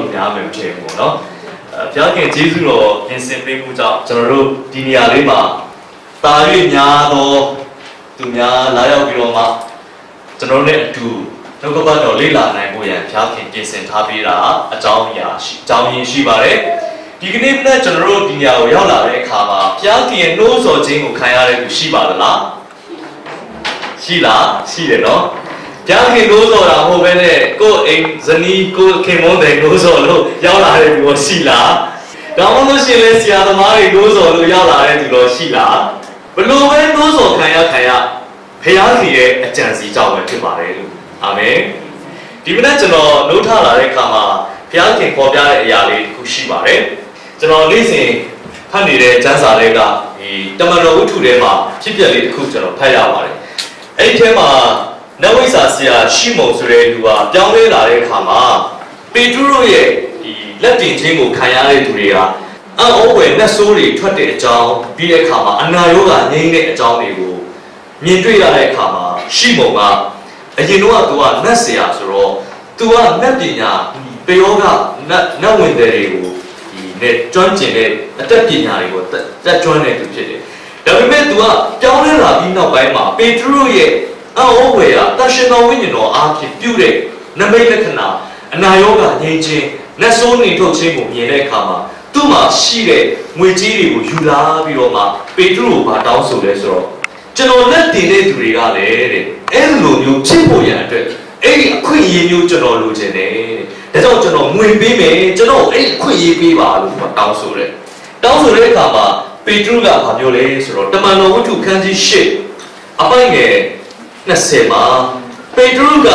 လို့များမယ်မထင်ဘူးပေါ့နော်ဘုရားခင်ကျေးဇူးတော်ပြင်ဆင်ပေးမှုကြောင့်ကျွန်တော်တို့ဒီနေရာလေးမှာတာ၍များသောသူများလာရောက်ပြီးတော့မှကျွန်တော်တို့နဲ့အတူနှုတ်ကပတ်တော်လေ့လာနိုင်ဖို့ရန်ဘုရားခင်ပြင်ဆင်ထားပေးတာအကြောင်းရင်းရှိပါတယ်ဒီကနေ့နဲ့ကျွန်တော်တို့ဒီနေရာကိုရောက်လာတဲ့အခါမှာဘုရားခင်ရဲ့နှိုးဆော်ခြင်းကိုခံရတဲ့သူရှိပါသလားရှိလားရှိတယ်နော်ဘုရားခင်နှိုးဆော်တာမဟုတ်ဘဲနဲ့ကိုယ်အိမ်ဇနီးကိုယ်ခင်မုန်းတဲ့နှိုးဆော်လို့ရောက်လာတဲ့သူရောရှိလားဒါမှမဟုတ်ရှင်လဲဆရာသမားတွေနှိုးဆော်လို့ရောက်လာတဲ့သူရောရှိလားဘလို့ပဲနှိုးဆော်ခံရဘုရားခင်ရဲ့အကြံစီကြောင့်ပဲဖြစ်ပါတယ်လို့အာမင်ဒီမနက်ကျွန်တော်နှုတ်ထလာတဲ့အခါမှာဘုရားခင်ခေါ်ပြတဲ့အရာလေးတစ်ခုရှိပါတယ်ကျွန်တော်နေ့စဉ်ဖတ်နေတဲ့ကျမ်းစာတွေကဒီတမန်တော်ဝတ္ထုထဲမှာဖြစ်ပျက်လေးတစ်ခုကျွန်တော်ဖတ်ရပါတယ်အဲ့ဒီထဲမှာနဝိစာဆရာရှိမုံဆိုတဲ့လူကပြောင်းလဲလာတဲ့အခါမှာပေတရုရဲ့ဒီလက်တင်ချင်းကိုခံရတဲ့သူတွေကအံ့ဩဖွယ်နှက်ဆိုးတွေထွက်တဲ့အကြောင်းပြီးတဲ့အခါမှာအနာရောဂါငြိမ်းတဲ့အကြောင်းတွေကိုမြင်တွေ့ရတဲ့အခါမှာရှိမုံကအရင်တော့သူကနတ်ဆရာဆိုတော့သူကနတ်ပညာပယောဂနတ်ဝင်တွေကိုဒီနဲ့ကျွမ်းကျင်တဲ့အတတ်ပညာတွေကိုတက်ကျွမ်းတဲ့သူဖြစ်တယ်ဒါပေမဲ့သူကပြောင်းလဲလာပြီးနောက်ပိုင်းမှာပေတရုရဲ့အံ့ဩဖွယ်တန်ရှင်တော်ဝိညာဉ်တော်အားဖြင့်ပြုတဲ့နမိတ်လက္ခဏာအနာရောဂါငြိမ်းခြင်းလက်ဆိုးနေထုတ်ခြင်းကိုမြင်တဲ့အခါမှာသူ့မှာရှိတဲ့ငွေကြေးတွေကိုယူလာပြီးတော့မှပေတရုကိုပါတောင်းဆိုလဲဆိုတော့ကျွန်တော်လက်တင်တဲ့သူတွေကလည်းတဲ့အဲ့လိုမျိုးဖြစ်ဖို့ရန်အတွက်အဲ့ဒီအခွင့်အရေးမျိုးကျွန်တော်လိုချင်တယ်ဒါကြောင့်ကျွန်တော်ငွေပေးမယ်ကျွန်တော်အဲ့ဒီအခွင့်အရေးပေးပါလို့တောင်းဆိုတယ်တောင်းဆိုတဲ့အခါမှာပေတရုကဘာပြောလဲဆိုတော့တမန်တော်ဝတ္ထုခန်းကြီး၈အပိုင်းငယ်20မှာပေတရုက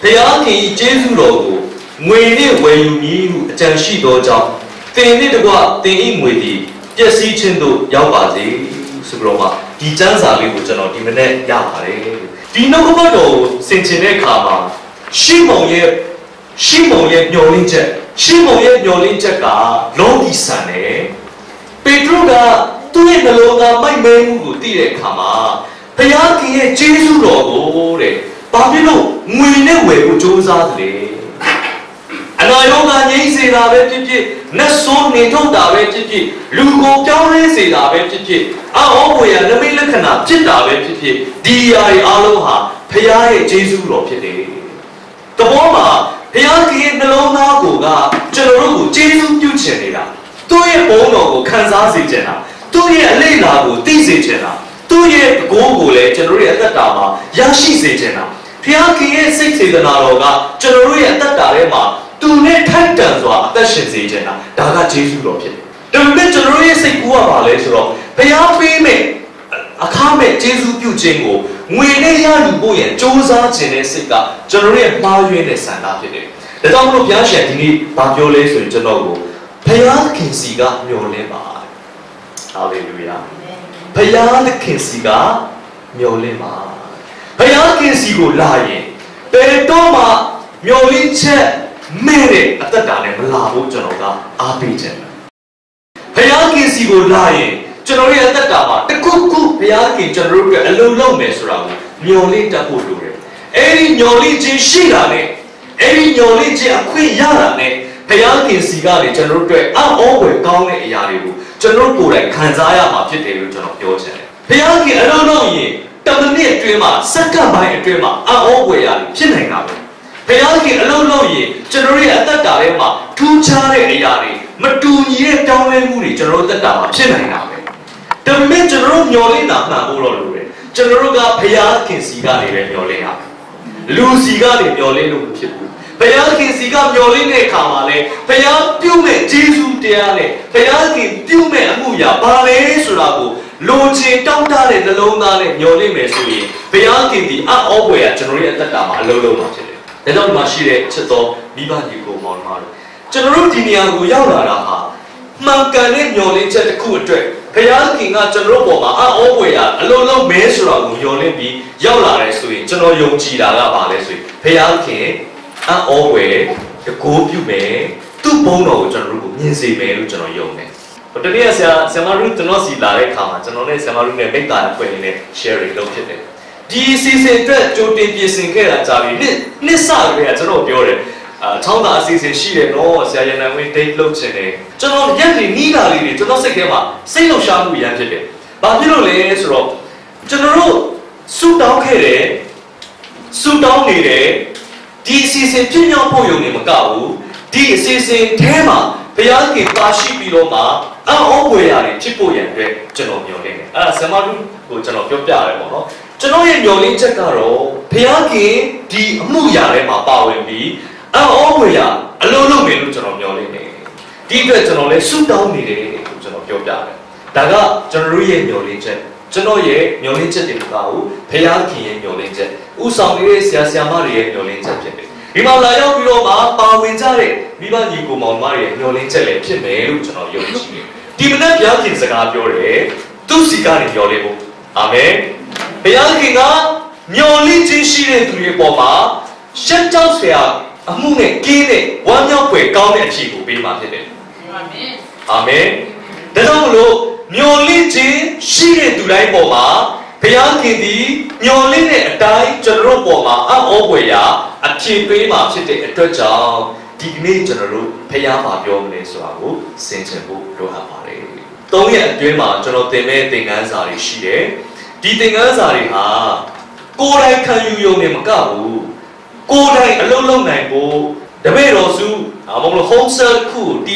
ဘုရားခင်ကျေးဇူးတော်ကိုငွေနဲ့ဝယ်ယူမည်ဟုအကြံရှိသောကြောင့်သင်နှင့်တကွသင်၏ငွေသည်ပျက်စီးခြင်းသို့ရောက်ပါစေဆိုပြီးတော့မှဒီကျမ်းစာလေးကိုကျွန်တော်ဒီမနေ့ရပါတယ်ဒီနှုတ်ကပတ်တော်ကိုဆင်ခြင်တဲ့အခါမှာရှိမုံရဲ့မျှော်လင့်ချက်ကလောကီဆန်တယ်ပေတရုကသူ့ရဲ့နှလုံးသားမိုက်မဲမှုကိုသိတဲ့အခါမှာဘုရားခင်ရဲ့ကျေးဇူးတော်ကိုတဲ့ဘာဖြစ်လို့ငွေနဲ့ဝယ်ဖို့ကြိုးစားတယ်အနာရောဂါငြိမ်းစေတာပဲဖြစ်ဖြစ်နတ်ဆိုးနေထုတ်တာပဲဖြစ်ဖြစ်လူကိုပြောင်းလဲစေတာပဲဖြစ်ဖြစ်အောဝေယနမိတ်လက္ခဏာဖြစ်တာပဲဖြစ်ဖြစ်ဒီအရာတွေအားလုံးဟာဘုရားရဲ့ကျေးဇူးတော်ဖြစ်တယ်။တဘောမှာဘုရားခင်ရဲ့နှလုံးသားကိုကကျွန်တော်တို့ကိုကျေးဇူးပြုချင်နေတာသူ့ရဲ့ဘုန်းတော်ကိုခံစားစေချင်တာသူ့ရဲ့အလေးလာကိုသိစေချင်တာသူ့ရဲ့ကိုယ်ကိုလည်းကျွန်တော်တို့ရဲ့အသက်တာမှာရရှိစေချင်တာဘုရားခင်ရဲ့စိတ်စေတနာတော်ကကျွန်တော်တို့ရဲ့အသက်တာထဲမှာသူနဲ့ထိုက်တန်စွာအသက်ရှင်စေချင်တာဒါကကျေးဇူးတော်ဖြစ်တယ်။ဒါပေမဲ့ကျွန်တော်တို့ရဲ့စိတ်ကူးကပါလဲဆိုတော့ဘုရားပေးမဲ့အခါမဲ့ကျေးဇူးပြုခြင်းကိုငွေနဲ့ရယူဖို့ရန်စ조사ခြင်းတဲ့စိတ်ကကျွန်တော်တို့ရဲ့မှားယွင်းတဲ့ဆန္ဒဖြစ်တယ်။ဒါကြောင့်မလို့ဘုရားရှင်ဒီနေ့ဗာပြောလဲဆိုရင်ကျွန်တော်ကိုဘုရားခင်စီကမျှော်လင့်ပါ။ဟာလေလုယာ။ဘုရားခင်စီကမျှော်လင့်ပါ။ဘုရားခင်စီကိုလာရင်ဘယ်တော့မှမျှော်လင့်ချက်မဲ့တဲ့အသက်တာနဲ့မလာဘူးကျွန်တော်ကအားပေးခြင်းဘုရားခင်စီကိုလာရင်ကျွန်တော်ရဲ့အသက်တာမှာတခုခုဘုရားခင်ကျွန်တော်တို့အလုံးလုံးမယ်ဆိုတာကိုမျှော်လင့်တတ်ဖို့လိုတယ်အဲ့ဒီမျှော်လင့်ခြင်းရှိတာနဲ့အဲ့ဒီမျှော်လင့်ခြင်းအခွင့်ရတာနဲ့ဘုရားခင်စီကနေကျွန်တော်တို့အံ့ဩဖွယ်ကောင်းတဲ့အရာတွေကိုကျွန်တော်ကိုယ်တိုင်ခံစားရမှာဖြစ်တယ်လို့ကျွန်တော်ပြောချင်တယ်ဘုရားခင်အလုံးလုံးရင်တမနစ်အတွင်းမှာစက္ကန့်ပိုင်းအတွင်းမှာအံ့ဩဖွယ်ရာဖြစ်နိုင်တာပဲဘုရားခင်အလုံးလုံးရင်ကျွန်တော်ရဲ့အသက်တာထဲမှာထူးခြားတဲ့အရာတွေမတူညီတဲ့တောင်းလဲမှုတွေကျွန်တော်တို့အသက်တာမှာဖြစ်နိုင်တာပဲဒါပေမဲ့ကျွန်တော်တို့မျှော်လင့်တာမှန်ဖို့တော့လိုတယ်ကျွန်တော်တို့ကဘုရားခင်စီကနေပဲမျှော်လင့်ရမယ်လူစီကနေမျှော်လင့်လို့မဖြစ်ဘူးဘုရားခင်စီကမျှော်လင့်တဲ့အခါမှာလဲဘုရားပြုမဲ့ဂျေဇုတရားနဲ့ဘုရားခင်ပြုမဲ့အမှုရာဘာလဲဆိုတာကိုလိုချင်တောင်းတတဲ့နှလုံးသားနဲ့မျှော်လင့်မယ်ဆိုရင်ဘုရားခင်ဒီအံ့ဩဖွယ်ကကျွန်တော်ရဲ့အသက်တာမှာအလုံးလုံးမှာဖြစ်တယ်ဒါကြောင့်ဒီမှာရှိတဲ့ချစ်တော်မိဘညီကိုမောင်နှမတို့ကျွန်တော်တို့ဒီနေရာကိုရောက်လာတာဟာမှန်ကန်တဲ့မျှော်လင့်ချက်တစ်ခုအတွက်ဘုရားခင်ကကျွန်တော်တို့ပေါ်မှာအံ့ဩဖွယ်အလုံးလုံးမဲဆိုတာကိုမျှော်လင့်ပြီးရောက်လာတယ်ဆိုရင်ကျွန်တော်ယုံကြည်တာကဘာလဲဆိုရင်ဘုရားခင်အံ့ဩဖွယ်တကိုးပြုမယ်သူ့ဘုန်းတော်ကိုကျွန်တော်တို့မြင်စေမယ်လို့ကျွန်တော်ယုံတယ်တနေ့ဆရာမတို့ကျွန်တော်စီလာတဲ့အခါမှာကျွန်တော်နဲ့ဆရာမတို့နဲ့မိတ္တာအဖွဲ့နဲ့ sharing လုပ်ဖြစ်တယ်ဒီစီစဉ်အတွက်ကြိုတင်ပြင်ဆင်ခဲ့တာကြာပြီနှစ်စကတည်းကကျွန်တော်ပြောတယ် ချောင်းသာအစီအစဉ်ရှိတယ်နော်ဆရာရန်နိုင်ဝင်း date လုပ်ချင်တယ်ကျွန်တော်ရက်ဒီနီးလာလေးတွေကျွန်တော်စိတ်ထဲမှာစိတ်လှုပ်ရှားမှုရမ်းဖြစ်တယ်ဘာဖြစ်လို့လဲဆိုတော့ကျွန်တော်တို့ဆူတောင်းခဲ့တယ်ဆူတောင်းနေတယ်ဒီအစီအစဉ်ပြည့်မြောက်ဖို့ယုံနေမကဘူးဒီအစီအစဉ်ထဲမှာဘုရားခင်ပါရှိပြီးတော့မှအော်ဝေရတယ်ဖြစ်ဖို့ရန်အတွက်ကျွန်တော်မျှော်လင့်တယ်အဲ့ဒါဆမတုကိုကျွန်တော်ပြောပြရတယ်ပေါ့နော်ကျွန်တော်ရဲ့မျှော်လင့်ချက်ကတော့ဘုရားခင်ဒီအမှုရာထဲမှာပါဝင်ပြီးအော်ဝေရအလုံးလုံးမယ်လို့ကျွန်တော်မျှော်လင့်တယ်ဒီအတွက်ကျွန်တော်လည်းဆူတောင်းနေတယ်လို့ကျွန်တော်ပြောပြတယ်ဒါကကျွန်တော်ရဲ့မျှော်လင့်ချက်ကျွန်တော်ရဲ့မျှော်လင့်ချက်တွေမကဘူးဘုရားခင်ရဲ့မျှော်လင့်ချက်ဥဆောင်နေတဲ့ဆရာဆရာမတွေရဲ့မျှော်လင့်ချက်ဖြစ်တယ်ဒီမှာလာရောက်ပြီးတော့မှပါဝင်ကြတဲ့မိဘညီကိုမောင်မတွေရဲ့မျှော်လင့်ချက်လည်းဖြစ်မယ်လို့ကျွန်တော်ယုံကြည်တယ်ဒီမနက်ဘုရားခင်စကားပြောတယ်သူစီကနေမျှော်လင့်ဖို့အာမင်ဘုရားခင်ကမျှော်လင့်ခြင်းရှိတဲ့သူတွေပေါ်မှာရှက်ကြောက်စရာအမှုနဲ့ကင်းတဲ့ဝမ်းမြောက်ဖွယ်ကောင်းတဲ့အဖြစ်ကိုပေးမှာဖြစ်တယ်အာမင်အာမင်ဒါကြောင့်မလို့မျှော်လင့်ခြင်းရှိတဲ့သူတိုင်းပေါ်မှာဘုရားခင်သည်မျှော်လင့်တဲ့အတိုင်းကျွန်တော်တို့ပေါ်မှာအော်ဝယ်ရာအဖြစ်ပေးမှာဖြစ်တဲ့အတွက်ကြောင့်ဒီကနေ့ကျွန်တော်တို့ဘုရားမှာပြောမလဲဆိုတာကိုစင်ကြယ်ဖို့လိုအပ်ပါတယ်။၃ရက်အတွင်းမှာကျွန်တော်သင်မဲ့သင်ခန်းစာတွေရှိတယ်။ဒီသင်ခန်းစာတွေဟာကိုယ်တိုင်ခံယူရုံနဲ့မကဘူး။ကိုယ်တိုင်အလုပ်လုပ်နိုင်ဖို့တပည့်တော်စုမဟုတ်လို့ home cell ခုဒီ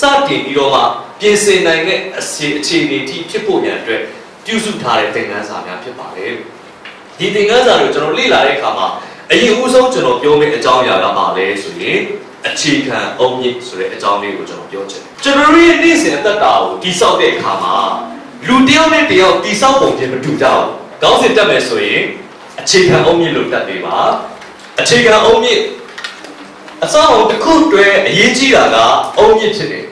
စတင်ပြီးတော့မှပြင်ဆင်နိုင်တဲ့အခြေအနေအထိဖြစ်ဖို့ရန်အတွက်ပြုစုထားတဲ့သင်ခန်းစာများဖြစ်ပါတယ်။ဒီသင်ခန်းစာကိုကျွန်တော်လေ့လာတဲ့အခါမှာအရင်ဦးဆုံးကျွန်တော်ပြောမယ့်အကြောင်းအရာကပါလဲဆိုရင်အခြေခံအုံမြင့်ဆိုတဲ့အကြောင်းလေးကိုကျွန်တော်ပြောချင်တယ်။ကျွန်တော်ရဲ့နေ့စဉ်အသက်တာကိုတိဆောက်တဲ့အခါမှာလူတစ်ယောက်နဲ့တစ်ယောက်တိဆောက်ပုံချင်းမတူကြဘူး။ခေါင်းစဉ်တက်မယ်ဆိုရင်အခြေခံအုံမြင့်လို့တက်ပေးပါ။အခြေခံအုံမြင့်အစောင့်တစ်ခုတည်းအရေးကြီးတာကအုံမြင့်ဖြစ်တယ်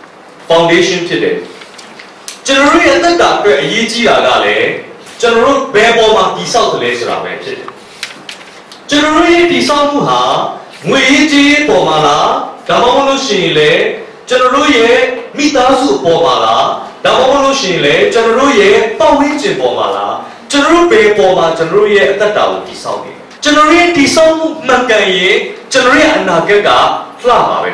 ။ foundation ဖြစ်တယ်။ကျွန်တော်ရဲ့အသက်တာအတွက်အရေးကြီးတာကလည်းကျွန်တော်တို့ဘယ်ပေါ်မှာတိဆောက်တယ်လဲဆိုတာပဲဖြစ်တယ်။ကျွန်တော်ရဲ့တိဆောက်မှုဟာငွေရေးကြေးရေးပေါ်မှာလားဒါမှမဟုတ်လို့ရှိရင်လေကျွန်တော်တို့ရဲ့မိသားစုပေါ်မှာလားဒါမှမဟုတ်လို့ရှိရင်လေကျွန်တော်တို့ရဲ့ပတ်ဝန်းကျင်ပေါ်မှာလားကျွန်တော်တို့ဘယ်ပေါ်မှာကျွန်တော်တို့ရဲ့အသက်တာကိုတိဆောက်နေကျွန်တော်ရဲ့တိဆောက်မှုမှန်ကန်ရင်ကျွန်တော်ရဲ့အနာဂတ်ကလှမှာပဲ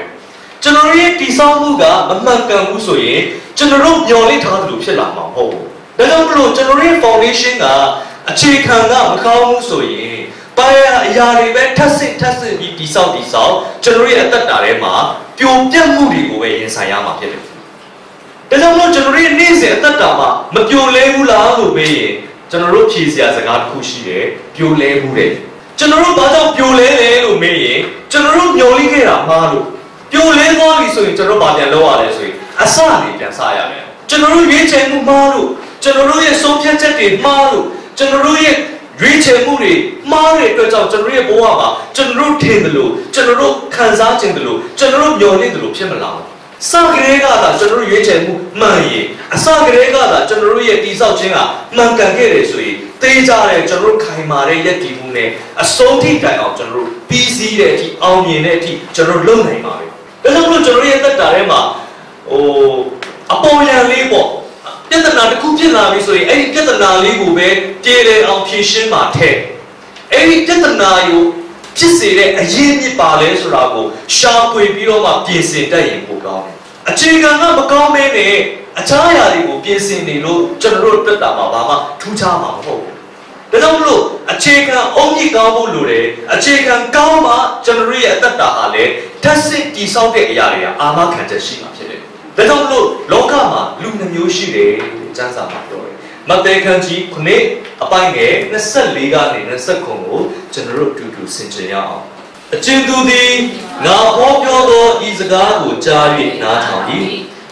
ကျွန်တော်ရဲ့တိဆောက်မှုကမမှန်ကန်ဘူးဆိုရင်ကျွန်တော်တို့မျှော်လင့်ထားသလိုဖြစ်လာမှာမဟုတ်ဘူးဒါကြောင့်မလို့ကျွန်တော်ရဲ့ foundation ကအခြေခံကမကောင်းဘူးဆိုရင်ပါရအရာတွေပဲထပ်ဆင့်ပြီးတိဆောက်ကျွန်တော်ရဲ့အသက်တာထဲမှာပျော်ပြတ်မှုတွေကိုပဲရင်ဆိုင်ရမှာဖြစ်တယ်ဒါကြောင့်မလို့ကျွန်တော်ရဲ့နေ့စဉ်အသက်တာမှာမပျော်လဲဘူးလားလို့မေးရင်ကျွန်တော်တို့ဖြေစရာစကားတစ်ခုရှိတယ်ပျော်လဲဘူးတဲ့ကျွန်တော်တို့ဘာကြောင့်ပျော်လဲလဲလို့မေးရင်ကျွန်တော်တို့မျှော်လင့်ခဲ့တာမှားလို့ပျော်လဲသွားပြီဆိုရင်ကျွန်တော်ဘာပြန်လုပ်ရလဲဆိုရင်အစလေးပြန်စရမယ်ကျွန်တော်တို့ရွေးချယ်မှုမှားလို့ကျွန်တော်တို့ရဲ့ဆုံးဖြတ်ချက်တွေမှားလို့ကျွန်တော်တို့ရဲ့ရွေးချယ်မှုတွေမှားတဲ့အတွက်ကြောင့်ကျွန်တော်ရဲ့ဘဝမှာကျွန်တော်တို့ထင်တယ်လို့ကျွန်တော်တို့ခံစားခြင်းတယ်လို့ကျွန်တော်တို့မျှော်လင့်တယ်လို့ဖြစ်မလာဘူးစကလေးကသာကျွန်တော်တို့ရွေးချယ်မှုမှန်ရင်အစကလေးကသာကျွန်တော်တို့ရဲ့တိဆောက်ခြင်းကမှန်ကန်ခဲ့တယ်ဆိုရင်တေးကြတဲ့ကျွန်တော်တို့ခိုင်မာတဲ့ယက်တီမှုနဲ့အဆုံးထိတိုင်အောင်ကျွန်တော်တို့ပြီးစီးတဲ့အထိအောင်မြင်တဲ့အထိကျွန်တော်တို့လုပ်နိုင်ပါပဲဒါကြောင့်မလို့ကျွန်တော်ရဲ့သက်တာထဲမှာအပေါ်ယံလေးပေါ့ပြဿနာတစ်ခုဖြစ်လာပြီဆိုရင်အဲ့ဒီပြဿနာလေးကိုပဲကြေလေအောင်ဖြေရှင်းမှာထဲအဲ့ဒီပြဿနာကိုဖြစ်စေတဲ့အရင်းမြစ်ပါလဲဆိုတာကိုရှာဖွေပြီးတော့မှပြင်ဆင်တတ်ရင်ပိုကောင်းတယ်အခြေခံကမကောင်းမဲနဲ့အခြားအရာတွေကိုပြင်ဆင်နေလို့ကျွန်တော်တို့တက်တာမှာဘာမှထူးခြားမှာမဟုတ်ဘူးဒါကြောင့်မလို့အခြေခံအုံမြင့်ကောင်းဖို့လိုတယ်အခြေခံကောင်းမှကျွန်တော်တို့ရဲ့အသက်တာဟာလည်းထက်စစ်တည်ဆောက်တဲ့အရာတွေကအာမခံချက်ရှိမှာဖြစ်တယ်ဒါကြောင့်မလို့လောကမှာလူနှမျိုးရှိတယ်ကျမ်းစာမှာပြောတယ်မဿဲခန်းကြီး9အပိုင်းငယ်24ကနေ29ကိုကျွန်တော်တို့အတူတူဆင်ခြင်ရအောင်အချင်းသူသည်ငါဟောပြောသောဤစကားကိုကြား၍နားထောင်၏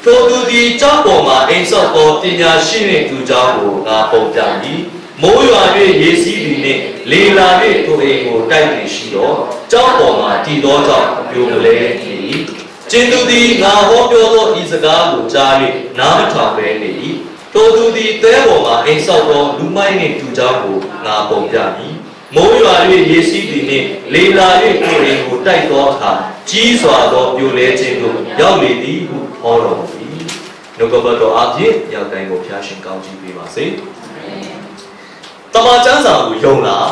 ထိုသူသည်ကြောက်ပေါ်မှာအိမ်ဆောက်သောပညာရှိနှင့်သူကြောင့်ကိုငါပုံပြ၏မိုးရွာ၍ရေစီးသည်နှင့်လေလာ၍ထိုအိမ်ကိုတိုက်နေရှိသောကြောက်ပေါ်မှာတည်သောကြောင့်ပြိုမလဲ၏ကျင်းသူသည်ငါဟောပြောသောဤစကားကိုကြား၍နားမထောင်ဘဲနေ၏ထိုသူသည်သဲပေါ်မှာအိမ်ဆောက်သောလူမိုက်နှင့်သူကြောင့်ကိုငါပုံပြ၏မိုးရွာ၍ရေစီးသည်နှင့်လေလာ၍ထိုအိမ်ကိုတိုက်သောအခါကြီးစွာသောပြိုလဲခြင်းသို့ရောက်လေသည်ဟုဟောတော်မူ၏နှုတ်ကပတ်တော်အဖြစ်ရောက်တိုင်းကိုဖျားရှင်ကောင်းချီးပေးပါစေတမန်ကျမ်းစာကိုယုံလာ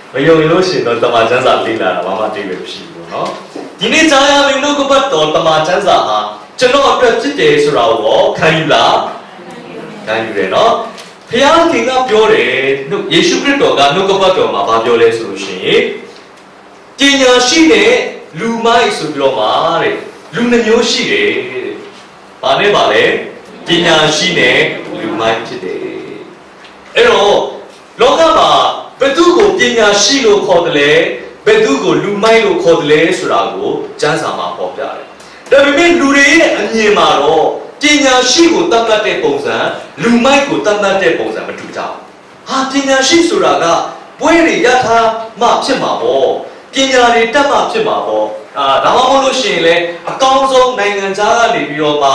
းတ မယုံလို့ရှိရင်တော့တမန်ကျမ်းစာလေ့လာတာဘာမှတိပဲမရှိဘူးနော်ဒီနေ့ကြားရမယ့်နှုတ်ကပတ်တော်တမန်ကျမ်းစာဟာကျွန်တော်အတွက်ဖြစ်တယ်ဆိုတာကိုခံယူလားခံယူတယ်နော်ဖခင်ကပြောတယ်ယေရှုခရစ်တော်ကနှုတ်ကပတ်တော်မှာဘာပြောလဲဆိုလို့ရှိရင်ပညာရှိတဲ့လူမိုက်ဆိုပြီးတော့မှာတဲ့လူနှမျိုးရှိတယ်တဲ့ဘာနဲ့ပါလဲပညာရှိတဲ့လူမိုက်ဖြစ်တယ်အဲ့တော့လောကမှာဘယ်သူကိုပညာရှိလို့ခေါ်တယ်လဲဘယ်သူကိုလူမိုက်လို့ခေါ်တယ်လဲဆိုတာကိုကျမ်းစာမှာပေါ်ပြတယ်ဒါပေမဲ့လူတွေရဲ့အမြင်မှာတော့ပညာရှိကိုတတ်မှတ်တဲ့ပုံစံလူမိုက်ကိုတတ်မှတ်တဲ့ပုံစံမတူကြဘူးဟာပညာရှိဆိုတာကပွဲတွေရထားမှဖြစ်မှာပေါ့ပညာတွေတတ်မှဖြစ်မှာပေါ့ဒါမှမဟုတ်လို့ရှိရင်လည်းအကောင်းဆုံးနိုင်ငံခြားကနေပြီးတော့မှ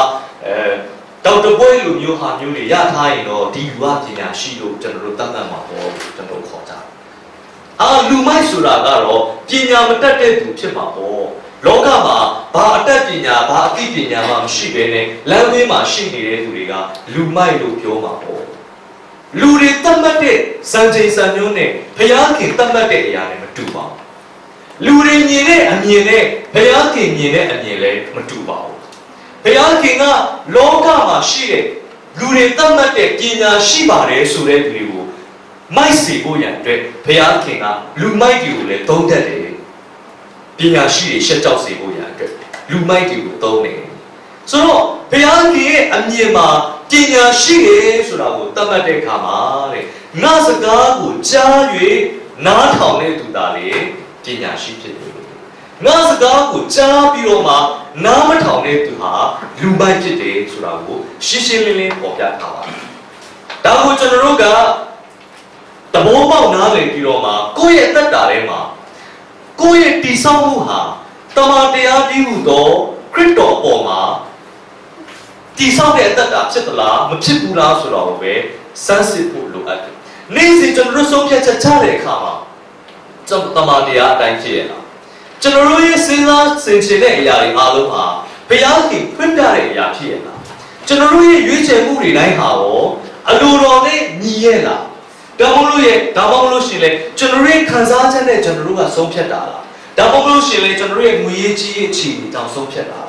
ဒေါက်တာပွဲလူမျိုးဟာမျိုးတွေရထားရင်တော့ဒီလူကပညာရှိလို့ကျွန်တော်တို့တတ်မှတ်မှာပေါ့ကျွန်တော်ခေါ်ကြလူမိုက်ဆိုတာကတော့ပညာမတတ်တဲ့သူဖြစ်မှာပေါ့လောကမှာဘာအတတ်ပညာဘာအသိပညာမှမရှိဘဲနဲ့လမ်းဘေးမှာရှိနေတဲ့သူတွေကလူမိုက်လို့ပြောမှာပေါ့လူတွေတတ်မှတ်တဲ့စံချိန်စံညွှန်းနဲ့ဘုရားခင်တတ်မှတ်တဲ့အရာတွေမတူပါဘူးလူတွေမြင်တဲ့အမြင်နဲ့ဘုရားခင်မြင်တဲ့အမြင်လည်းမတူပါဘူးဘုရားခင်ကလောကမှာရှိတဲ့လူတွေတတ်မှတ်တဲ့ပညာရှိပါတယ်ဆိုတဲ့သူတွေကိုမိုက်စေဖို့ရန်အတွက်ဘုရားခင်ကလူမိုက်တွေကိုလည်းသုံးတတ်တယ်ပညာရှိတွေရှက်ကြောက်စေဖို့ရန်အတွက်လူမိုက်တွေကိုသုံးတယ်ဆိုတော့ဘုရားခင်ရဲ့အမြင်မှာပညာရှိတယ်ဆိုတာကိုသတ်မှတ်တဲ့အခါမှာတဲ့ငါစကားကိုကြား၍နားထောင်တဲ့သူသားလေပညာရှိဖြစ်တယ်ငါစကားကိုကြားပြီးတော့မှနားမထောင်တဲ့သူဟာလူမိုက်ဖြစ်တယ်ဆိုတာကိုရှင်းရှင်းလင်းလင်းပေါ်ပြထားပါတယ်ဒါကိုကျွန်တော်တို့ကသဘောပေါက်နားလည်ပြီးတော့မှကိုယ့်ရဲ့အသက်တာထဲမှာကိုယ့်ရဲ့တည်ဆောက်မှုဟာတမန်တရားပြုသောခရစ်တော်ပေါ်မှာတည်ဆောက်တဲ့အသက်တာဖြစ်သလားမဖြစ်ဘူးလားဆိုတော့ပဲစမ်းစစ်ဖို့လိုအပ်တယ်။နေ့စဉ်ကျွန်တော်တို့ဆုံးဖြတ်ချက်ချတဲ့အခါမှာကျွန်တော်တမန်တရားအတိုင်းဖြစ်ရလားကျွန်တော်တို့ရဲ့စဉ်းစားဆင်ခြင်တဲ့အရာတွေအားလုံးဟာဘုရားခင်ဖွင့်ပြတဲ့အရာဖြစ်ရလားကျွန်တော်တို့ရဲ့ရွေးချယ်မှုတွေတိုင်းဟာရောအလိုတော်နဲ့ညီရဲ့လားဒါမှမဟုတ်လို့ရှိရင်လေကျွန်တော်ရဲ့ခံစားချက်နဲ့ကျွန်တော်တို့ကဆုံးဖြတ်တာလားဒါမှမဟုတ်လို့ရှိရင်လေကျွန်တော်ရဲ့ငွေရေးကြီးရဲ့အခြေအနေတောင်ဆုံးဖြတ်တာ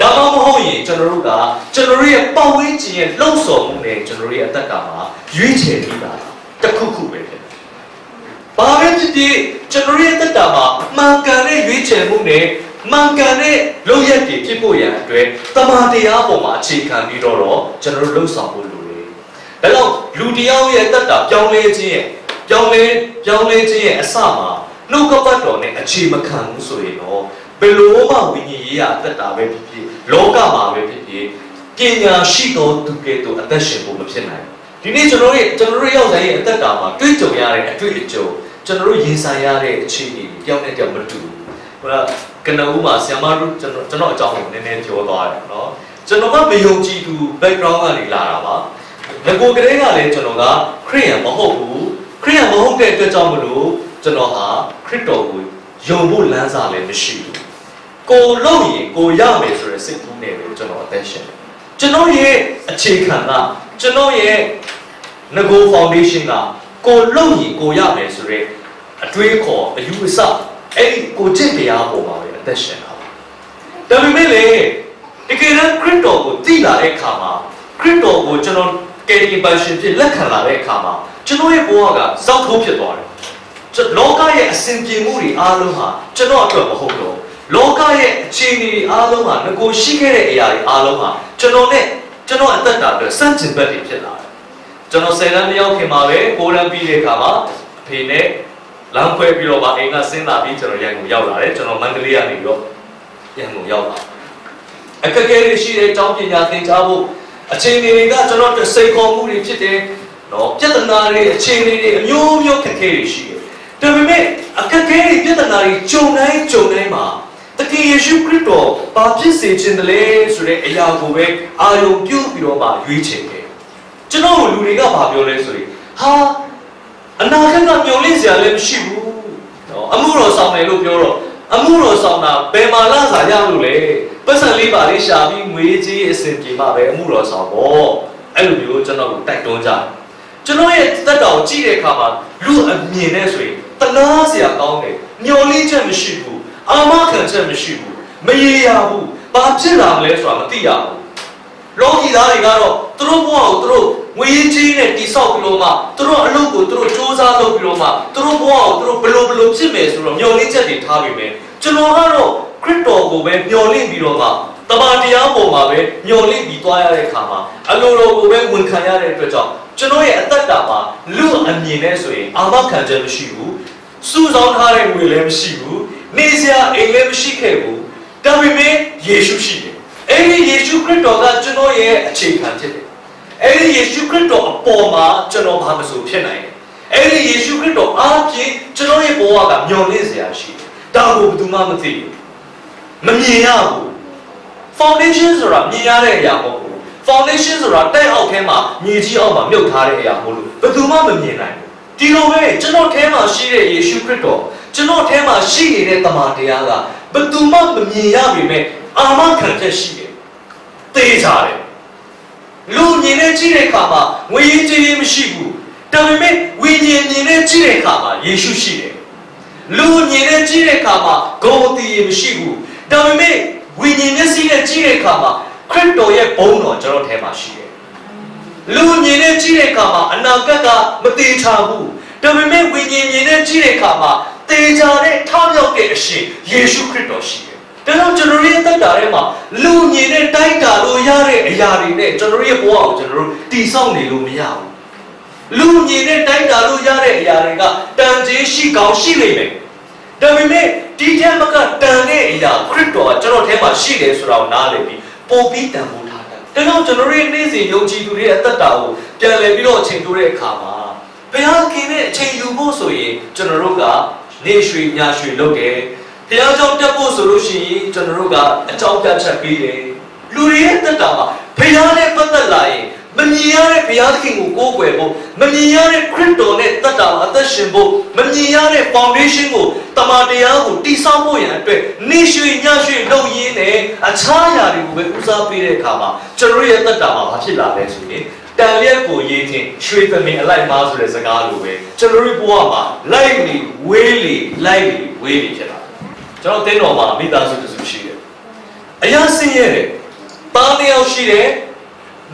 လားဒါမှမဟုတ်ရင်ကျွန်တော်တို့ကကျွန်တော်ရဲ့ပတ်ဝန်းကျင်ရဲ့လှုပ်ဆော်မှုနဲ့ကျွန်တော်ရဲ့အသက်တာမှာရွေးချယ်ပြီးတာတစ်ခုခုပဲဖြစ်တယ်။ဘာပဲဖြစ်ဖြစ်ကျွန်တော်ရဲ့အသက်တာမှာမှန်ကန်တဲ့ရွေးချယ်မှုနဲ့မှန်ကန်တဲ့လုပ်ရက်တွေဖြစ်ဖို့ရန်အတွက်တမန်တရားပေါ်မှာအခြေခံပြီးတော့ကျွန်တော်တို့လှုပ်ဆောင်ဖို့လိုတယ်။ဒါကြောင့်လူတယောက်ရဲ့အသက်တာပြောင်းလဲခြင်းရဲ့ပြောင်းလဲခြင်းရဲ့အစမှာနှုတ်ကပတ်တော်နဲ့အခြေမခံဘူးဆိုရင်တော့ဘယ်လိုမှဝိညာဉ်ရေးရအသက်တာပဲဖြစ်ဖြစ်လောကမှာပဲဖြစ်ဖြစ်ပညာရှိသောသူကဲ့သို့အသက်ရှင်ဖို့မဖြစ်နိုင်ဘူးဒီနေ့ကျွန်တော်တို့ရောက်တိုင်းရဲ့အသက်တာမှာတွေ့ကြုံရတဲ့အတွေ့အကြုံကျွန်တော်တို့ရင်ဆိုင်ရတဲ့အခြေအနေတယောက်နဲ့တယောက်မတူဘူးဟိုကနဦးမှာဆရာမတို့ကျွန်တော်အကြောင်းကိုနည်းနည်းပြောသွားတယ်နော်ကျွန်တော်ကမယုံကြည်သူ background ကနေလာတာပါငကိုကလေးကလည်းကျွန်တော်ကခရစ်ယာန်မဟုတ်ဘူးခရစ်ယာန်မဟုတ်တဲ့အတွက်ကြောင့်မလို့ကျွန်တော်ဟာခရစ်တော်ကိုယုံဖို့လမ်းစာလည်းမရှိဘူးကိုလို့ရင်ကိုရမယ်ဆိုတဲ့စိတ်ကူးနဲ့ပဲကျွန်တော်အသက်ရှင်တယ်ကျွန်တော်ရဲ့အခြေခံကကျွန်တော်ရဲ့ငကို foundation ကကိုလို့ရင်ကိုရမယ်ဆိုတဲ့အတွေးခေါ်အယူအဆအဲ့ဒီကိုကျင့်တရားပေါ်မှာပဲအသက်ရှင်တာပါဒါပေမဲ့လေတကယ်တမ်းခရစ်တော်ကိုသိလာတဲ့အခါမှာခရစ်တော်ကိုကျွန်တော်ကယ်တင်ပါရှင်ဖြစ်လက်ခံလာတဲ့အခါမှာကျွန်တော်ရဲ့ဘဝကစောက်ထိုးဖြစ်သွားတယ်လောကရဲ့အစဉ်ပြေမှုတွေအားလုံးဟာကျွန်တော်အတွက်မဟုတ်တော့လောကရဲ့အခြေအနေတွေအားလုံးဟာငကိုရှိခဲ့တဲ့အရာတွေအားလုံးဟာကျွန်တော်အသက်တာအတွက်စန့်ကျင်ဘက်တွေဖြစ်လာတယ်ကျွန်တော်10တန်းတယောက်ခင်မှာပဲ9တန်းပြီးတဲ့အခါမှာအဖေနဲ့လမ်းခွဲပြီးတော့အိမ်ကဆင်းလာပြီးကျွန်တော်ရန်ကုန်ရောက်လာတယ်ကျွန်တော်မန္တလေးကနေပြီးတော့ရန်ကုန်ရောက်လာအခက်အခဲတွေရှိတဲ့အကြောင်းပညာသင်ကြားဖို့အခြေအနေတွေကကျွန်တော်စိတ်ခေါ်မှုတွေဖြစ်တယ်နော်ပြဿနာတွေအခြေအနေတွေအမျိုးမျိုးခက်ခဲတွေရှိတယ်ဒါပေမဲ့အခက်အခဲတွေပြဿနာတွေကြုံတိုင်းမှာတကယ်ယေရှုခရစ်တော်ဘာဖြစ်စေခြင်းတလဲဆိုတဲ့အရာကိုပဲအာရုံပြုပြီးတော့မှရွေးချယ်ခဲ့ကျွန်တော်လူတွေကဘာပြောလဲဆိုရင်ဟာအနာဂတ်ကမျှော်လင့်စရာလည်းမရှိဘူးနော်အမှုတော်ဆောင်တယ်လို့ပြောတော့အမှုတော်ဆောင်တာဘယ်မှာလာစားရလို့လဲပတ်စံလေးပါလေးရှာပြီးငွေကြီးအစဉ်ပြေမှပဲအမှုတော်ဆောင်ပေါ့အဲ့လိုမျိုးကျွန်တော်ကိုတိုက်တွန်းကြကျွန်တော်ရဲ့တက်တော်ကြည့်တဲ့အခါမှာလူအမြင်နဲ့ဆိုရင် တနာစရာကောင်းတယ်မျော်လင့်ချက်မရှိဘူးအာမခံချက်မရှိဘူးမရေရာဘူးဘာဖြစ်လာမလဲဆိုတာမသိရဘူးလောကီသားတွေကတော့သူတို့ဘဝကိုသူတို့ငွေကြီးနဲ့တိဆောက်ပြီးတော့မှသူတို့အလုပ်ကိုသူတို့စ조사လုပ်ပြီးတော့မှသူတို့ဘဝကိုသူတို့ဘယ်လိုဖြစ်မယ်ဆိုတော့မျော်လင့်ချက်တွေထားပြီးမယ်ကျွန်တော်ကတော့ခရစ်တော်ကိုပဲမျော်လင့်ပြီးတော့မှတမန်တရားပေါ်မှာပဲမျော်လင့်ပြီးသွားရတဲ့အခါမှာအလိုတော်ကိုပဲဝန်ခံရတဲ့အတွက်ကြောင့်ကျွန်တော်ရဲ့အသက်တာမှာလူအမြင်နဲ့ဆိုရင်အာမခံချက်မရှိဘူးစုဆောင်းထားတဲ့ငွေလည်းမရှိဘူးနေစရာအိမ်လည်းမရှိခဲ့ဘူးဒါပေမဲ့ယေရှုရှိတယ်အဲ့ဒီယေရှုခရစ်တော်ကကျွန်တော်ရဲ့အခြေခံဖြစ်တယ်အဲ့ဒီယေရှုခရစ်တော်အပေါ်မှာကျွန်တော်ဘာမဆိုဖြစ်နိုင်တယ်အဲ့ဒီယေရှုခရစ်တော်အားဖြင့်ကျွန်တော်ရဲ့ဘဝကမျော်လင့်စရာရှိတယ်ဒါကိုဘယ်သူမှမသိဘူးမမြင်ရဘူး foundation ဆိုတာမြင်ရတဲ့အရာမဟုတ်ဘူး foundation ဆိုတာတိုက်အောက်ထဲမှာမြေကြီးအောက်မှာမြုပ်ထားတဲ့အရာမဟုတ်လို့ဘယ်သူမှမမြင်နိုင်ဘူးဒီလိုပဲကျွန်တော်ထဲမှာရှိတဲ့ယေရှုခရစ်တော်ကျွန်တော်ထဲမှာရှိနေတဲ့တမန်တရားကဘယ်သူမှမမြင်ရပေမဲ့အာမခံချက်ရှိတယ်သေချာတယ်လူမြင်နေကြည့်တဲ့အခါမှာငွေရင်းကြေးရင်းမရှိဘူးဒါပေမဲ့ဝိညာဉ်မြင်နေကြည့်တဲ့အခါမှာယေရှုရှိတယ်လူမြင်နေကြည့်တဲ့အခါမှာဂုဏ်တည်ရမရှိဘူးဒါပေမဲ့ဝိညာဉ်မျက်စိနဲ့ကြည့်တဲ့အခါမှာခရစ်တော်ရဲ့ဘုန်းတော်ကျွန်တော်ထဲမှာရှိတယ်လူမြင်နေကြည့်တဲ့အခါမှာအနာဂတ်ကမသေးချာဘူးဒါပေမဲ့ဝိညာဉ်မြင်နေကြည့်တဲ့အခါမှာသေချာတဲ့ထမြောက်တဲ့အရှင်ယေရှုခရစ်တော်ရှိတယ်ဒါကြောင့်ကျွန်တော်ရဲ့တက်တာထဲမှာလူမြင်တဲ့တိုက်တာလို့ရတဲ့အရာတွေနဲ့ကျွန်တော်ရဲ့ဘဝကိုကျွန်တော်တို့တည်ဆောက်နေလို့မရဘူးလူမြင်တဲ့တိုက်တာလို့ရတဲ့အရာတွေကတန်ကြေးရှိကောင်းရှိနေမယ်ဒါပေမဲ့ဒီထက်မကတန်တဲ့အရာခရစ်တော်ကကျွန်တော်ထဲမှာရှိတယ်ဆိုတာကိုနားလည်ပြီးပို့ပြီးတန်ဖိုးထားတယ်ဒါကြောင့်ကျွန်တော်ရဲ့နေ့စဉ်ယုံကြည်သူတွေရဲ့အသက်တာကိုပြန်လည်ပြီးတော့အချိန်တိုးတဲ့အခါမှာဘုရားခင်နဲ့အချိန်ယူဖို့ဆိုရင်ကျွန်တော်တို့ကနေရွှေညရွှေလုပ်တယ်ဘုရားကြောင့်တက်ဖို့ဆိုလို့ရှိရင်ကျွန်တော်တို့ကအကြောင်းပြချက်ပေးတယ်လူတွေရဲ့တက်တာမှာဘုရားနဲ့ပတ်သက်လာရင်မမြင်ရတဲ့ဘုရားသခင်ကိုကိုးကွယ်ဖို့မမြင်ရတဲ့ခရစ်တော်နဲ့တက်တာအသက်ရှင်ဖို့မမြင်ရတဲ့ foundation ကိုတမန်တရားကိုတည်ဆောက်ဖို့ရန်အတွက်နေရွှေညရွှေလုပ်ရင်းနဲ့အခြားအရာတွေကိုပဲဦးစားပေးတဲ့အခါမှာကျွန်တော်ရဲ့တက်တာမှာဘာဖြစ်လာလဲဆိုရင်တန်လျက်ကိုရေးခြင်းရွှေသမင်အလိုက်မားဆိုတဲ့စကားလိုပဲကျွန်တော်တို့ဘဝမှာလိုက်လေဝေးလေလိုက်လေဝေးလေဖြစ်လာကျွန်တော်တင်းတော်မှာမိသားစုတစုရှိတယ်အရာစင်းရဲတယ်တားတစ်ယောက်ရှိတယ်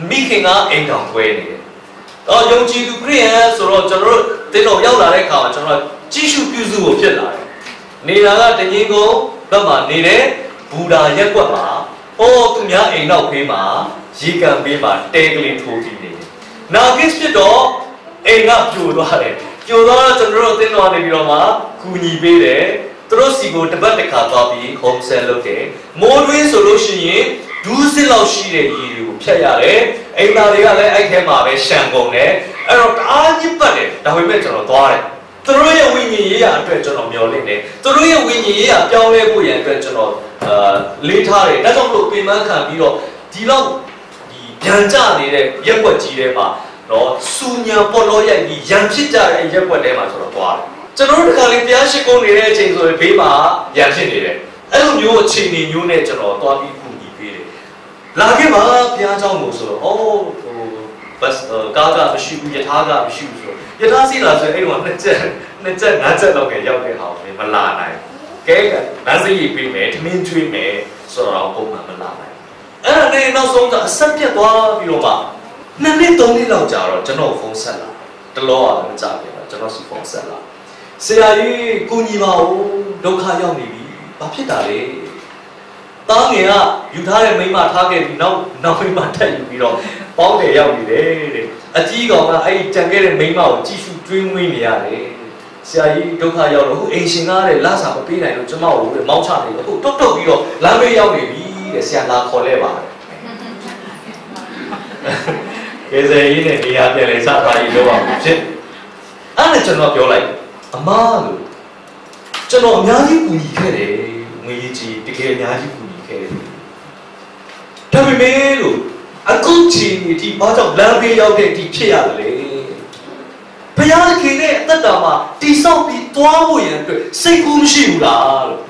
မိခင်ကအိမ်တော်ခွဲနေတယ်တော့ယုံကြည်သူခရစ်ယာန်ဆိုတော့ကျွန်တော်တို့တင်းတော်ရောက်လာတဲ့အခါမှာကျွန်တော်ကြီးစုပြုစုဖို့ဖြစ်လာတယ်နေတာကတကြီးကိုဘက်မှာနေတဲ့ဘူဒါရက်ကွက်မှာဟောသူများအိမ်နောက်ဖေးမှာရေကန်ပေးမှာတဲကလေးထိုးပြီးနေတယ်နာဂစ်ဖြစ်တော့အိမ်ကပြိုသွားတယ်ပြိုသွားတော့ကျွန်တော်တို့တင်းတော်နေပြီးတော့မှကူညီပေးတယ်သူတို့စီကိုတပတ်တစ်ခါသွားပြီး home sale လုပ်တယ်မိုးတွင်းဆိုလို့ရှိရင်ဒူးစစ်လောက်ရှိတဲ့ရေတွေကိုဖြတ်ရတယ်အိမ်သားတွေကလည်းအဲ့ထဲမှာပဲရှံကုန်တယ်အဲ့တော့တအားညစ်ပတ်တယ်ဒါပေမဲ့ကျွန်တော်သွားတယ်သူတို့ရဲ့ဝိညာဉ်ရေးရာအတွက်ကျွန်တော်မျှော်လင့်တယ်သူတို့ရဲ့ဝိညာဉ်ရေးရာပြောင်းလဲဖို့ရန်အတွက်ကျွန်တော်လေးထားတယ်ဒါကြောင့်မလို့ပြင်ပန်းခံပြီးတော့ဒီလောက်ဒီဗျံကျနေတဲ့ရက်ွက်ကြီးထဲမှာတော့စူညာပေါ်လို့ရိုက်ပြီးရံဖြစ်ကြတဲ့ရက်ွက်ထဲမှာကျွန်တော်သွားတယ်ကျွန်တော်တို့တခါလေးတရားရှိခိုးနေတဲ့အချိန်ဆိုရင်ဘေးမှာရံဖြစ်နေတယ်အဲ့လိုမျိုးအချိန်မျိုးနဲ့ကျွန်တော်သွားပြီးကူညီပေးတယ်လာခဲ့ပါဘုရားเจ้าကိုဆိုတော့ဟိုဘတ်ကားကမရှိဘူးယထာကမရှိဘူးဆိုတော့ယထာစီလာဆိုရင်အဲ့တော့နှစ်ချက်၅ချက်လောက်ပဲရောက်တဲ့ဟာကိုမလာနိုင်ကဲကလမ်းစရိပ်ပေးမယ်ထမင်းကျွေးမယ်ဆိုတော့ပုံမှန်မလာနိုင်အဲ့ဒါနဲ့နောက်ဆုံးကအဆက်ပြတ်သွားပြီးတော့မှနှစ်နှစ်သုံးနှစ်လောက်ကြာတော့ကျွန်တော်ဖုန်းဆက်လာတလောကလည်းမကြပြန်တော့ကျွန်တော်စီဖုန်းဆက်လာဆရာကြီးကိုညီပါဦးဒုက္ခရောက်နေပြီဘာဖြစ်တာလဲတားငယ်ကယူထားတဲ့မိမထားခဲ့ပြီးနောက်မိမထပ်ယူပြီးတော့ပေါင်းတယ်ရောက်နေတယ်တဲ့အကြီးကောင်ကအဲ့ဒီကြံခဲ့တဲ့မိမကိုကြည့်ရှုကျွေးမွေးနေရတယ်ဆရာကြီးဒုက္ခရောက်တော့အခုအိမ်ရှင်ကားတဲ့လစာမပေးနိုင်လို့ကျမကိုမောင်းချနေတယ်အခုတုတ်ပြီးတော့လမ်းဘေးရောက်နေပြီတဲ့ဆရာလာခေါ်လဲပါတယ်ကဲဆရာကြီးနဲ့နေရာပြန်လဲစပါကြီးလောက်အောင်ဖြစ်အဲ့ဒါကျွန်တော်ပြောလိုက်အမားလို့ကျွန်တော်အများကြီးကူညီခဲ့တယ်ငွေကြီးတကယ်အများကြီးကူညီခဲ့တယ်ဒါပေမဲ့လို့အခုချိန်ဒီဘာကြောင့်လမ်းဘေးရောက်တဲ့ဒီဖြစ်ရတယ်လေဘုရားခင်နဲ့အသက်တာမှာတိဆောက်ပြီးသွားဖို့ရန်အတွက်စိတ်ကူးမရှိဘူးလားလို့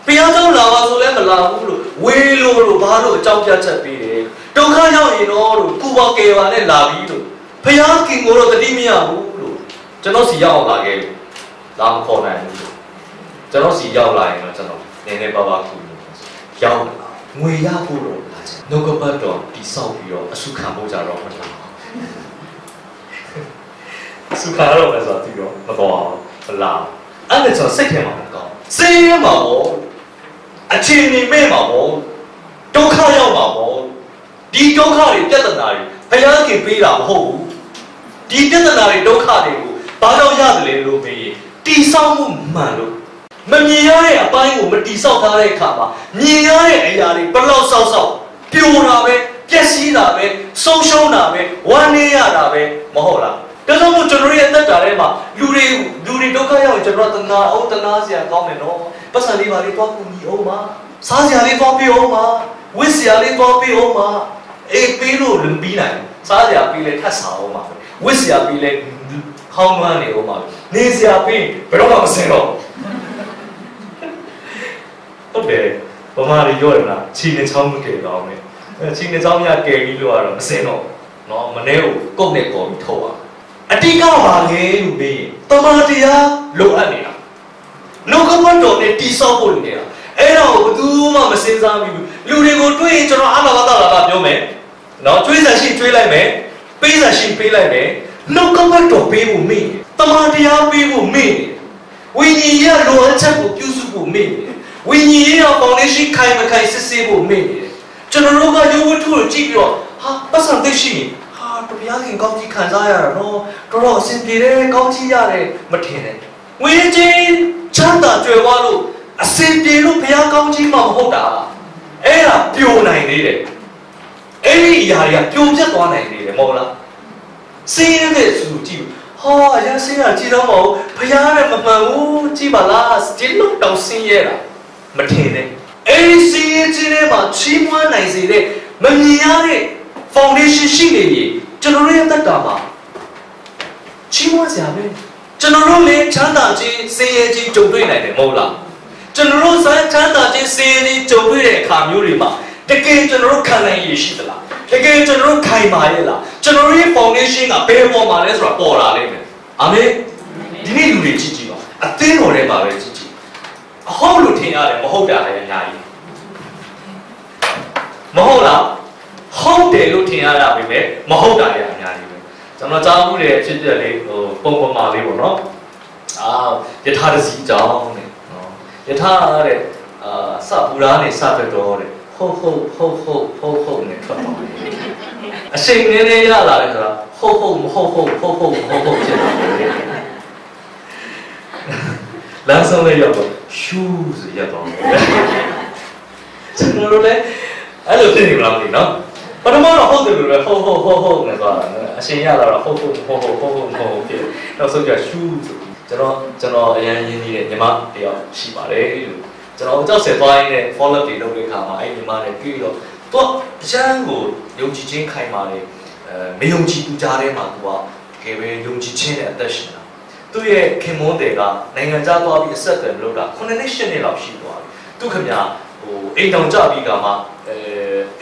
ဘုရားကြောင့်လာပါဆိုလဲမလာဘူးလို့ဝေးလို့ဘာလို့အကြောင်းပြချက်ပေးတယ်ဒုက္ခရောက်ရင်တော့လို့ပူပါကယ်ပါနဲ့လာပြီးလို့ဘုရားခင်ကိုတော့တတိမရဘူးလို့ကျွန်တော်စီရောက်လာခဲ့လို့ လာမခေါ်နိုင်ဘူးကျွန်တော်စီရောက်လာရင်တော့ကျွန်တော်နည်းနည်းပါးပါးကူရောက်ငွေရဖို့တော့လာချင်နှုတ်ကပတ်တော်တိဆောက်ပြီးတော့အစုခံဖို့ကြတော့မလားအစုခံတော့မဆိုတော့မတော်မလားအဲ့ဒါဆိုစိတ်ထဲမှာမကောင်းစိတ်ထဲမှာပေါ့အခြေအနေမဲ့မှာပေါ့ဒုက္ခရောက်မှာပေါ့ဒီဒုက္ခတွေပြဿနာတွေဘုရားခင်ပေးတာမဟုတ်ဘူးဒီပြဿနာတွေဒုက္ခတွေကိုဘာကြောင့်ရတယ်လဲလို့မေးရင်တိဆောက်မှုမှန်လို့မမြင်ရတဲ့အပိုင်းကိုမတိဆောက်ထားတဲ့အခါမှာမြင်ရတဲ့အရာတွေဘလောက်ဆောက်ဆောက်ပြိုတာပဲပျက်စီးတာပဲဆုံးရှုံးတာပဲဝမ်းနည်းရတာပဲမဟုတ်လားဒါကြောင့်မို့ကျွန်တော်ရဲ့အသက်တာထဲမှာလူတွေဒုက္ခရောက်ရင်ကျွန်တော်တနာအောင်တနာစရာကောင်းတယ်နော်ပတ်စံလေးပါလေးသွားကူညီအောင်ပါစားစရာလေးသွားပေးအောင်ပါဝတ်စရာလေးသွားပေးအောင်ပါအေးပေးလို့လည်းပြီးနိုင်စားစရာပေးလဲထပ်စားအောင်ပါဝတ်စရာပေးလဲခေါင်းလွှမ်းနေအောင်ပါနေစရာပေးဘယ်တော့မှမစင်တော့ဟုတ်တယ်ဘာမှလည်းပြောရမလားခြေနဲ့ချောင်းမကယ်တော့မယ်ခြေနဲ့ချောင်းရကယ်ပြီးလို့ကတော့မစင်တော့နော်မနေ့ကကုတ်နဲ့ပေါ်ပြီးထုတ်ပါအတိကပါလေလို့ပြီးတမန်တရားလိုအပ်နေတာနှုတ်ကပတ်တော်နဲ့တိဆောက်ဖို့နေတာအဲ့တော့ဘယ်သူမှမစင်စားမိဘူးလူတွေကိုတွေးရင်ကျွန်တော်အလားလာပြောမယ်နော်တွေးစားရှိတွေးလိုက်မယ်ပေးစားရှိပေးလိုက်မယ်နှုတ်ကပတ်တော်ပေးဖို့မေ့တမန်တရားပေးဖို့မေ့ဝိညာဉ်ရလိုအပ်ချက်ကိုပြုစုဖို့မေ့ဝိညာဉ်ရဖောင်ဒေးရှင်းခိုင်မခိုင်စစ်ဆေးဖို့မေ့ကျွန်တော်တို့ကရုပ်ဝတ္ထုကိုကြည့်ပြီးတော့ဟာပတ်စံသိရှိတော်ဘုရားခင်ကောင်းကြီးခံစားရတာနော်တော်အဆင်ပြေတယ်ကောင်းကြီးရတယ်မထင်နဲ့ဝိညာဉ်ချမ်းသာကြွယ်ဝလို့အဆင်ပြေလို့ဘုရားကောင်းကြီးမှမဟုတ်တာအဲ့ဒါပျော်နိုင်သေးတယ်အဲ့ဒီအရာတွေကပျော်ပြတ်သွားနိုင်သေးတယ်မဟုတ်လားစင်းရတဲ့သူကြည့်ဟာအရာစင်းရကြည့်တော့မဟုတ်ဘုရားနဲ့မမှန်ဘူးကြည့်ပါလားဒီလိုတောင်စင်းရတာမထင်နဲ့အဲ့ဒီစင်းရခြင်းထဲမှာချီးမွမ်းနိုင်စေတဲ့မမြင်ရတဲ့ foundation ရှိနေပြီကျွန်တော်ရဲ့တက်တာမှာချီးမွမ်းစရာပဲကျွန်တော်တို့လည်းချမ်းသာခြင်းစင်ရဲခြင်းကြုံတွေ့နိုင်တယ်မဟုတ်လားကျွန်တော်တို့ချမ်းသာခြင်းစင်ရဲခြင်းကြုံတွေ့တဲ့အခါမျိုးတွေမှာတကယ်ကျွန်တော်တို့ခံနိုင်ရရှိသလားတကယ်ကျွန်တော်တို့ခိုင်မာရဲ့လားကျွန်တော်တို့ရဲ့ foundation ကဘယ်ပေါ်မှာလဲဆိုတာပေါ်လာလိမ့်မယ်အာမင်ဒီနေ့လူတွေကြည့်ကြည့်ပါအသင်းတော်ထဲမှာပဲကြည့်ကြည့်အဟုတ်လို့ထင်ရတယ်မဟုတ်တာလည်းအများကြီးမဟုတ်လားဟုတ်တယ်လို့ထင်ရတာပဲမဟုတ်တာလည်းအများကြီးပဲကျွန်တော်ကြားမှုတွေဖြစ်ပြလေးဟိုပုံပေါ်မှာလေးပေါ့နော်ယထာတစီကြောင်းတဲ့နော်ယထာတဲ့စပူရာနဲ့စတတော်တဲ့ဟုတ်နဲ့ထွက်သွားတယ်အချိန်နည်းနည်းရလာတယ်ဆိုတာဟုတ်မဟုတ်ဖြစ်သွားတယ်လမ်းဆုံးလေးရောက်တော့ရှူးဆိုရတော့ကျွန်တော်တို့လည်းအဲ့လိုဖြစ်နေမှာမသိနော်ပထမတော့ဟုတ်တယ်လို့ပဲဟုတ်နဲ့သွားတာအရှင်ရလာတော့ဟုတ်ဖြစ်နောက်ဆုံးကျရှူးဆိုကျွန်တော်အရင်ရင်းနေတဲ့ညီမတယောက်ရှိပါတယ်လို့ကျွန်တော်ကြောက်စက်သွားရင်းနဲ့ follow up တွေလုပ်တဲ့အခါမှာအဲ့ညီမနဲ့တွေ့တော့သူကရန်ကိုယုံကြည်ခြင်းခိုင်မာတယ်မယုံကြည်သူကြားထဲမှာသူကတကယ်ပဲယုံကြည်ခြင်းနဲ့အသက်ရှင်တာသူ့ရဲ့ခင်မွန်းတွေကနိုင်ငံခြားသွားပြီးအဆက်အသွယ်လုပ်တာ9နှစ်10နှစ်လောက်ရှိသွားပြီသူခင်ဗျာဟိုအိမ်တောင်ကြပြီးကမှ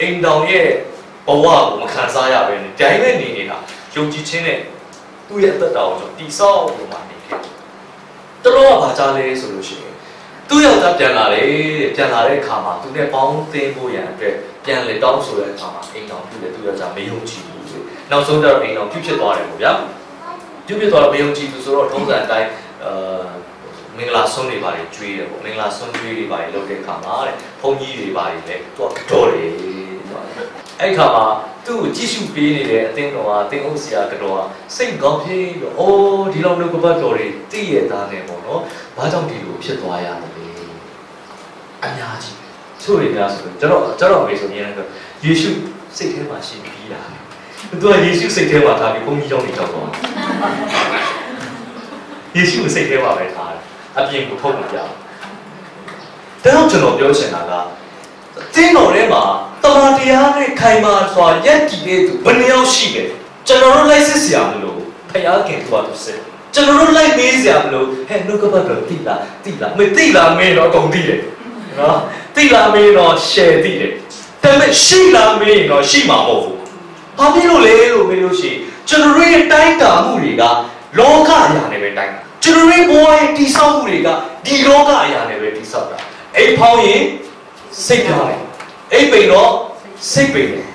အိမ်တောင်ရဲ့ဘဝကိုမခံစားရပဲနဲ့ဒိုင်းနဲ့နေနေတာယုံကြည်ခြင်းနဲ့သူ့ရဲ့အသက်တာကိုကျွန်တော်တိဆောက်လို့မှနေခဲ့တလို့ကဘာကြားလဲဆိုလို့ရှိရင်သူ့ယောက်ျားပြန်လာတယ်ပြန်လာတဲ့အခါမှာသူနဲ့ပေါင်းသင်းဖို့ရန်အတွက်ပြန်လေတောင်းဆိုတဲ့အခါမှာအိမ်တော်ပြုတယ်သူယောက်ျားမယုံကြည်ဘူးဆိုနောက်ဆုံးတော့အိမ်တော်ပြုဖြစ်သွားတယ်ပေါ့ဗျာပြုဖြစ်သွားတော့မယုံကြည်သူဆိုတော့ထုံးစံအတိုင်းမင်္ဂလာဆုံးတွေပါတယ်ကျွေးတယ်ပေါ့မင်္ဂလာဆုံးကျွေးတွေပါတယ်လုပ်တဲ့အခါမှာတဲ့ဘုန်းကြီးတွေပါတယ်လေသူကတော်တယ်အဲ့ခါမှာသူ့ကိုကြည့်ရှုပေးနေတဲ့အသင်းတော်ကအသင်းအုပ်ဆရာကတော့စိတ်ကောင်းဖြစ်လို့အိုးဒီလောက်နှုတ်ကပတ်တော်တွေသိရသားနေပေါ့နော်ဘာကြောင့်ဒီလိုဖြစ်သွားရတယ်လဲအများကြီးချို့တွေများဆိုကျွန်တော်မေးဆိုရင်လည်းယေရှုစိတ်ထဲမှာရှိပြီးတာသူကယေရှုစိတ်ထဲမှာထားပြီးဘုန်းကြီးကျောင်းတွေကြောက်သွားယေရှုစိတ်ထဲမှာပဲထားတယ်အပြင်ကိုထုတ်မပြဘူးဒါကြောင့်ကျွန်တော်ပြောချင်တာကတင်းတော်ထဲမှာတမန်တရားနဲ့ခိုင်မာစွာရက်တည်တဲ့သူဘယ်နှယောက်ရှိလဲကျွန်တော်တို့လိုက်စစ်စရာမလိုဖယားခင်သွားသူစစ်ကျွန်တော်တို့လိုက်မေးစရာမလိုဟဲ့နှုတ်ကပတ်တော်တိလားမသိလားမင်းတော့အကုန်သိတယ်နော်သိလားမင်းတော့ share သိတယ်ဒါပေမဲ့ရှိလားမင်းတော့ရှိမှာမဟုတ်ဘူးဘာဖြစ်လို့လဲလို့မေးလို့ရှိရင်ကျွန်တော်တို့ရဲ့တိုင်းတာမှုတွေကလောကအရာနဲ့ပဲတိုင်းတာ ကျွန်တော်ရဲ့ဘဝရဲ့တိဆောက်မှုတွေကဒီလောကအရာနဲ့ပဲတိဆောက်တာအိမ်ဖောင်းရင်စိတ်ပြောင်းတယ်အိမ်ပိန်တော့စိတ်ပိန်တယ်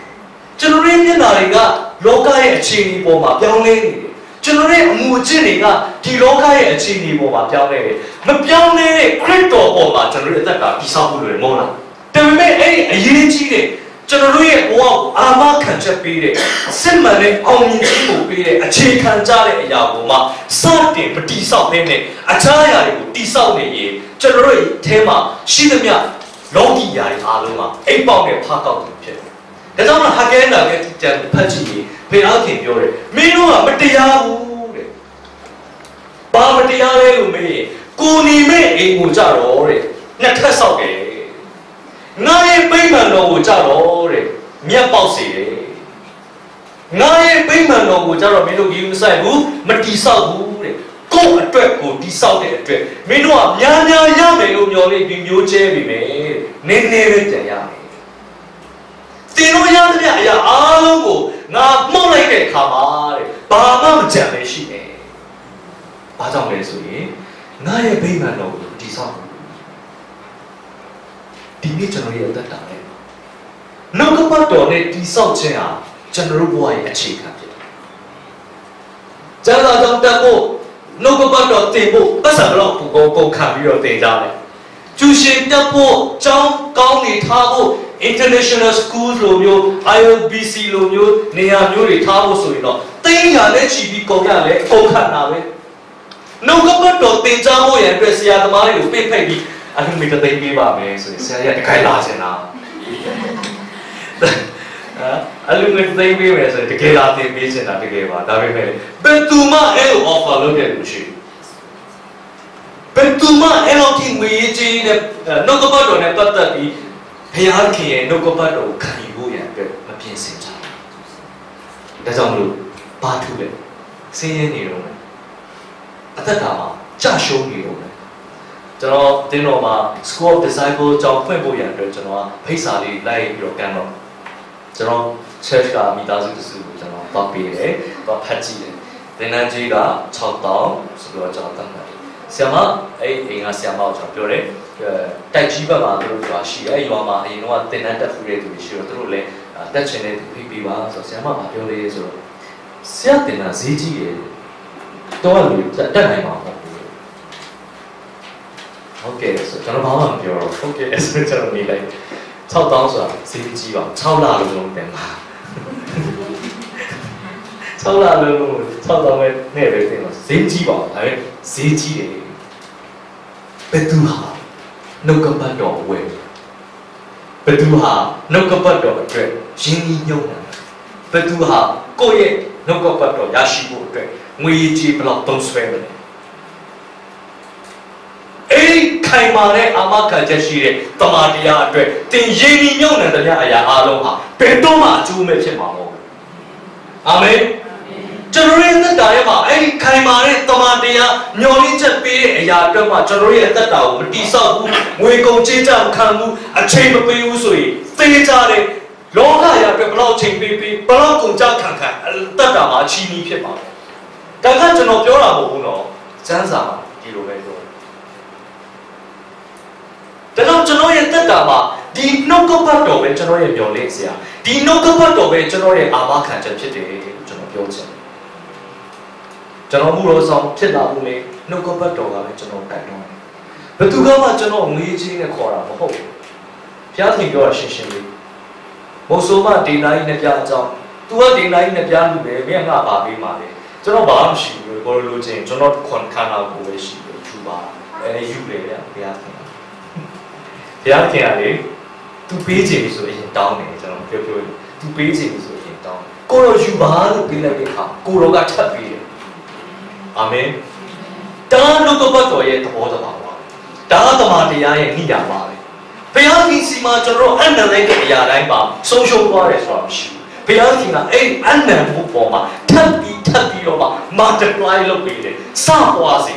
ကျွန်တော်ရဲ့မျက်နှာတွေကလောကရဲ့အခြေအနေပေါ်မှာပြောင်းလဲနေတယ်ကျွန်တော်ရဲ့အမှုအကျင့်တွေကဒီလောကရဲ့အခြေအနေပေါ်မှာပြောင်းလဲတယ်မပြောင်းလဲတဲ့ခရစ်တော်ပေါ်မှာကျွန်တော်ရဲ့အသက်ကတိဆောက်မှုတွေမဟုတ်လားဒါပေမဲ့အဲ့ဒီအရေးကြီးတဲ့ကျွန်တော်တို့ရဲ့ဘဝကိုအာမခံချက်ပေးတဲ့စစ်မှန်တဲ့အောင်မြင်ခြင်းကိုပေးတဲ့အခြေခံကြတဲ့အရာကိုမှစတင်ပတိဆောက်နေတဲ့အချားအရာတွေကိုတိဆောက်နေရင်ကျွန်တော်တို့ရဲ့အဲမှာရှိသမျှလောကီယာတွေအားလုံးကအိပ်ပေါက်နဲ့ဖားကောက်တယ်ဖြစ်တယ်ဒါကြောင့်ဟာကဲနာကကြံဖတ်ကြည့်ရင်ဘယ်အားခင်ပြောတယ်မင်းတို့ကမတရားဘူးတဲ့ဘာမတရားလဲလို့မေးရင်ကိုနေမဲ့အိမ်ကိုကြတော့တဲ့နှစ်ထပ်ဆောက်တယ်ငါရဲ့ဗိမာန်တော်ကိုကြတော့တဲ့မြတ်ပေါက်စေတယ်ငါရဲ့ဗိမာန်တော်ကိုကြတော့မင်းတို့ကြီးမဆိုင်ဘူးမတီဆောက်ဘူးတဲ့ကိုယ့်အတွက်ကိုတီဆောက်တဲ့အတွက်မင်းတို့ကများများရမယ်လို့မျှော်လင့်ပြီးမျိုးချဲပြီမယ်နည်းနည်းပဲကြံရမယ်တင်လို့ရတဲ့အရာအားလုံးကိုငါမှုတ်လိုက်တဲ့အခါမှာတဲ့ဘာမှမကြံပဲရှိတယ်ဘာကြောင့်လဲဆိုရင်ငါရဲ့ဗိမာန်တော်ကိုတီဆောက်ဒီနေ့ကျွန်တော်ရဲ့အသက်တာနဲ့နှုတ်ကပတ်တော်နဲ့တိဆောက်ခြင်းဟာကျွန်တော်တို့ဘဝရဲ့အခြေခံဖြစ်တယ်။ကျမ်းစာကြောင့်တက်ဖို့နှုတ်ကပတ်တော်သင်ဖို့ပတ်စံတော့ပူကုန်ခံပြီးတော့သင်ကြတယ်။ကျူရှင်တက်ဖို့ကျောင်းကောင်းတွေထားဖို့ international schools လိုမျိုး IOBC လိုမျိုးနေရာမျိုးတွေထားဖို့ဆိုရင်တော့တင်းရနဲ့ချီပြီးကုန်ရလဲကုန်ခံတာပဲ။နှုတ်ကပတ်တော်သင်ကြားဖို့ရန်အတွက်ဆရာသမားတွေကိုဖိတ်ပြီးအလူမီတသိမ်းပေးပါမယ်ဆိုရင်ဆရာကြီးတခိုင်လာစင်တာအလူမီတသိမ်းပေးမယ်ဆိုရင်တကယ်လာတင်ပေးစင်တာတကယ်ပါဒါပေမဲ့ဘယ်သူမှအဲ့လို offer လုပ်တယ်လို့ရှိဘယ်သူမှအဲ့လိုတင်ဝေးကြီးနဲ့နှုတ်ကပတ်တော်နဲ့ပတ်သက်ပြီးဘုရားခင်ရဲ့နှုတ်ကပတ်တော်ကိုခံယူဖို့ရန်အတွက်မပြင်ဆင်ကြဘူးဒါကြောင့်မလို့ဘာထူလဲဆင်းရဲနေတော့အသက်တာမှာကြာရှုံးနေတော့ကျွန်တော်တင်းတော်မှာ School of Disciple ကျောင်းဖွင့်ဖို့ရန်အတွက်ကျွန်တော်ဖိတ်စာလေးလိုက်ပြီးတော့ကန်တော့ကျွန်တော် church ကမိသားစုတစုကိုကျွန်တော်ပတ်ပေးတယ်။တော့ဖတ်ကြည့်တယ်။သင်တန်းကြီးက6000ဆိုတော့ကျွန်တော်တတ်တယ်။ဆရာမအဲ့အိမ်ကဆရာမကိုကျွန်တော်ပြောတယ်။တိုက်ကြီးဘက်မှာတို့ရွာရှိတယ်။ရွာမှာအရင်တော့သင်တန်းတက်ဖူးတဲ့သူတွေရှိတော့သူတို့လည်းတက်ချင်တဲ့သူဖိပေးပါဆိုတော့ဆရာမကပြောလေဆိုတော့ဆရာသင်တန်းဈေးကြီးတယ်။တော့လူတက်နိုင်မှာပေါ့ဟုတ်ကဲ့ဆိုကျွန်တော်ဘာမှမပြောတော့ဟုတ်ကဲ့ဆိုကျွန်တော်နေလိုက်6000ဆိုတာဈေးကြီးပါ6လလုံးတင်ပါ6လလုံး6000ပဲနဲ့ပဲတင်ပါဈေးကြီးပါဒါပေမဲ့ဈေးကြီးတယ်ဘယ်သူဟာနှုတ်ကပတ်တော်ဝယ်ဘယ်သူဟာနှုတ်ကပတ်တော်အတွက်ရင်းနှီးမြှုပ်နှံဘယ်သူဟာကိုယ့်ရဲ့နှုတ်ကပတ်တော်ရရှိဖို့အတွက်ငွေကြေးဘယ်လောက်သုံးစွဲမလဲခိုင်မာတဲ့အာမခံချက်ရှိတဲ့တမန်တရားအတွက်တင်ရည်ရည်မြုပ်နှံတဲ့အရာအားလုံးဟာဘယ်တော့မှအကျိုးမဲ့ဖြစ်မှာမဟုတ်ဘူး။အာမင်။ကျွန်တော်ရဲ့အသက်တာရဲ့မှာအဲ့ဒီခိုင်မာတဲ့တမန်တရားမျှော်လင့်ချက်ပေးတဲ့အရာအတွက်မှကျွန်တော်ရဲ့အသက်တာကိုမတိဆောက်ဘူးငွေကုန်ကြေးကျမခံဘူးအချိန်မပေးဘူးဆိုရင်သေချာတဲ့လောကရာအတွက်ဘယ်လောက်ချိန်ပေးဘယ်လောက်ကုန်ကြခံအသက်တာမှာအချီးနှီးဖြစ်ပါလဲ။ဒါကကျွန်တော်ပြောတာမဟုတ်ဘူးနော်။စမ်းစာဒီလိုပဲပြောဒါကြောင့်ကျွန်တော်ရဲ့တက်တာမှာဒီနှုတ်ကပတ်တော်ပဲကျွန်တော်ရဲ့မျှော်လင့်စရာဒီနှုတ်ကပတ်တော်ပဲကျွန်တော်ရဲ့အာမခံချက်ဖြစ်တယ်လို့ကျွန်တော်ပြောချင်တယ်ကျွန်တော်မှုတော်ဆောင်ဖြစ်လာမှုလေနှုတ်ကပတ်တော်ကပဲကျွန်တော်တိုက်တွန်းတယ်ဘယ်သူကမှကျွန်တော်ငွေချင်းနဲ့ခေါ်တာမဟုတ်ဘူးဘုရားသခင်ပြောတာရှင်းရှင်းလေးမို့ဆိုမှဒေနာကြီးနဲ့ပြအကြောင်း तू ကဒေနာကြီးနဲ့ပြလူပဲမင်းကငါပါပေးပါလေကျွန်တော်ဘာမှမရှိဘူးဘောလိုချင်းကျွန်တော်ခွန်ခန္ဓာကိုယ်ပဲရှိတယ်သူပါယူလေဗျာဘုရားသခင်ဘုရားခင်ကလေသူပေးချင်ပြီဆိုရင်တောင်းတယ်ကျွန်တော်ပြောသူပေးချင်ပြီဆိုရင်တောင်းကိုရောယူပါလို့ပေးလိုက်တဲ့အခါကိုရောကထပ်ပေးတယ်အာမင်တာနှုတ်ကပတ်တော်ရဲ့သဘောတရားပါဒါသမာတရားရဲ့နိယာပါပဲဘုရားခင်စီမှာကျွန်တော်အနန္တလိုက်တဲ့အရာတိုင်းပါဆုံးရှုံးသွားတယ်ဆိုတာမရှိဘူးဘုရားခင်ကအဲ့အနန္တမှုပေါ်မှာထပ်ပြီးတော့မှ multiply လုပ်ပေးတယ်စပွားစေ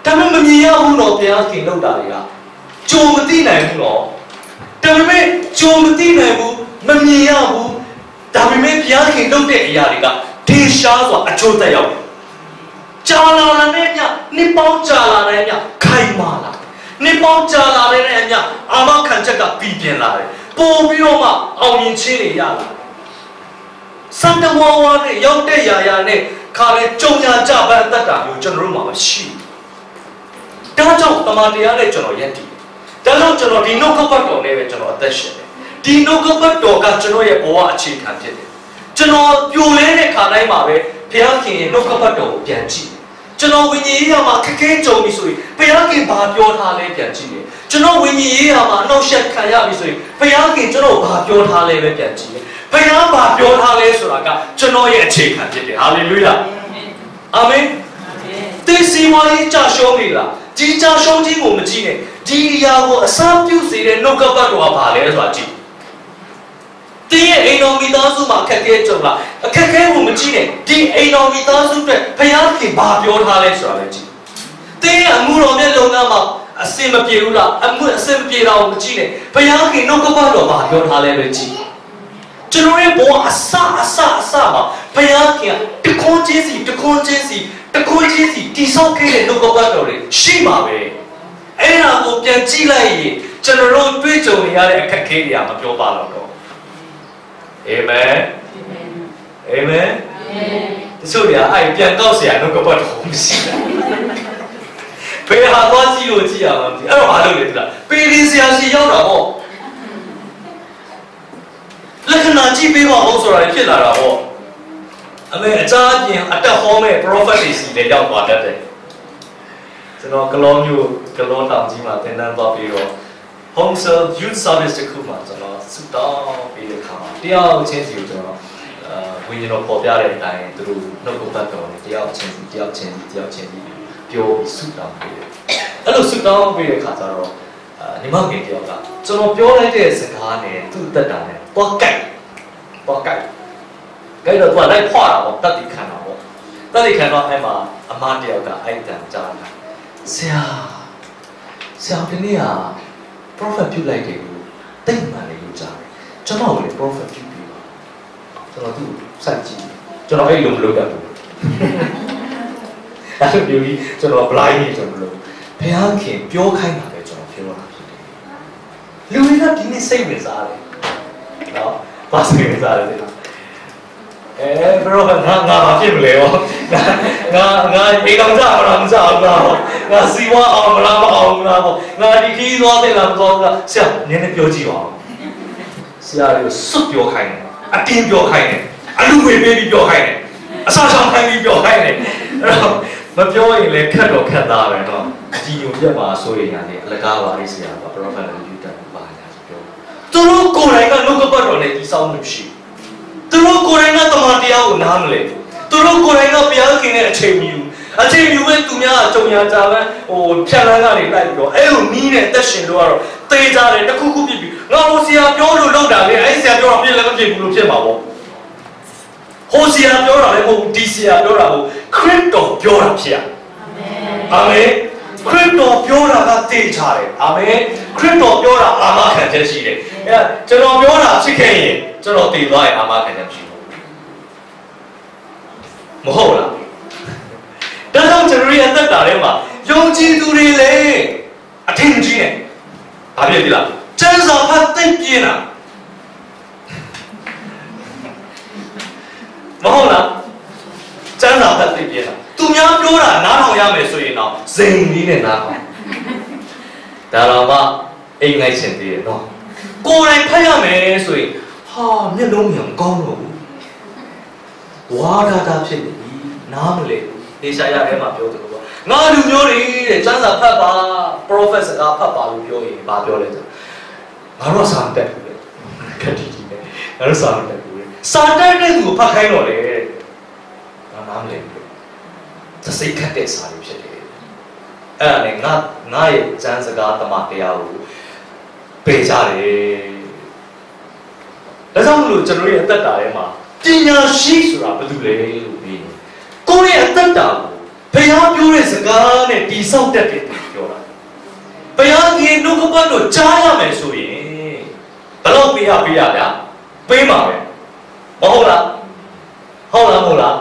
ဒါမှမမြင်ရဘူးတော့ဘုရားခင်လုပ်တာတွေကကြုံမသိနိုင်ဘူးတော့ဒါပေမဲ့ကြုံမသိနိုင်ဘူးမမြင်ရဘူးဒါပေမဲ့ဘုရားခင်လုပ်တဲ့အရာတွေကဒေရှားစွာအကျိုးသက်ရောက်တယ် ကြာလာတဲ့အမျှနှစ်ပေါင်းကြာလာတဲ့အမျှခိုင်မာလာနှစ်ပေါင်းကြာလာတဲ့အမျှအာမခံချက်ကပြီးပြင်းလာတယ်ပို့ပြီးတော့မှအောင်မြင်ခြင်းတွေရလာစံတဝါဝါနဲ့ရောက်တဲ့ရာနဲ့ခါလဲကြုံရကြပန်းတတ်တာမျိုးကျွန်တော်တို့မှာမရှိဘူးဒါကြောင့်တမန်တရားနဲ့ကျွန်တော်ယက်တည်ဒါကြောင့်ကျွန်တော်ဒီနှုတ်ကပတ်တော်နဲ့ပဲကျွန်တော်အသက်ရှင်တယ်ဒီနှုတ်ကပတ်တော်ကကျွန်တော်ရဲ့ဘဝအခြေခံဖြစ်တယ်ကျွန်တော်ပြိုလဲတဲ့ခါတိုင်းမှာပဲဘုရားခင်ရဲ့နှုတ်ကပတ်တော်ကိုပြန်ကြည့်ကျွန်တော်ဝိညာဉ်ရေးရာမှာခက်ခဲကြုံပြီဆိုရင်ဘုရားခင်ဘာပြောထားလဲပြန်ကြည့်တယ်ကျွန်တော်ဝိညာဉ်ရေးရာမှာအနှောက်အယှက်ခံရပြီဆိုရင်ဘုရားခင်ကျွန်တော်ဘာပြောထားလဲပဲပြန်ကြည့်တယ်ဘုရားဘာပြောထားလဲဆိုတာကကျွန်တော်ရဲ့အခြေခံဖြစ်တယ်ဟာလေလုယာအာမင်သင်စီဝါရေးကြာရှုံးနေလားဒီကြာရှုံးခြင်းကိုမကြည့်နဲ့ဒီအရာကိုအစားပြုစေတဲ့နှုတ်ကပတ်တော်ကဘာလဲဆိုတာကြည့်တင်းရဲ့အိမ်တော်မိသားစုမှာအခက်အခဲကြုံလာအခက်အခဲကိုမကြည့်နဲ့ဒီအိမ်တော်မိသားစုအတွက်ဘုရားခင်ဘာပြောထားလဲဆိုတာလည်းကြည့်တင်းရဲ့အမှုတော်နဲ့လုံငန်းမှာအစင်မပြေဘူးလားအမှုအစင်မပြေတာကိုမကြည့်နဲ့ဘုရားခင်နှုတ်ကပတ်တော်ဘာပြောထားလဲပဲကြည့်ကျွန်တော်ရဲ့ဘဝအစမှာဘုရားခင်တခွန်းချင်းစီတိဆောက်ခဲ့တဲ့နှုတ်ကပတ်တော်တွေရှိမှာပဲအဲ့ဒါကိုပြန်ကြည့်လိုက်ရင်ကျွန်တော်တို့တွေ့ကြုံရတဲ့အခက်အခဲတွေကမပြောပါတော့အာမင်အာမင်ဒီဆိုရအဲ့ပြန်ကောက်เสียနှုတ်ကပတ်တော်မရှိဘူးဘယ်ဟာသွားကြည့်လို့ကြည့်ရမှာမသိအဲ့တော့ဘာလုပ်လဲဒီလားပေရင်းဆရာစီရောက်တာပေါ့လက္ခဏာကြည့်ပေးပါဦးဆိုတာဖြစ်လာတာပေါ့အမေအကြအပြင်အတက်ဟောမဲ့ prophet တွေစီလည်းရောက်သွားတတ်တယ်ကျွန်တော်ကလောမျိုးကလောတောင်ကြီးမှာသင်တန်းသွားပြီးတော့ home serve youth service တခုမှာကျွန်တော်စတောင်းပြီးတဲ့ခါမှာတယောက်ချင်းစီကိုကျွန်တော်ဝိညာဉ်တော်ပေါ်ပြတဲ့အတိုင်းသူတို့နှုတ်ကပတ်တော်နဲ့တယောက်ချင်းစီပြောပြီးစတောင်းပြီးအဲ့လိုစတောင်းပြီးတဲ့ခါကျတော့ညီမငယ်တယောက်ကကျွန်တော်ပြောလိုက်တဲ့စကားနဲ့သူ့တက်တာနဲ့တော့ကြိုက်တော့သူကလိုက်ခွာတာပေါ့တတ်တိခံတာပေါ့တတ်တိခံတော့အဲ့မှာအမတယောက်ကအဲ့တန်ကြားတာဆရာဒီနေ့က prophet ပြုလိုက်တယ်လို့တိတ်မှန်လေလို့ကြားတယ်ကျွန်တော်လည်း prophet ပြုပြီးပါကျွန်တော်သူ့စိုက်ကြည့်ကျွန်တော်အဲ့လိုမလုပ်တတ်ဘူးအဲ့လိုမျိုးကြီးကျွန်တော် blind နေကျွန်တော်မလုပ်ဘုရားခင်ပြောခိုင်းတာပဲကျွန်တော်ပြောတာဖြစ်တယ်လူတွေကဒီနေ့စိတ်ဝင်စားတယ်နော်ဘာစိတ်ဝင်စားလဲဘရောငါဖြစ်မလဲရောငါအိမ်တော်ကြမလားမကြဘူးလားငါစီဝါအောင်မလားမအောင်လားငါဒီခီးသွားတယ်လားမသွားဘူးလားဆရာနည်းနည်းပြောကြည့်ပါဦးဆရာလေးစွတ်ပြောခိုင်းတယ်အတင်းပြောခိုင်းတယ်အလူငွေပေးပြီးပြောခိုင်းတယ်အစားဆောင်ခိုင်းပြီးပြောခိုင်းတယ်အဲ့တော့မပြောရင်လည်းခက်တော့ခက်သားပဲနော်အကြီးုံပြတ်ပါဆိုရင်လည်းအလကားပါလေးဆရာပါပရောဖက်လည်းယူတတ်ပါညာဆိုပြောသူတို့ကိုယ်တိုင်ကနှုတ်ကပတ်တော်နဲ့ဒီဆောင်မှုရှိသူတို့ကိုယ်တိုင်ကတမန်တရားကိုနားမလည်ဘူးသူတို့ကိုယ်တိုင်ကဘုရားခင်နဲ့အချိန်မြူပဲသူများအကြုံရကြပန်းဖြတ်လန်းကနေလိုက်ပြီးတော့အဲ့လိုနီးတဲ့တက်ရှင်တို့ကတော့တေးကြတယ်တစ်ခုခုပြပြီးငါဟိုဆရာပြောလို့လောက်တာလေအဲ့ဆရာပြောတာပြည့်လည်းမပြည့်ဘူးလို့ဖြစ်မှာပေါ့ဟိုဆရာပြောတာလည်းမဟုတ်ဘူးဒီဆရာပြောတာမဟုတ်ခရစ်တော်ပြောတာဖြစ်ရအာမင်ခရစ်တော်ပြောတာကတေးချတယ်အာမင်ခရစ်တော်ပြောတာအာမခံချက်ရှိတယ်အဲ့ကျွန်တော်ပြောတာဖြစ်ခဲ့ရင်ကျွန်တော်တည်သွားရင်အာမခံချက်ရှိဘူးမဟုတ်လားဒါကြောင့်ကျွန်တော်ရဲ့အသက်တာထဲမှာယုံကြည်သူတွေလည်းအထင်ကြီးတယ်ဘာဖြစ်လဲလားကျမ်းစာဖတ်သိပြင်းတာမဟုတ်လားကျမ်းစာဖတ်သိပြင်းတာသူများပြောတာနားထောင်ရမယ်ဆိုရင်တော့ဇိမ်လေးနဲ့နားထောင်ဒါတော့မှအိမ်လိုက်ရှင်သေးတယ်နော်ကိုယ်တိုင်ဖတ်ရမယ်ဆိုရင်ဟာမျက်လုံးမြန်ကောင်းတော့ဘူးဝါဒတာဖြစ်နေပြီနားမလဲဒေရှာရထဲမှာပြောတယ်ပေါ့ငါလူမျိုးတွေတဲ့ကျမ်းစာဖတ်ပါ prophet စကားဖတ်ပါလို့ပြောရင်ဘာပြောလဲဆိုငါတို့စာတက်ဘူးလေခက်တီကြီးပဲငါတို့စာတက်ဘူးလေစာတက်တဲ့သူကိုဖတ်ခိုင်းတော့လေငါနားမလဲဘူးသစိတ်ခတ်တဲ့စာတွေဖြစ်တယ်အဲ့ဒါနဲ့ငါရဲ့ကျမ်းစကားတမတရားကိုပယ်ကြတယ်ဒါကြောင့်မလို့ကျွန်တော်ရဲ့အသက်တာထဲမှာပညာရှိဆိုတာဘာလို့လဲလို့ပြီးကိုယ့်ရဲ့အသက်တာကိုဘုရားပြောတဲ့စကားနဲ့တိဆောက်တတ်တယ်ပြောတာဘုရားကြီးနှုတ်ကပတ်တော်ကြားရမယ်ဆိုရင်ဘယ်တော့ပေးရဗျာပေးပါပဲမဟုတ်လား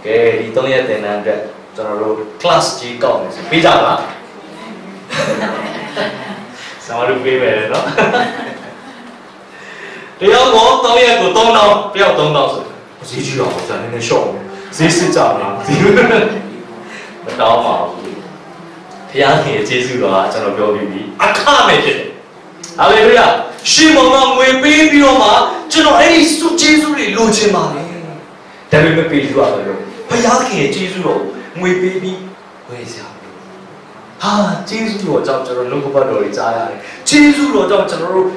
ကဲဒီ3ရက်သင်တန်းအတွက် ကျွန်တော်တို့ class ကြီးကောက်နေဆိုပေးကြပါလားဆောင်းလို့ပေးမယ်နော်တယောက်တော့3ရက်ကို3000တယောက်3000ဆိုဈေးကြီးတော့ကျွန်တော်နည်းနည်းရှော့မယ်ဈေးစစ်ကြမလားဈေးမတောင်းပါဘူးဘုရားခင်ရဲ့ကျေးဇူးတော်ကကျွန်တော်ပြောပြီးပြီအခမဲ့ဖြစ်တယ်ဟာလေလုယာရှင်မောင်ကငွေပေးပြီးတော့မှကျွန်တော်အဲ့ဒီစုကျေးဇူးတွေလိုချင်ပါလေဒါပေမဲ့ပေးလို့ရတယ်လို့ဘုရားခင်ရဲ့ကျေးဇူးတော်ကိုငွေပေးပြီးဝယ်စရာဟာကျေးဇူးတော်ကြောင့်ကျွန်တော်နှုတ်ကပတ်တော်တွေကြားရတယ်ကျေးဇူးတော်ကြောင့်ကျွန်တော်တို့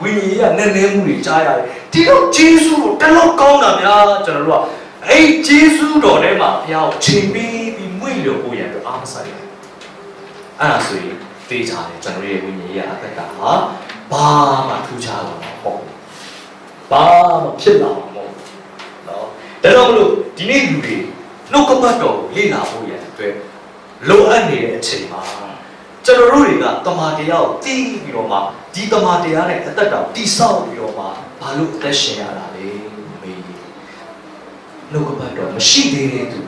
ဝိညာဉ်ရေးကနည်းနည်းမှုတွေကြားရတယ်ဒီတော့ကျေးဇူးကိုတလောက်ကောင်းတာများကျွန်တော်တို့ကအဲ့ကျေးဇူးတော်ထဲမှာဘုရားကိုချိန်ပေးပြီးမွေ့လို့ကိုရတော့အားမဆိုင်ဘူးအဲ့ဒါဆိုရင်သိကြတယ်ကျွန်တော်ရဲ့ဝိညာဉ်ရေးအသက်တာဟာဘာမှထူးခြားလာမှာမဟုတ်ဘူးဘာမှဖြစ်လာမှာမဟုတ်ဘူးနော်ဒါကြောင့်မလို့ဒီနေ့လူတွေနှုတ်ကပတ်တော်ကိုလေ့လာဖို့ရတဲ့အတွက်လိုအပ်နေတဲ့အချိန်မှာကျွန်တော်တို့တွေကတမန်တရားကိုသိပြီးတော့မှဒီတမန်တရားနဲ့အသက်တာတိဆောက်ပြီးတော့မှဘာလို့အသက်ရှင်ရတာလဲမေးနှုတ်ကပတ်တော်မရှိသေးတဲ့သူ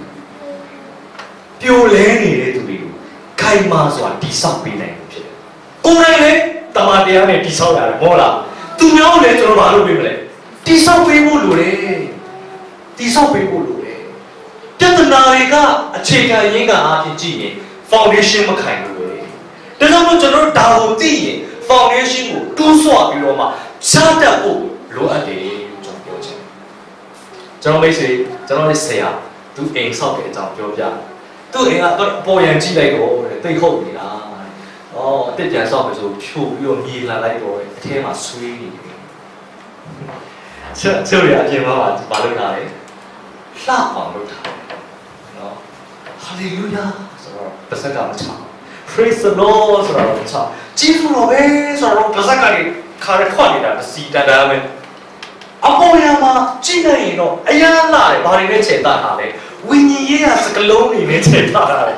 ပြိုလဲနေတဲ့သူတွေကိုခိုင်မာစွာတိဆောက်ပေးနိုင်လို့ဖြစ်တယ်။ကိုယ်တိုင်လည်းတမန်တရားနဲ့တိဆောက်ရတယ်မဟုတ်လား။သူများကိုလည်းကျွန်တော်ဘာလုပ်ပေးမလဲ။တိဆောက်ပေးဖို့လိုတယ်။တိဆောက်ပေးဖို့လိုတယ်။ပြဿနာတွေကအခြေခံရင်းကအားဖြင့်ကြည့်ရင် foundation မခိုင်ဘူးလေ။ဒါကြောင့်မို့ကျွန်တော်တို့ဒါကိုသိရင် foundation ကိုတူးဆွပြီးတော့မှစားတတ်ဖို့လိုအပ်တယ်လို့ကျွန်တော်ပြောချင်တယ်။ကျွန်တော်မိတ်ဆွေကျွန်တော်ရဲ့ဆရာသူအိမ်ဆောက်တဲ့အကြောင်းပြောပြတယ်။သူ့အိမ်ကတော့ပေါ်ရန်ကြည့်လိုက်တော့တိတ်ခုတ်နေတာ။အော်တစ်ပြန်ဆောက်မယ်ဆိုဖြိုပြီးတော့မြေလာလိုက်တော့အထဲမှာဆွေးနေတယ်။ချက်ရအပြင်မှာဘာလုပ်တာလဲ။လှအောင်လုပ်တာ။နော်။ Hallelujah ဆိုတော့ပါစကမချ။ Praise the Lord ဆိုတော့ချ။ကျေးဇူးတော်ပဲဆိုတော့ပါစကတွေခါရခွက်နေတာစီတန်တာပဲ။အပေါ်ရမှာကြည့်လိုက်ရင်တော့အရန်လာတယ်ဘာတွေနဲ့ခြေတတ်တာလဲဝိညာဉ်ရေးဟာစကလုံးတွေနဲ့ခြေတတ်တာလေ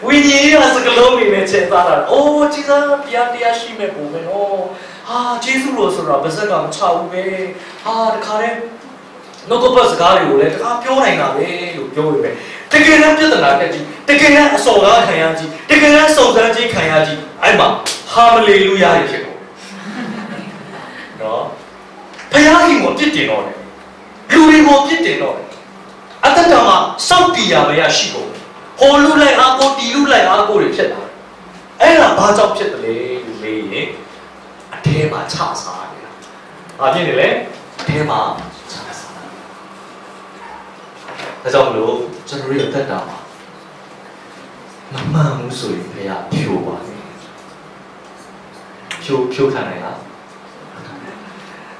ဝိညာဉ်ရေးဟာစကလုံးတွေနဲ့ခြေတတ်တာအိုးကျေးဇူးတရားရှိမဲ့ပုံပဲနော်ဟာကျေးဇူးလို့ဆိုတော့ပါဇက်ကမချဘူးပဲဟာတခါတည်းနှုတ်ကပတ်စကားတွေကိုလည်းတခါပြောနိုင်တာပဲလို့ပြောနေပဲတကယ်တမ်းပြဿနာတက်ကြီးတကယ်တမ်းအစော်ကားခံရကြီးတကယ်တမ်းစုံစမ်းခြင်းခံရကြီးအဲ့မှာဟာမလေလုယာဖြစ်ကုန်နော်ဘုရားခင်ကိုပြစ်တင်တော့တယ်လူတွေကိုပြစ်တင်တော့တယ်အတ္တမှာစောက်တီရမရရှိကုန်ဟိုလူလိုက်အားကိုတီလူလိုက်အားကိုတွေဖြစ်လာအဲ့ဒါဘာကြောင့်ဖြစ်တယ်လဲလို့မေးရင်အထဲမှာချစားနေတာဘာဖြစ်နေလဲအထဲမှာချစားဒါကြောင့်မလို့ကျွန်တော်ရဲ့အတ္တမှာမမှန်ဘူးဆိုရင်ဘုရားဖြိုပါမယ်ဖြိုခံနိုင်လား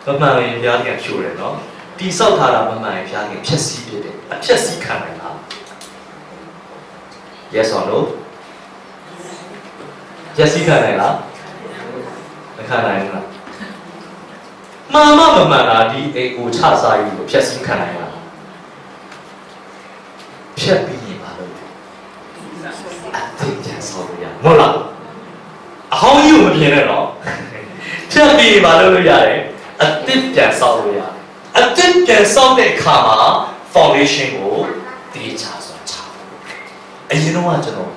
မမှန်ရင်ဘုရားကဖြိုတယ်နော်တိဆောက်ထားတာမမှန်ရင်ဘုရားကဖြက်စီးဖြစ်တယ်အဖြက်စီးခံနိုင်လား Yes or no ဖြက်စီးခံနိုင်လားမခံနိုင်ဘူးလားမာမမမှန်တာဒီအိမ်ကိုချစားယူလို့ဖြက်စီးခံနိုင်လားဖြက်ပြီးရင်ပါလို့အသိဉာဏ်ဆောက်ရမဟုတ်လားအဟောင်းကြီးကိုမပြင်းနဲ့တော့ဖြက်ပြီးရင်ပါလို့ရတယ်အသစ်ပြန်ဆောက်လို့ရတယ်အသစ်ပြန်ဆောက်တဲ့အခါမှာ foundation ကိုတည်ချဆိုတာချအရင်တော့ကျွန်တော်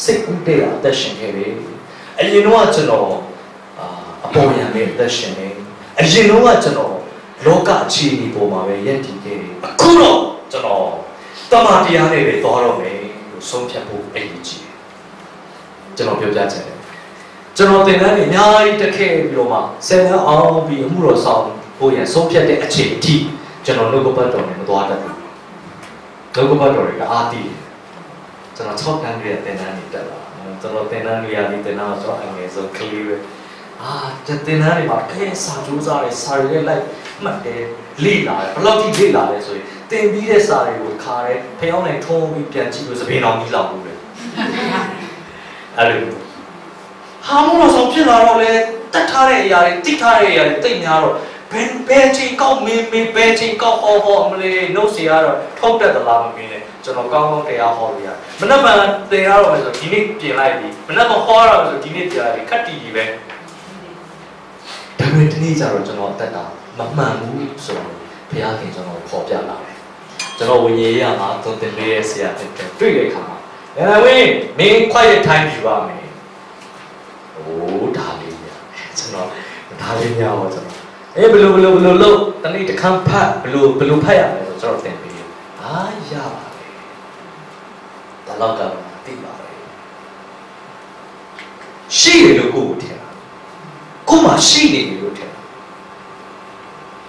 စိတ်ကူးတဲ့အသက်ရှင်ခဲ့တယ်အရင်တော့ကျွန်တော်အပေါ်ရံတဲ့အသက်ရှင်နေအရင်တော့ကျွန်တော်လောကအခြေအနေပေါ်မှာပဲရည်တည်ခဲ့တယ်အခုတော့ကျွန်တော်တမန်တရားနဲ့ပဲသွားတော့မယ်လို့ဆုံးဖြတ်ဖို့အရေးကြီးတယ်ကျွန်တော်ပြောပြချင်တယ်ကျွန်တော်သင်တန်းတွေအများကြီးတက်ခဲ့ပြီးတော့မှဆယ်တန်းအောင်ပြီးအမှုတော်ဆောင်ဖို့ရဆုံးဖြတ်တဲ့အချိန်အထိကျွန်တော်နှုတ်ကပတ်တော်နဲ့မသွားတတ်ဘူးနှုတ်ကပတ်တော်တွေကအားတည်ကျွန်တော်6တန်းရဲ့သင်တန်းတွေတက်လာကျွန်တော်သင်တန်းတွေရာဒီသင်တန်းဆိုအငယ်ဆုံးကလေးပဲသင်တန်းတွေမှာခဲစာကြိုးစားတယ်စာတွေလိုက်မှတ်တယ်လေ့လာတယ်ဘယ်လောက်ထိလေ့လာလဲဆိုရင်သင်ပြီးတဲ့စာတွေကိုခါတယ်ဖျောင်းနဲ့ထုံးပြီးပြန်ကြည့်လို့သပင်တော်ကြီးလောက်ဘူးလေအဲ့လိုဟာမလို့ဆောင်ဖြစ်လာတော့လေတက်ထားတဲ့အရာတွေတိထားတဲ့အရာတွေတိတ်များတော့ဘယ်ချိန်ကောက်မင်းဘယ်ချိန်ကောက်ဟောမလေးနှုတ်စီကတော့ထုတ်တတ်သလားမမင်းနဲ့ကျွန်တော်ကောင်းကောင်းတရားဟောလို့ရမနက်ဖြန်သင်ရတော့မယ်ဆိုဒီနေ့ပြင်လိုက်ပြီမနက်ဖြန်ဟောရတော့ဆိုဒီနေ့ပြင်လိုက်ပြီခက်တီကြီးပဲဒါပေမဲ့ဒီနေ့ကျတော့ကျွန်တော်အသက်တာမမှန်ဘူးဆိုတော့ဘုရားခင်ကျွန်တော်ပေါ်ပြလာတယ် ကျွန်တော်ဝိညာဉ်ရေးရမှာသွန်သင်ပေးတဲ့ဆရာဖြစ်တယ်တွေ့တဲ့အခါမှာဝင်းမင်း quiet time ယူပါမယ်။အိုးဒါလေးညာကျွန်တော်ဒါလေးညာပါကျွန်တော်ဘယ်လိုလို့တနေ့တစ်ခါဖတ်ဘယ်လိုဖတ်ရမလဲဆိုကျွန်တော်သင်ပေးတယ်။အာရပါပဲ။ဒါတော့သိပါပဲ။ရှိတယ်လို့ကိုယ်ထင်တာ။ကိုယ်မှရှိနေတယ်လို့ထင်တာ။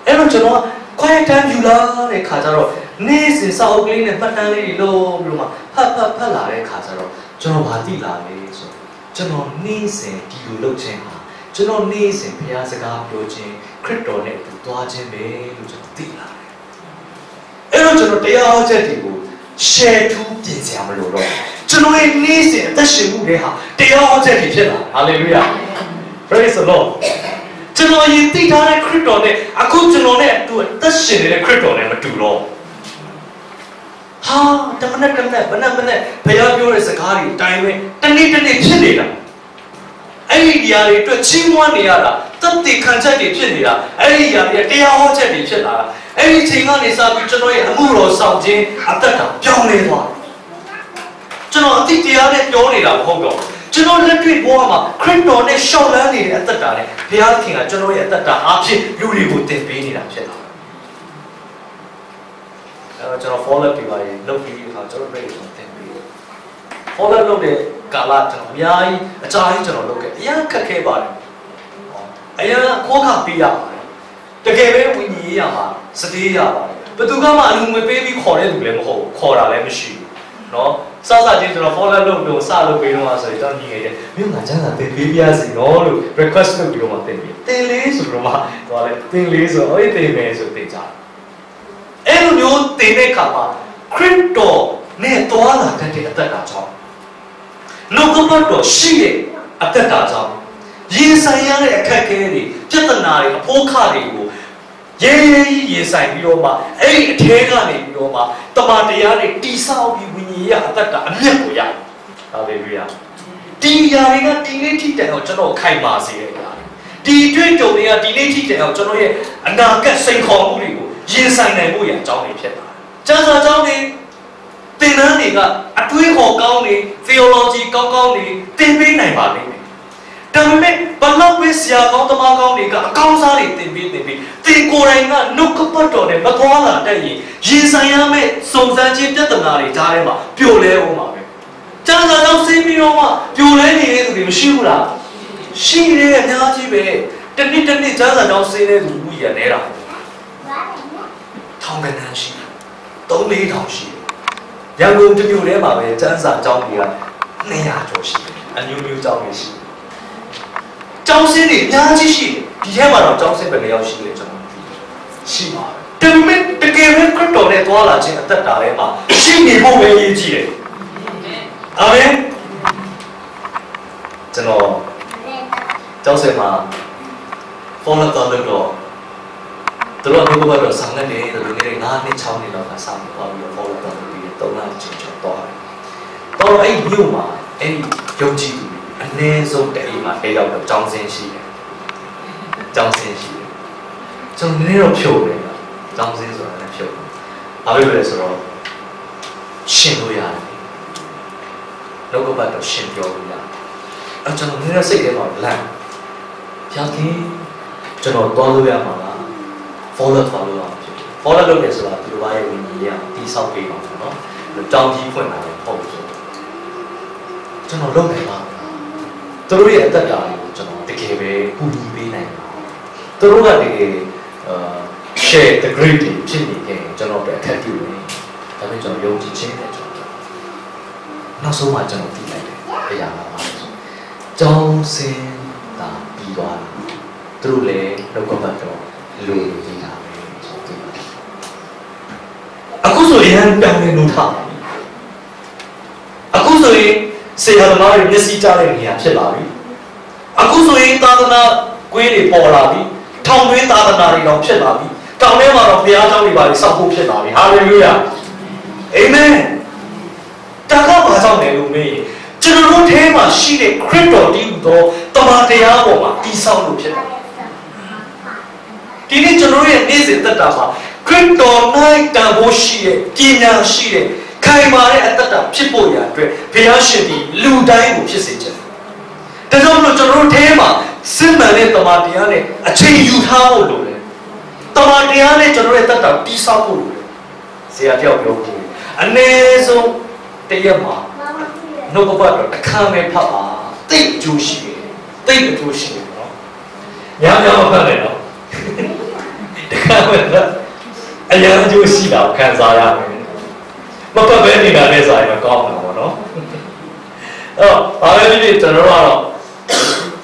အဲ့တော့ကျွန်တော် quiet time ယူလာတဲ့ခါကျတော့နေ့စဉ်စာအုပ်ကလေးနဲ့မှတ်တမ်းလေးတွေလုပ်ပြီးတော့မှဖတ်လာတဲ့ခါကျတော့ကျွန်တော်ဗာသိလာလေဆိုကျွန်တော်နေ့စဉ်ဒီလိုလုပ်ခြင်းဟာကျွန်တော်နေ့စဉ်ဘုရားစကားပြောခြင်းခရစ်တော်နဲ့တူသွားခြင်းပဲလို့ကျွန်တော်သိလာတယ်။အဲ့တော့ကျွန်တော်တရားဟောချက်တွေကို share ထူးပြင်စရာမလိုတော့ကျွန်တော်ရဲ့နေ့စဉ်အသက်ရှင်မှုတွေဟာတရားဟောချက်တွေဖြစ်လာတယ်။ Hallelujah. Praise the Lord. ကျွန်တော်ယဉ်သိထားတဲ့ခရစ်တော်နဲ့အခုကျွန်တော်နဲ့အတူအသက်ရှင်နေတဲ့ခရစ်တော်နဲ့မတူတော့ဟာတမနဲ့ဘယ်ရားပြောတဲ့စကားတွေအတိုင်းပဲတနေ့ဖြစ်နေတာအဲ့ဒီနေရာတွေအတွက်ချီးမွမ်းနေရတာသတ္တိခံချက်တွေဖြစ်နေတာအဲ့ဒီနေရာတွေတရားဟောချက်တွေဖြစ်လာတာအဲ့ဒီချိန်ကနေစပြီးကျွန်တော်ရဲ့အမှုတော်ဆောင်ခြင်းအသက်တာပြောင်းလဲသွားကျွန်တော်အတိတရားနဲ့ပြောနေတာမဟုတ်တော့ကျွန်တော်လက်တွေ့ဘဝမှာခရစ်တော်နဲ့ရှောက်လန်းနေတဲ့အသက်တာနဲ့ဘုရားသခင်ကကျွန်တော်ရဲ့အသက်တာအားဖြင့်လူတွေကိုသင်ပေးနေတာဖြစ်လာတယ်အဲ့တော့ကျွန်တော် follow up တွေပါရင်လုပ်ပြီးအခါကျွန်တော်ပြည့်စုံသင်ပေးတယ် follow up လုပ်တဲ့ကာလကျွန်တော်အများကြီးအကြာကြီးကျွန်တော်လုပ်ခဲ့အရင်ခက်ခဲပါတယ်အရင်ခိုးခါပေးရပါတယ်တကယ်ပဲဝိညာဉ်ရေးရမှာစတေးရပါတယ်ဘယ်သူကမှအလူငွေပေးပြီးခေါ်တဲ့လူလည်းမဟုတ်ဘူးခေါ်တာလည်းမရှိဘူးနော်စချင်းကျွန်တော် follow up လုပ်လို့စလုပ်ပေးတော့ဆိုရင်ကျွန်တော်ညီငယ်တဲ့မင်းကကျန်းစာတင်ပေးပြစီနော်လို့ request လုပ်ပြီးတော့မှတင်ပေးတင်လေးဆိုတော့မှဟောလေတင်လေးဆိုအဲ့တင်မယ်ဆိုတင်ကြအဲ့လိုမျိုးတင်တဲ့အခါမှာခရစ်တော်နဲ့တွာလာတဲ့အသက်တာကြောင့်နှုတ်ကပတ်တော်ရှိတဲ့အသက်တာကြောင့်ရင်ဆိုင်ရတဲ့အခက်အခဲတွေပြဿနာတွေအဖိုးခတွေကိုရင်ဆိုင်ပြီးတော့မှအဲ့ဒီအထဲကနေပြီးတော့မှတမန်တရားတွေတိဆောက်ပြီးဝိညာဉ်ရေးအသက်တာအမြတ်ကိုရဟာလေလုယာဒီຢာတွေကဒီနေ့ထိတိုင်အောင်ကျွန်တော်ခိုင်ပါစေတဲ့ຢာဒီတွေ့ကြုံတွေကဒီနေ့ထိတိုင်အောင်ကျွန်တော်ရဲ့အနာဂတ်စိန်ခေါ်မှုတွေကိုရင်ဆိုင်နိုင်ဖို့ရအကြောင်းတွေဖြစ်တာကျမ်းစာအကြောင်းတွေသင်တန်းတွေကအတွေးခေါ်ကောင်းတွေ theology ကောင်းတွေသင်ပေးနိုင်ပါလိမ့်မယ်ဒါပေမဲ့ဘလောက်ပဲဆရာကောင်းသမားကောင်းတွေကအကောင်းစားတွေသင်ပေးသင်ကိုယ်တိုင်ကနှုတ်ကပတ်တော်နဲ့မသွားလာတတ်ရင်ရင်ဆိုင်ရမယ့်စုံစမ်းခြင်းပြဿနာတွေကြားထဲမှာပြိုလဲအောင်ပါပဲကျမ်းစာကြောင့်ဆင်းပြီးတော့မှပြိုလဲနေတဲ့သူတွေမရှိဘူးလားရှိတယ်အများကြီးပဲတနည်းကျမ်းစာကြောင့်ဆင်းတဲ့သူလူကြီးရနေတာထောင်ကနန်းရှိ3-4 ထောင်ရှိရန်ကုန်တစ်မြို့ထဲမှာပဲကျမ်းစာကြောင်းတွေက200ကျော်ရှိတယ်အမျိုးမျိုးကြောင်းတွေရှိကျောင်းစင်းတွေအများကြီးရှိတယ်ဒီထဲမှာတော့ကျောင်းစင်းပဲလျောက်ရှိတယ်ကျွန်တော်ရှိပါတယ်ဒါပေမဲ့တကယ်ပဲခရစ်တော်နဲ့သွားလာခြင်းအသက်တာထဲမှာရှိနေဖို့ပဲရည်ကြည်တယ်အာမင်ကျွန်တော်ကျောင်းစင်းမှာ follow တော်လို့တော့သူတို့ဘုရားတော်ဆောင်နေတယ်လူငယ်တွေ9-6နှစ်လောက်ကဆောင်သွားပြီးတော့ follow တော်ပြီး3လချင်းချောတော့တယ်တော့အဲ့ဒီမြို့မှာအဲ့ဒီယုံကြည်သူအနည်းဆုံးတအိမ်မှာတယောက်တော့ကျောင်းစင်းရှိတယ်ကျွန်တော်နည်းနည်းတော့ဖြုတ်တယ်ကျောင်းစင်းဆိုတာလည်းဖြုတ်ဘာဖြစ်လို့လဲဆိုတော့ရှင်လို့ရတယ်လောကဘတ်တော့ရှင်ပြောလို့ရတယ်အဲကျွန်တော်နည်းနည်းစိတ်ထဲမှာလန့်ဖြာကင်းကျွန်တော်သွားလို့ရမှာလား follow သွားလို့ရမှာဖြစ်တယ် follow လုပ်တယ်ဆိုတာဒီလိုပါရဲ့ဝိညာဉ်ရေးတိဆောက်ပေးပါမယ်နော်ကျောင်းကြီးဖွင့်တာလည်းဟုတ်ဆိုကျွန်တော်လုပ်နိုင်ပါသူတို့ရဲ့အသက်တာကိုကျွန်တော်တကယ်ပဲပူညီပေးနိုင်ပါသူတို့ကတကယ် share the great ဖြစ်နေတယ်ကျွန်တော်ပဲအခက်တွေ့နေဒါပေမဲ့ကျွန်တော်ယုံကြည်ခြင်းနဲ့ကျွန်တော်နောက်ဆုံးမှကျွန်တော်သိလိုက်တယ်အရာပါပါကျောင်းစင်းတာပြီးသွားတာသူတို့လည်းလောကဘတ်တော့လူတွေကြီးတာပဲအခုဆိုရင်ပြောင်းနေလို့ထားအခုဆိုရင်ဆေးရသမားတွေမျက်စိကျတဲ့နေရာဖြစ်လာပြီအခုဆိုရင်သာသနာကွင်းတွေပေါ်လာပြီထောင်တွင်းသာသနာတွေတော့ဖြစ်လာပြီတောင်ထဲမှာတော့ဘုရားကျောင်းတွေပါစောက်ဖို့ဖြစ်လာပြီဟာလေလုယာအာမင်တာကဘာကြောင့်လဲလို့မေးကျွန်တော်တို့ထဲမှာရှိတဲ့ခရစ်တော်တည်ဟူသောတမန်တရားပေါ်မှာတည်ဆောက်လို့ဖြစ်တယ်ဒီနေ့ကျွန်တော်ရဲ့နေ့စဉ်သက်တာမှာခ ခရစ်တော်၌တန်ဖိုးရှိတဲ့ပညာရှိတဲ့ခိုင်မာတဲ့အတ္တဖြစ်ဖို့ရာအတွက်ဘုရားရှင်ဒီလူတိုင်းကိုဖြစ်စေခြင်းဒါကြောင့်မလို့ကျွန်တော်တို့ထဲမှာစစ်မှန်တဲ့တမန်တရားနဲ့အချိန်ယူထားဖို့လိုတယ်တမန်တရားနဲ့ကျွန်တော်ရဲ့တတ်တာတိဆောက်ဖို့လိုတယ်ဆရာတယောက်ပြောဖို့အနည်းဆုံးတရက်မှာနှုတ်ကပတ်တော့အခမ်းမဲ့ဖတ်ပါတိတ်အကျိုးရှိတယ်တိတ်အကျိုးရှိတယ်နော်များများမဖတ်နဲ့နော်တခါမဲ့အရာအကျိုးရှိတာခံစားရမယ်မဖတ်ဘဲနေတာလည်းဆိုရင်ကောင်းမှာပေါ့နော်ဘာပဲဖြစ်ဖြစ်ကျွန်တော်တို့ကတော့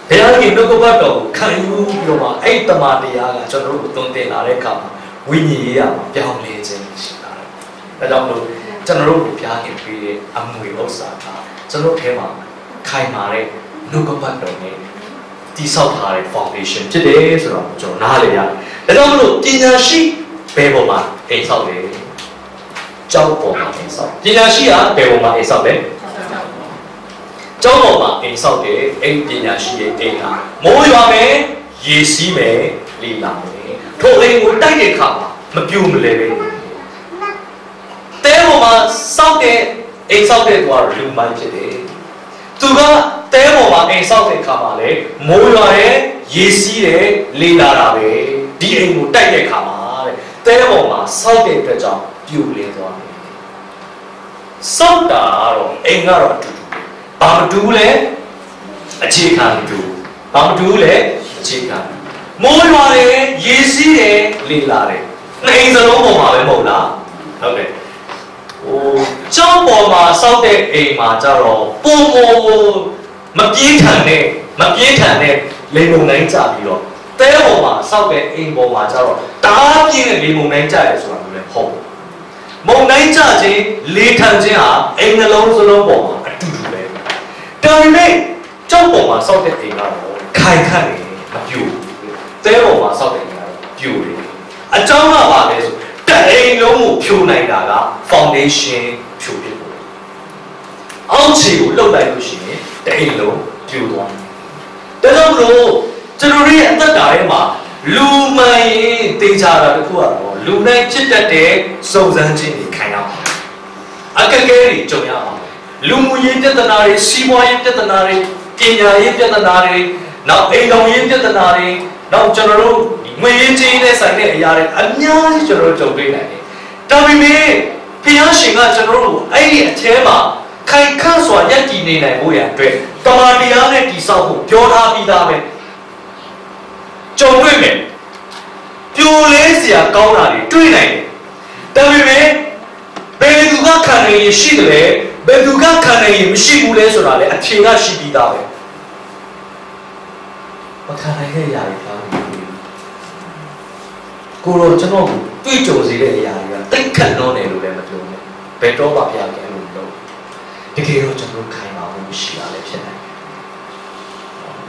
ဘုရားရှင်နှုတ်ကပတ်တော်ကိုခံယူပြီးတော့မှအဲ့တမန်တရားကကျွန်တော်တို့သုံးသင်လာတဲ့အခါမှာဝိညာဉ်ရေးရမှာပြောင်းလဲခြင်းရှိလာတယ်။ဒါကြောင့်မလို့ကျွန်တော်တို့ကိုဘုရားရှင်ပေးတဲ့အမွေဥစ္စာကကျွန်တော်ထဲမှာခိုင်မာတဲ့နှုတ်ကပတ်တော်နဲ့တည်ဆောက်ထားတဲ့ foundation ဖြစ်တယ်ဆိုတော့ကျွန်တော်နားလည်ရတယ်။ဒါကြောင့်မလို့ပညာရှိဘယ်ပေါ်မှာအိမ်ဆောက်လဲ။ကျောင်းပေါ်မှာအိမ်ဆောက်။ပညာရှိကဘယ်ပေါ်မှာအိမ်ဆောက်လဲ။ကျောင်းပေါ်မှာအိမ်ဆောက်တဲ့အဲ့ပညာရှိရဲ့အိမ်ဟာမိုးရွာမယ်ရေစီးမယ်လေလာမယ်ထိုအိမ်ကိုတိုက်တဲ့အခါမှာမပြိုမလဲပဲတဲပေါ်မှာစောက်တဲ့အိမ်ဆောက်တဲ့သူကလူမိုင်းဖြစ်တယ်သူကတဲပေါ်မှာအိမ်ဆောက်တဲ့အခါမှာလေမိုးရွာတယ်ရေစီးတယ်လေလာတာပဲဒီအိမ်ကိုတိုက်တဲ့အခါမှာတဲ့တဲပေါ်မှာစောက်တဲ့အတွက်ကြောင့်ပြိုလဲသွားတယ်စောက်တာကတော့အိမ်ကတော့ဘာမတူလဲအခြေခံတူဘာမတူလဲအခြေခံမိုးရွာတယ်ရေစီးတယ်လေလာတယ်နှစ်အိမ်စလုံးပေါ်မှာပဲမဟုတ်လားဟုတ်တယ်ကျောင်းပေါ်မှာစောက်တဲ့အိမ်မှာကျတော့ပုံမပြေးထန်တဲ့လေမုန်တိုင်းကြပြီးတော့တဲပေါ်မှာစောက်တဲ့အိမ်ပေါ်မှာကျတော့တအားပြင်းတဲ့လေမုန်တိုင်းကြရဲဆိုတာမျိုးလည်းဟုတ်မုန်တိုင်းကြခြင်းလေထန်ခြင်းဟာအိမ်နှလုံးစလုံးပေါ်မှာအတူတူပဲဒါပေမဲ့ကျောင်းပေါ်မှာစောက်တဲ့အိမ်ကတော့ခိုင်ခန့်နေမပြိုတဲပေါ်မှာစောက်တဲ့အိမ်ကတော့ပြိုတယ်အကြောင်းကဘာလဲဆိုတအိမ်လုံးကိုဖြိုနိုင်တာက foundation ဖြိုဖြစ်ဖို့အောက်ခြေကိုလှုပ်လိုက်လို့ရှိရင်တအိမ်လုံးပြိုသွားတယ်ဒါကြောင့်မလို့ကျွန်တော်ရဲ့အသက်တာထဲမှာလူမှန်ရင်တေချာတာတခုကတော့လူနိုင်ဖြစ်တတ်တဲ့စုံစမ်းခြင်းတွေခံရမှာအကကဲတွေကြုံရမှာလူမှုရေးပြဿနာတွေစီးပွားရေးပြဿနာတွေပညာရေးပြဿနာတွေနောက်အိမ်တော်ရေးပြဿနာတွေနောက်ကျွန်တော်တို့ငွေရေးကြေးနဲ့ဆိုင်တဲ့အရာတွေအများကြီးကျွန်တော်တို့ကြုံတွေ့နိုင်တယ်။ဒါပေမဲ့ဘုရားရှင်ကကျွန်တော်တို့အဲ့ဒီအထဲမှာခိုင်ခန့်စွာယက်တည်နေနိုင်ဖို့ရအတွက်တမန်တရားနဲ့တည်ဆောက်ဖို့ပြောထားပြီးသားပဲ။ကြုံတွေ့မယ်။ပြိုလဲစရာကောင်းတာတွေတွေ့နိုင်တယ်။ဒါပေမဲ့ဘယ်သူကခံနိုင်ရရှိတယ်လဲဘယ်သူကခံနိုင်ရင်မရှိဘူးလဲဆိုတာလေအဖြေကရှိပြီးသားပဲမခံနိုင်တဲ့အရာတွေပြောင်းနေပြီကိုတော့ကျွန်တော်တွေ့ကြုံစေတဲ့အရာတွေကတိတ်ခတ်လွန်းတယ်လို့လည်းမပြောနဲ့ဘယ်တော့မှဖျားတယ်လို့ပြောတကယ်တော့ကျွန်တော်ခိုင်ပါဖို့မရှိတာလည်းဖြစ်နိုင်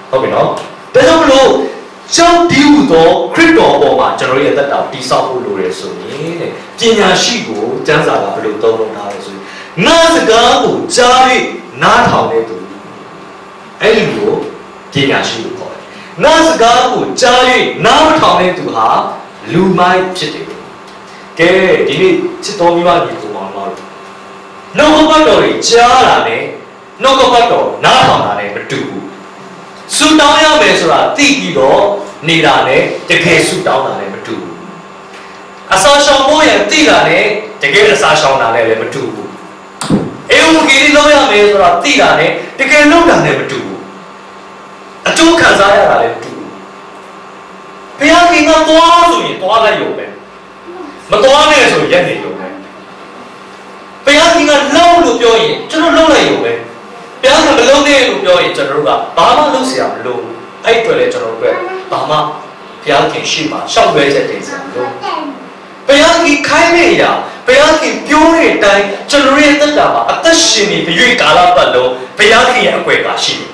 ဟုတ်ပြီနော်ဒါကြောင့်မလို့ကျောင်းဒီဟုသောခရစ်တော်ပေါ်မှာကျွန်တော်ရဲ့သက်တာတည်ဆောက်ဖို့လိုတယ်ဆိုရင်တဲ့ပညာရှိကိုကျမ်းစာကဘယ်လိုသုံးထားလဲဆိုရင်နာစကားကိုကြားပြီးနားထောင်တဲ့သူအဲ့ဒီလိုပညာရှိလို့ခေါ်တယ်။နာစကားကိုကြားပြီးနားမထောင်တဲ့သူဟာလူမိုက်ဖြစ်တယ်။ကဲဒီနေ့ချစ်တော်မိဘညီကိုမောင်တို့နှုတ်ကပတ်တော်ကိုကြားတာနဲ့နှုတ်ကပတ်တော်နားထောင်တာနဲ့မတူဘူး။ဆူတောင်းရမယ်ဆိုတာသိပြီးတော့နေတာနဲ့တကယ်ဆူတောင်းတာနဲ့မတူဘူး။အစာရှောင်ဖို့ရသိတာနဲ့တကယ်အစာရှောင်တာနဲ့လည်းမတူဘူး။အေဝံဂေလိလုပ်ရမယ်ဆိုတာသိတာနဲ့တကယ်လုပ်တာနဲ့မတူဘူးအကျိုးခံစားရတာလည်းမတူဘူးဘုရားခင်ကသွားဆိုရင်သွားလိုက်ရုံပဲမသွားနဲ့ဆိုရက်နေရုံပဲဘုရားခင်ကလှုပ်လို့ပြောရင်ကျွန်တော်လှုပ်လိုက်ရုံပဲဘုရားကမလှုပ်နဲ့လို့ပြောရင်ကျွန်တော်တို့ကဘာမှလုပ်เสียမလို့အဲ့အတွက်လည်းကျွန်တော်တို့ကဘာမှဘုရားခင်ရှိမှရှောက်လွဲချက်တင်စရာမလိုဘုရားခင်ခိုင်းနေရဘုရားခင်ပြောတဲ့အတိုင်းကျွန်တော်ရဲ့တက်တာမှာအသက်ရှင်နေပြီးကာလပတ်လုံးဘုရားခင်ရဲ့အကွယ်ပါရှိတယ်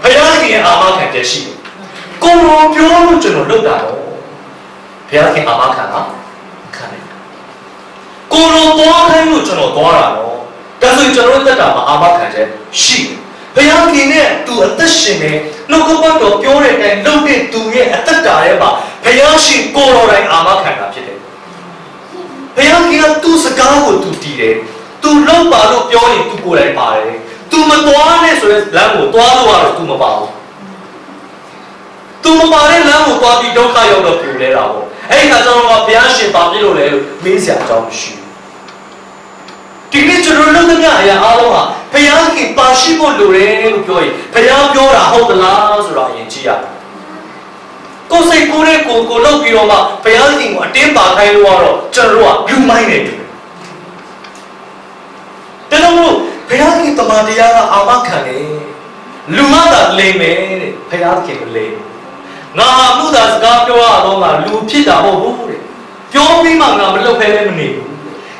ဘုရားခင်ရဲ့အာမခံချက်ရှိတယ်ကိုယ်တော်ပြောလို့ကျွန်တော်လုပ်တာတော့ဘုရားခင်အာမခံတာခံတယ်ကိုယ်တော်သွားခိုင်းလို့ကျွန်တော်သွားတာတော့ဒါဆိုရင်ကျွန်တော်တက်တာမှာအာမခံချက်ရှိတယ်ဘုရားခင်နဲ့သူအသက်ရှင်နေနှုတ်ကပတ်တော်ပြောတဲ့အတိုင်းလုပ်တဲ့သူရဲ့အသက်တာထဲမှာဘုရားရှင်ကိုယ်တော်တိုင်းအာမခံတာဖြစ်တယ် ရားခင်ကသူ့စကားကိုသူတည်တယ်သူလောက်ပါလို့ပြောရင်သူကိုယ်တိုင်ပါတယ်သူမသွားနဲ့ဆိုရင်လမ်းကိုသွားလို့ရတယ်သူမပါဘူးသူမပါတဲ့လမ်းကိုသွားပြီးဒုက္ခရောက်တော့ပြိုလဲတာပေါ့အဲ့ဒီခါကျတော့ဘုရားရှင်ပါပြလို့လဲလို့မေးစရာအကြောင်းမရှိဘူးဒီနေ့ကျွန်တော်တို့သမီးအရာအားလုံးဟာဘုရားခင်ပါရှိဖို့လိုတယ်လို့ပြောရင်ဘုရားပြောတာဟုတ်သလားဆိုတော့အရင်ကြည့်ရတယ်ကိုယ်စိတ်ကိုယ်နဲ့ကိုယ်လုပ်ပြီးတော့မှဘုရားခင်ကိုအတင်းပါခိုင်းလို့ကတော့ကျွန်တော်တို့ကလူမိုင်းနေတယ်ဒါကြောင့်မို့ဘုရားခင်တမန်တရားကအာမခံတယ်လူမသာလိမ်မယ်တဲ့ဘုရားခင်ကိုလိမ်ငါဟာမှုသာစကားပြောရတော့ငါလူဖြစ်တာမဟုတ်ဘူးတဲ့ပြောပြီးမှငါမလုပ်ဖဲလည်းမနေဘူး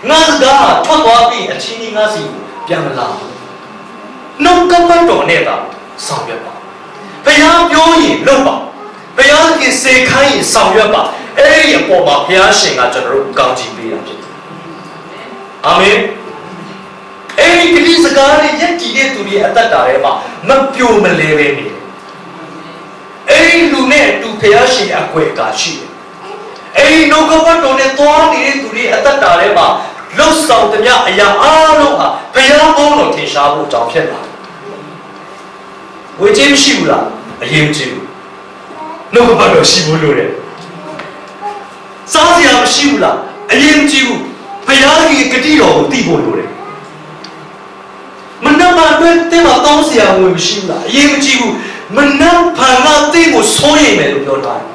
ငါစကားထွက်သွားပြီးအချင်းကြီးငါစီပြန်မလာဘူးနှုတ်ကပတ်တော်နဲ့သာဆောင်ရွက်ပါဘုရားပြောရင်လုပ်ပါဘုရားခင်စေခိုင်းရင်ဆောင်ရွက်ပါအဲ့ဒီအပေါ်မှာဘုရားရှင်ကကျွန်တော်တို့ကောင်းချီးပေးတာဖြစ်တယ်အာမင်အဲ့ဒီကိစ္စကားနဲ့ယက်တည်တဲ့သူတွေအသက်တာထဲမှာမပြိုမလဲပဲနေတယ်အဲ့ဒီလူနဲ့အတူဘုရားရှင်အကွယ်ကာရှိတယ်အဲ့ဒီနှုတ်ကပတ်တော်နဲ့သွားနေတဲ့သူတွေအသက်တာထဲမှာလှုပ်ဆောင်သမျှအရာအားလုံးဟာဘုရားဘုန်းတော်ထင်ရှားဖို့ကြောင့်ဖြစ်လာတယ်ဝေချင်းမရှိဘူးလားအရေးမကြီးဘူးနှုတ်ကပတ်တော်ရှိဖို့လိုတယ်စားစရာမရှိဘူးလားအရေးမကြီးဘူးဘုရားကြီးဂတိတော်ကိုသိဖို့လိုတယ်မနက်မှအတွက်တင်းမှာတောင်းစရာဝင်မရှိဘူးလားအရေးမကြီးဘူးမနက်ဖန်ကသိကိုစိုးရိမ်မယ်လို့ပြောထားတယ်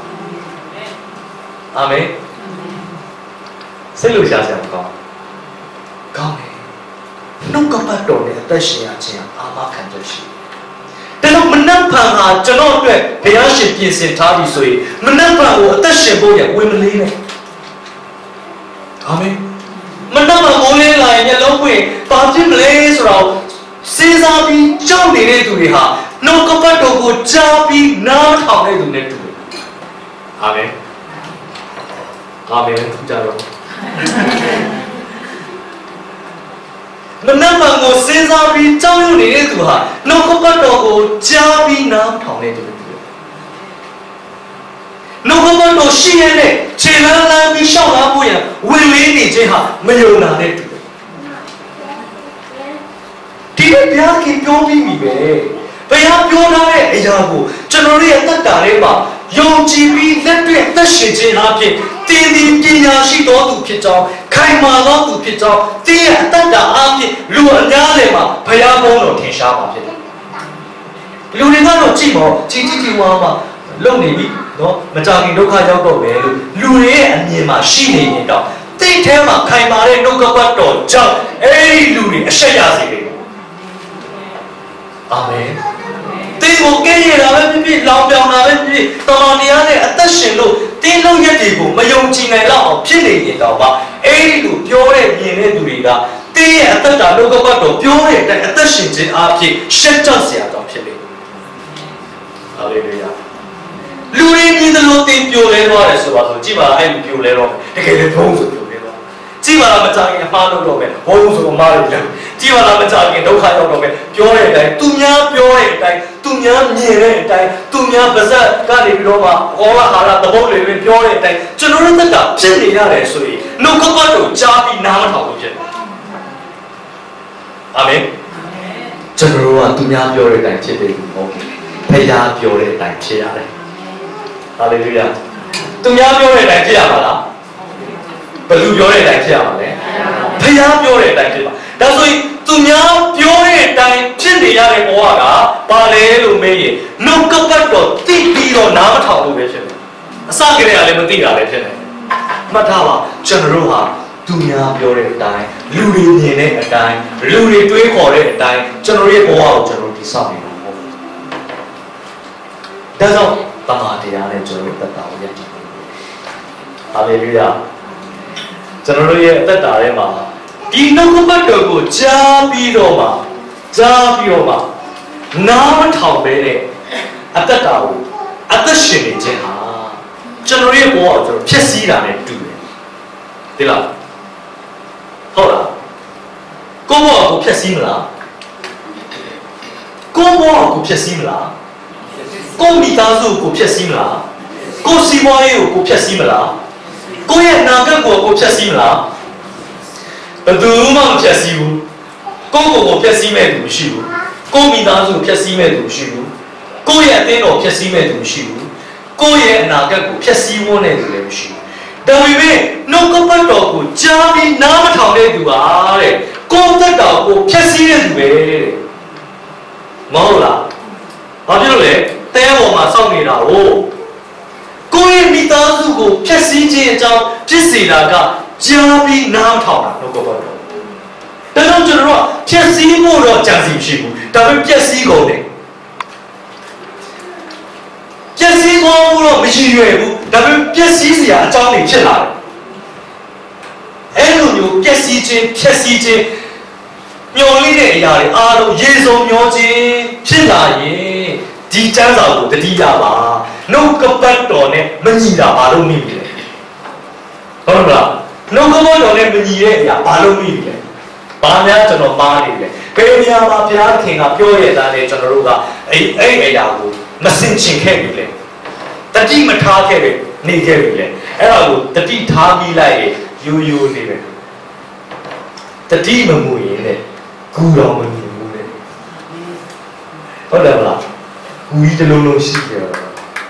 အာမင်စိတ်လို့ရှားစရာမကောင်းကောင်းတယ်နှုတ်ကပတ်တော်နဲ့အသက်ရှင်ရခြင်းအာမခံချက်ရှိတယ်ဒါကြောင့်မနက်ဖန်ဟာကျွန်တော်အတွက်ဘုရားရှင်ပြင်ဆင်ထားပြီဆိုရင်မနက်ဖန်ကိုအသက်ရှင်ဖို့ရဝင်မလေးနဲ့အာမင်မနက်ဖန်မိုးလင်းလာရင်မျက်လုံးပွင့်ဘာဖြစ်မလဲဆိုတော့စဉ်းစားပြီးကြောက်နေတဲ့သူတွေဟာနှုတ်ကပတ်တော်ကိုကြားပြီးနားထောင်တဲ့သူနဲ့တူတယ်အာမင်အာမင်ကြတော့မနက်ဖန်ကိုစဉ်းစားပြီးကြောက်ရွံ့နေတဲ့သူဟာနှုတ်ကပတ်တော်ကိုကြားပြီးနားထောင်တဲ့သူတွေနှုတ်ကပတ်တော်ရှိရတဲ့ခြေလမ်းလမ်းပြီးရှောက်လာဖို့ရဝင်လေးနေခြင်းဟာမယုံနာတဲ့သူဒီလိုဘုရားခင်ပြောပြီးပြီပဲဘုရားပြောထားတဲ့အရာကိုကျွန်တော်တို့ရဲ့သက်တာထဲမှာယုံကြည်ပြီးလက်တွေ့သက်ရှင်ခြင်းအပြင်တင်းဒီပညာရှိတော်သူဖြစ်ကြောင်းခိုင်မာသောသူဖြစ်ကြောင်းတင်းရဲ့အသက်တာအပြင်လူအများတွေမှာဘုရားဘုန်းတော်ထင်ရှားမှာဖြစ်တယ်လူတွေကတော့ကြည့်ပါကြီးဝါမှာလုံနေပြီနော်မကြခင်ဒုက္ခရောက်တော့ပဲလို့လူတွေရဲ့အမြင်မှာရှိနေရင်တော့တိတ်ထဲမှာခိုင်မာတဲ့နှုတ်ကပတ်တော်ကြောင့်အဲ့ဒီလူတွေအရှက်ရစေတယ်အာမင်တင်းကိုကဲရတာပဲဖြစ်လောင်ပြောင်တာပဲဖြစ်တော်တရားနဲ့အသက်ရှင်လို့တင်းလုံးရက်တွေကိုမယုံကြည်နိုင်တော့အောင်ဖြစ်နေရင်တော့ပါအဲ့ဒီလိုပြောတဲ့မြင်တဲ့သူတွေကတင်းရဲ့အသက်တာနှုတ်ကပတ်တော်ပြောတဲ့အတိုင်းအသက်ရှင်ခြင်းအဖြစ်ရှက်ကြောက်စရာတော့ဖြစ်နေတယ်ဟာလေလုယာလူရင်းမြင်တယ်လို့တင်းပြိုလဲသွားတယ်ဆိုပါဆိုကြည့်ပါအဲ့လိုပြိုလဲတော့တကယ်လည်းဘုံဆိုပြိုလဲသွားကြည့်ပါလားမကြခင်အမှားလုပ်တော့မယ်ဘုံဆိုအမှားလို့ကြည့်ပါလားမကြခင်ဒုက္ခရောက်တော့မယ်ပြောတဲ့အတိုင်းသူများပြောတဲ့အတိုင်းသူများမြင်တဲ့အတိုင်းသူများပါဇက်ကနေပြီးတော့မှဟောလာဟာလာတပုတ်တွေပဲပြောတဲ့အတိုင်းကျွန်တော်တို့သက်ကဖြစ်နေရတယ်ဆိုရင်နှုတ်ကပတ်တော်ကြားပြီးနားမထောင်လို့ဖြစ်တယ်အာမင်ကျွန်တော်တို့ကသူများပြောတဲ့အတိုင်းဖြစ်တယ်ဟုတ်ကဲ့ဘုရားပြောတဲ့အတိုင်းဖြစ်ရတယ်ဟာလေလုယာသူများပြောတဲ့အတိုင်းဖြစ်ရမှာလားဘယ်သူပြောတဲ့အတိုင်းဖြစ်ရမှာလဲဘုရားပြောတဲ့အတိုင်းဖြစ်ပါဒါဆိုရင်သူများပြောတဲ့အတိုင်းဖြစ်နေရတဲ့ဘဝကဘာလဲလို့မေးရင်နှုတ်ကပတ်တော်သိပြီးတော့နားမထောင်လို့ပဲဖြစ်တယ်အစကတည်းကလည်းမသိတာလည်းဖြစ်တယ်မှတ်ထားပါကျွန်တော်တို့ဟာသူများပြောတဲ့အတိုင်းလူတွေမြင်တဲ့အတိုင်းလူတွေတွေးခေါ်တဲ့အတိုင်းကျွန်တော်ရဲ့ဘဝကိုကျွန်တော်တည်ဆောက်နေတာဟုတ်ဒါကြောင့်တမန်တရားနဲ့ကျွန်တော်တို့သက်တာကိုရည်တည်ဟာလေလုယာကျွန်တော်တို့ရဲ့အသက်တာထဲမှာဒီနှုတ်ကပတ်တော်ကိုကြားပြီးတော့မှနားမထောင်ပဲနဲ့အသက်တာကိုအသက်ရှင်နေခြင်းဟာကျွန်တော်ရဲ့ဘဝကိုကျွန်တော်ဖြည့်ဆည်းတာနဲ့တူတယ်ဒီလားဟုတ်လားကိုဘဝကိုဖြည့်ဆည်းမလားကိုဘဝကိုဖြည့်ဆည်းမလားကိုမိသားစုကိုဖြည့်ဆည်းမလားကိုစီးပွားရေးကိုဖြည့်ဆည်းမလားကိုရဲ့နာဂတ်ကိုဖြည့်ဆည်းမလား ဘယ်သူမှမဖြတ်စည်းဘူးကိုယ့်ကိုယ်ကိုဖြတ်စည်းမဲ့သူမရှိဘူးကိုယ့်မိသားစုဖြတ်စည်းမဲ့သူမရှိဘူးကိုယ့်ရဲ့အသင်းတော်ဖြတ်စည်းမဲ့သူမရှိဘူးကိုယ့်ရဲ့အနာဂတ်ကိုဖြတ်စည်းဝန်းတဲ့သူလည်းမရှိဘူးဒါပေမဲ့နှုတ်ကပတ်တော်ကိုကြားပြီးနားမထောင်တဲ့သူပါတဲ့ကိုယ်သက်တော်ကိုဖြတ်စည်းတဲ့သူပဲတဲ့မဟုတ်လားဘာဖြစ်လို့လဲတဲပေါ်မှာစောင့်နေတာကိုကိုယ့်ရဲ့မိသားစုကိုဖြတ်စည်းခြင်းအကြောင်းဖြစ်စေတာကကြားပြီးနားထောင်တာနှုတ်ကပတ်တော်ဒါကြောင့်ကျွန်တော်တို့ကဖြတ်စည်းဖို့တော့ကြံစီမရှိဘူးဒါပေမဲ့ဖြတ်စည်းကုန်တယ်ဖြတ်စည်းဖို့တော့မရှိရွယ်ဘူးဒါပေမဲ့ဖြတ်စည်းစရာအကြောင်းတွေဖြစ်လာတယ်အဲ့လိုမျိုးဖြတ်စည်းခြင်းဖြတ်စည်းခြင်းမျောလေးတဲ့အရာတွေအားလုံးရေစုံမျောခြင်းဖြစ်လာရင်ဒီကျမ်းစာကိုတတိယပါနှုတ်ကပတ်တော်နဲ့မညီတာဘာလို့မိပြီလဲဟုတ်လားနှုတ်ကပတ်တော်နဲ့မညီတဲ့အရာဘာလို့မိပြီလဲဘာများကျွန်တော်မှားနေလဲဘယ်နေရာမှာဘုရားခင်ကပြောရတာလဲကျွန်တော်တို့ကအဲ့အရာကိုမစင်ချင်ခဲ့ပြီလေတတိမထားခဲ့ပဲနေခဲ့ပြီလေအဲ့ဒါကိုတတိထားပြီးလိုက်ရင်ရိုးရိုးနေပဲတတိမမှုရင်လေဂူတော်မမြင်ဘူးလေဟုတ်တယ်မလားဂူကြီးတစ်လုံးလုံးရှိကြတော့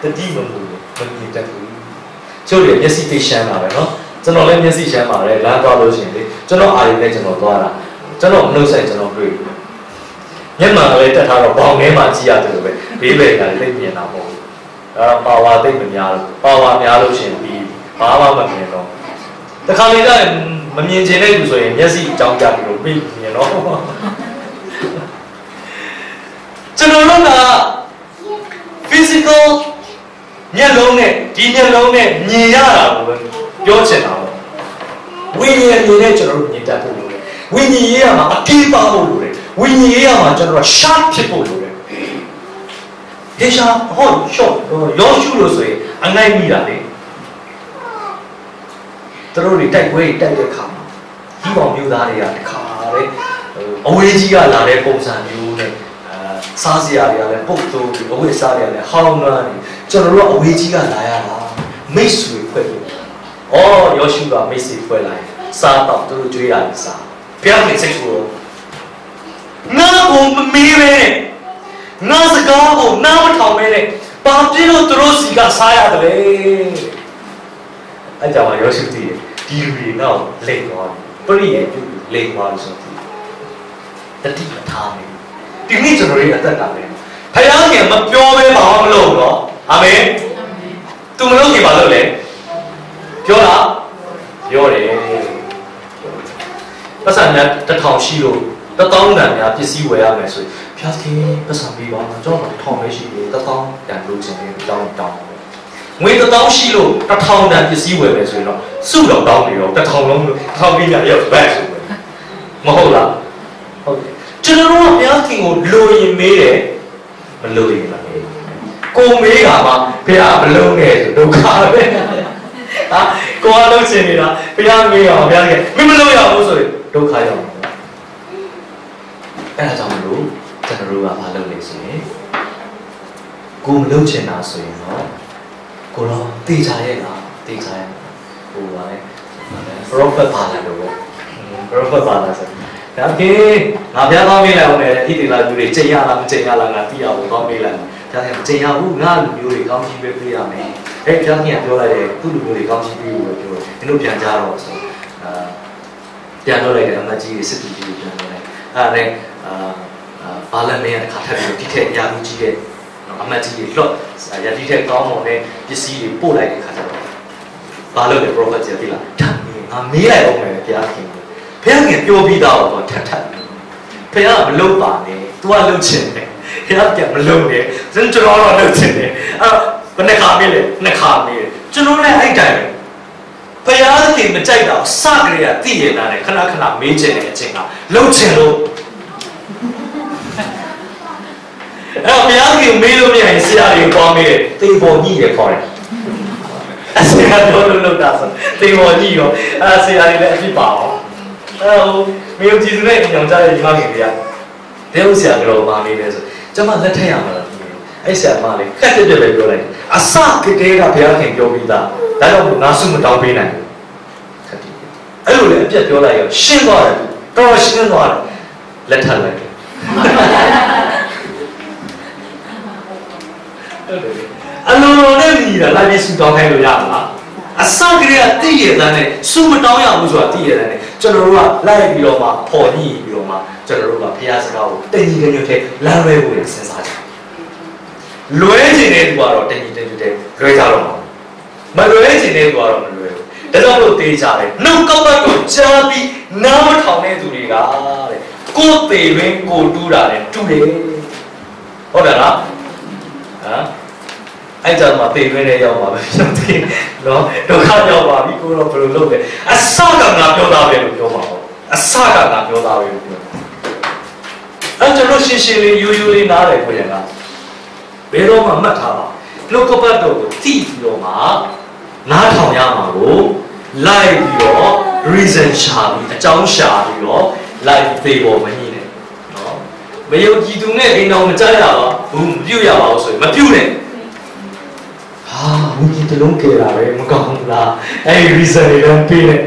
တတိမမှုရင်မမြင်တတ်ဘူးကျို့လေမျက်စိသိရှမ်းလာပဲနော်ကျွန်တော်လည်းမျက်စိရှမ်းပါတယ်လမ်းသွားလို့ရှိရင်လေကျွန်တော်အာရုံနဲ့ကျွန်တော်သွားတာကျွန်တော်နှုတ်ဆက်ကျွန်တော်တွေ့မျက်မှန်လည်းတက်ထားတော့ဘောင်ထဲမှာကြည့်ရတယ်လို့ပဲဘေးဘက်ကလည်းသိမြင်တာမဟုတ်ဘူးပါဝါသိမများလို့ပါဝါများလို့ရှင်ပြီးဘာမှမမြင်တော့တခါလေလည်းမမြင်ချင်တဲ့သူဆိုရင်မျက်စိအကြောင်းပြပြီးတော့ပြီးမြင်တော့ကျွန်တော်တို့က physical မျက်လုံးနဲ့ဒီမျက်လုံးနဲ့မြင်ရတာကိုပြောချင်တာပေါ့ဝိညာဉ်မြင်နဲ့ကျွန်တော်တို့မြင်တတ်ဖို့လိုတယ်ဝိညာဉ်ရေးရမှာအပြေးပါဖို့လိုတယ်ဝိညာဉ်ရေးရမှာကျွန်တော်တို့ sharp ဖြစ်ဖို့လိုတယ်ဒေရှာဟောရှော့ရောရှုလို့ဆိုရင်အနိုင်မိတာလေသူတို့တွေတိုက်ပွဲတိုက်တဲ့ခါမှာဒီကောင်မျိုးသားတွေကတခါလေအဝေးကြီးကလာတဲ့ပုံစံမျိုးနဲ့စားစရာတွေကလည်းပုတ်တိုးပြီးအဝေးစားတွေကလည်းဟောင်းနှမ်းနေကျွန်တော်တို့ကအဝေးကြီးကလာရတာမိတ်ဆွေဖွဲ့လို့ယောရှုကမိတ်ဆွေဖွဲ့လိုက်စားတော့သူတို့ကြွေးရတယ်စားဘုရားခင်စိတ်ဆိုငါ့ကိုမမေးပဲငါစကားကိုနားမထောင်ပဲနဲ့ဘာဖြစ်လို့သူတို့စီကစားရတယ်လဲအဲ့ကြောင့်ယောရှုတည်ဒီလူတွေတော့လိမ့်သွားပရိယေပြုလိမ့်သွားလို့ဆိုတတိမထားဘူးဒီနေ့ကျွန်တော်ရဲ့အသက်တာပဲဘုရားခင်မပြောဘဲဘာမှမလုပ်ဘူးနော်အာမင်သူမလုပ်ခင်ဘာလုပ်လဲပြောတာပြောတယ်ပတ်စံနဲ့1000ရှိလို့1000တန်များပစ္စည်းဝယ်ရမယ်ဆိုရင်ဘုရားခင်ပတ်စံပေးပါကျွန်တော်1000ပဲရှိတယ်1000တန်လို့ခြင်းတယ်တောင်းငွေ1000ရှိလို့1000တန်ပစ္စည်းဝယ်မယ်ဆိုရင်တော့စုတော့တောင်းနေတော့1000လုံး1000ပြီးကြရောက်ဘက်ဆိုပဲမဟုတ်လားဟုတ်တယ်ကျွန်တော်တို့ကဘုရားခင်ကိုလိုရင်မေးတယ်မလိုရင်မမေးကိုမေးတာမှဘုရားမလုံးနဲ့ဆိုဒုက္ခပဲဟာကိုကလုံးချင်နေတာဘုရားမေးအောင်ဘုရားခင်မလုံးရဘူးဆိုရင်ဒုက္ခရောက်တယ်အဲ့ဒါကြောင့်မလို့ကျွန်တော်တို့ကမလုပ်နေဆိုရင်ကိုမလုံးချင်တာဆိုရင်တော့ကိုတော့တေချာရဲ့လားတေချာရဲ့ဟိုပါလေ prophet ပါလာလို့ prophet ပါလာဆိုဒါကေငါဘုရားကောင်းမေးလိုက်အောင်လေဣတိလာလူတွေချိန်ရလားမချိန်ရလားငါသိရဖို့ကောင်းမေးလိုက်ဘုရားခင်ချိန်ရဘူးငါလူမျိုးတွေကောင်းချီးပေးပေးရမယ်အဲ့ဘုရားခင်ကပြောလိုက်တယ်သူ့လူမျိုးတွေကောင်းချီးပေးဖို့ပြောတယ်ဒီလိုပြန်ကြတော့ဆိုပြန်လို့လိုက်တယ်အမကြီးစစ်တီကြီးပြန်လို့လိုက်အဲ့ဒါနဲ့ဘာလဲမင်းတစ်ခါထပ်ပြီးဒီထက်အရာကြီးရဲ့အမကြီးလှော့ရဒီထက်ကောင်းမွန်တဲ့ပစ္စည်းတွေပို့လိုက်တဲ့ခါကျတော့ဘာလို့လဲ prophet ကြီးသိလားထပ်ပြီးငါမေးလိုက်အောင်မယ်ဘုရားခင်ဘုရားခင်ပြောပြီးသားတော့ထပ်ဘုရားမလုပ်ပါနဲ့ तू ကလုပ်ချင်တယ်ဘုရားကမလုပ်နဲ့ကျွန်တော်တော့လုပ်ချင်တယ်အဲ့ဘယ်နှခါမေးလဲနှစ်ခါမေးတယ်ကျွန်တော်လည်းအဲ့တိုင်းဘုရားခင်မကြိုက်တော့စကြရသိရတာနဲ့ခဏခဏမေးချင်တဲ့အချိန်ကလုပ်ချင်လို့အဲ့ဘုရားခင်မေးလို့မရရင်ဆရာကြီးကောင်းမေးတယ်တေပေါ်ကြီးရခေါ်တယ်အဆရာတော်လို့လုပ်တာဆိုတေပေါ်ကြီးရောအဲ့ဆရာကြီးလည်းအဖြစ်ပါအောင်မေယုကြည်စုနဲ့ညောင်ကြတဲ့ညီမခင်တွေကတဲဥဆရာကတော့ပါနေတယ်ဆိုကျွန်မလက်ထက်ရမှာလားအဲ့ဆရာမလေးခက်တက်တက်ပဲပြောလိုက်အစကတည်းကဘုရားခင်ပြောပြီးသားဒါကြောင့်ငါစုမတောင်းပေးနိုင်ခက်တယ် အဲ့လိုလေအပြတ်ပြောလိုက်ရောရှင်းသွားတယ်တော်ရှင်းသွားတယ်လက်ထပ်လိုက်တယ်အလုံးလုံးနဲ့ညီတာလိုက်ပြီးစူတောင်းခိုင်းလို့ရမှာအစကတည်းကတည်ရတဲ့နဲ့စူမတောင်းရဘူးဆိုတာတည်ရတဲ့နဲ့ကျွန်တော်တို့ကလိုက်ပြီးတော့မှပေါ်ညှိပြီးတော့မှကျွန်တော်တို့ကဘုရားစကားကိုတည်ညီတဲ့ညွတ်တဲ့လမ်းလွဲဖို့ရစဉ်းစားကြလွဲချင်တဲ့သူကတော့တည်ညီတဲ့ညွတ်တဲ့လွဲကြတော့မှာမလွဲချင်တဲ့သူကတော့မလွဲဘူးဒါကြောင့်လို့တေးကြတယ်နှုတ်ကောက်ပတ်ကိုကြားပြီးနားမထောင်တဲ့သူတွေကတဲ့ကိုယ်သေးရင်းကိုတူးတာနဲ့တူတယ်ဟုတ်တယ်လားဟမ်အဲ့ကြောင့်မှသေးရင်းနဲ့ရောက်ပါပဲကျွန်တော်သိနော်ဒုက္ခရောက်ပါပြီကိုတော့ဘယ်လိုလုပ်လဲအစကငါပြောသားပဲလို့ပြောပါဦးအစကငါပြောသားပဲလို့ပြောအဲ့ကျွန်တော်ရှင်းရှင်းလေးယူယူလေးနားတယ်ကိုရကဘယ်တော့မှမှတ်ထားပါနှုတ်ကပတ်တော်ကိုသိပြီးတော့မှနားထောင်ရမှာကိုလိုက်ပြီးတော့ reason ရှာပြီးအကြောင်းရှာပြီးတော့လိုက်သေးပေါ်မညှိနဲ့နော်မယုံကြည်သူနဲ့အိမ်တော်မကြရပါဘူးမပြုတ်ရပါဘူးဆိုရင်မပြုတ်နဲ့ဟာဝိညာဉ်တလုံးကြတာပဲမကောင်းဘူးလားအဲ့ reason တွေလည်းပေးနဲ့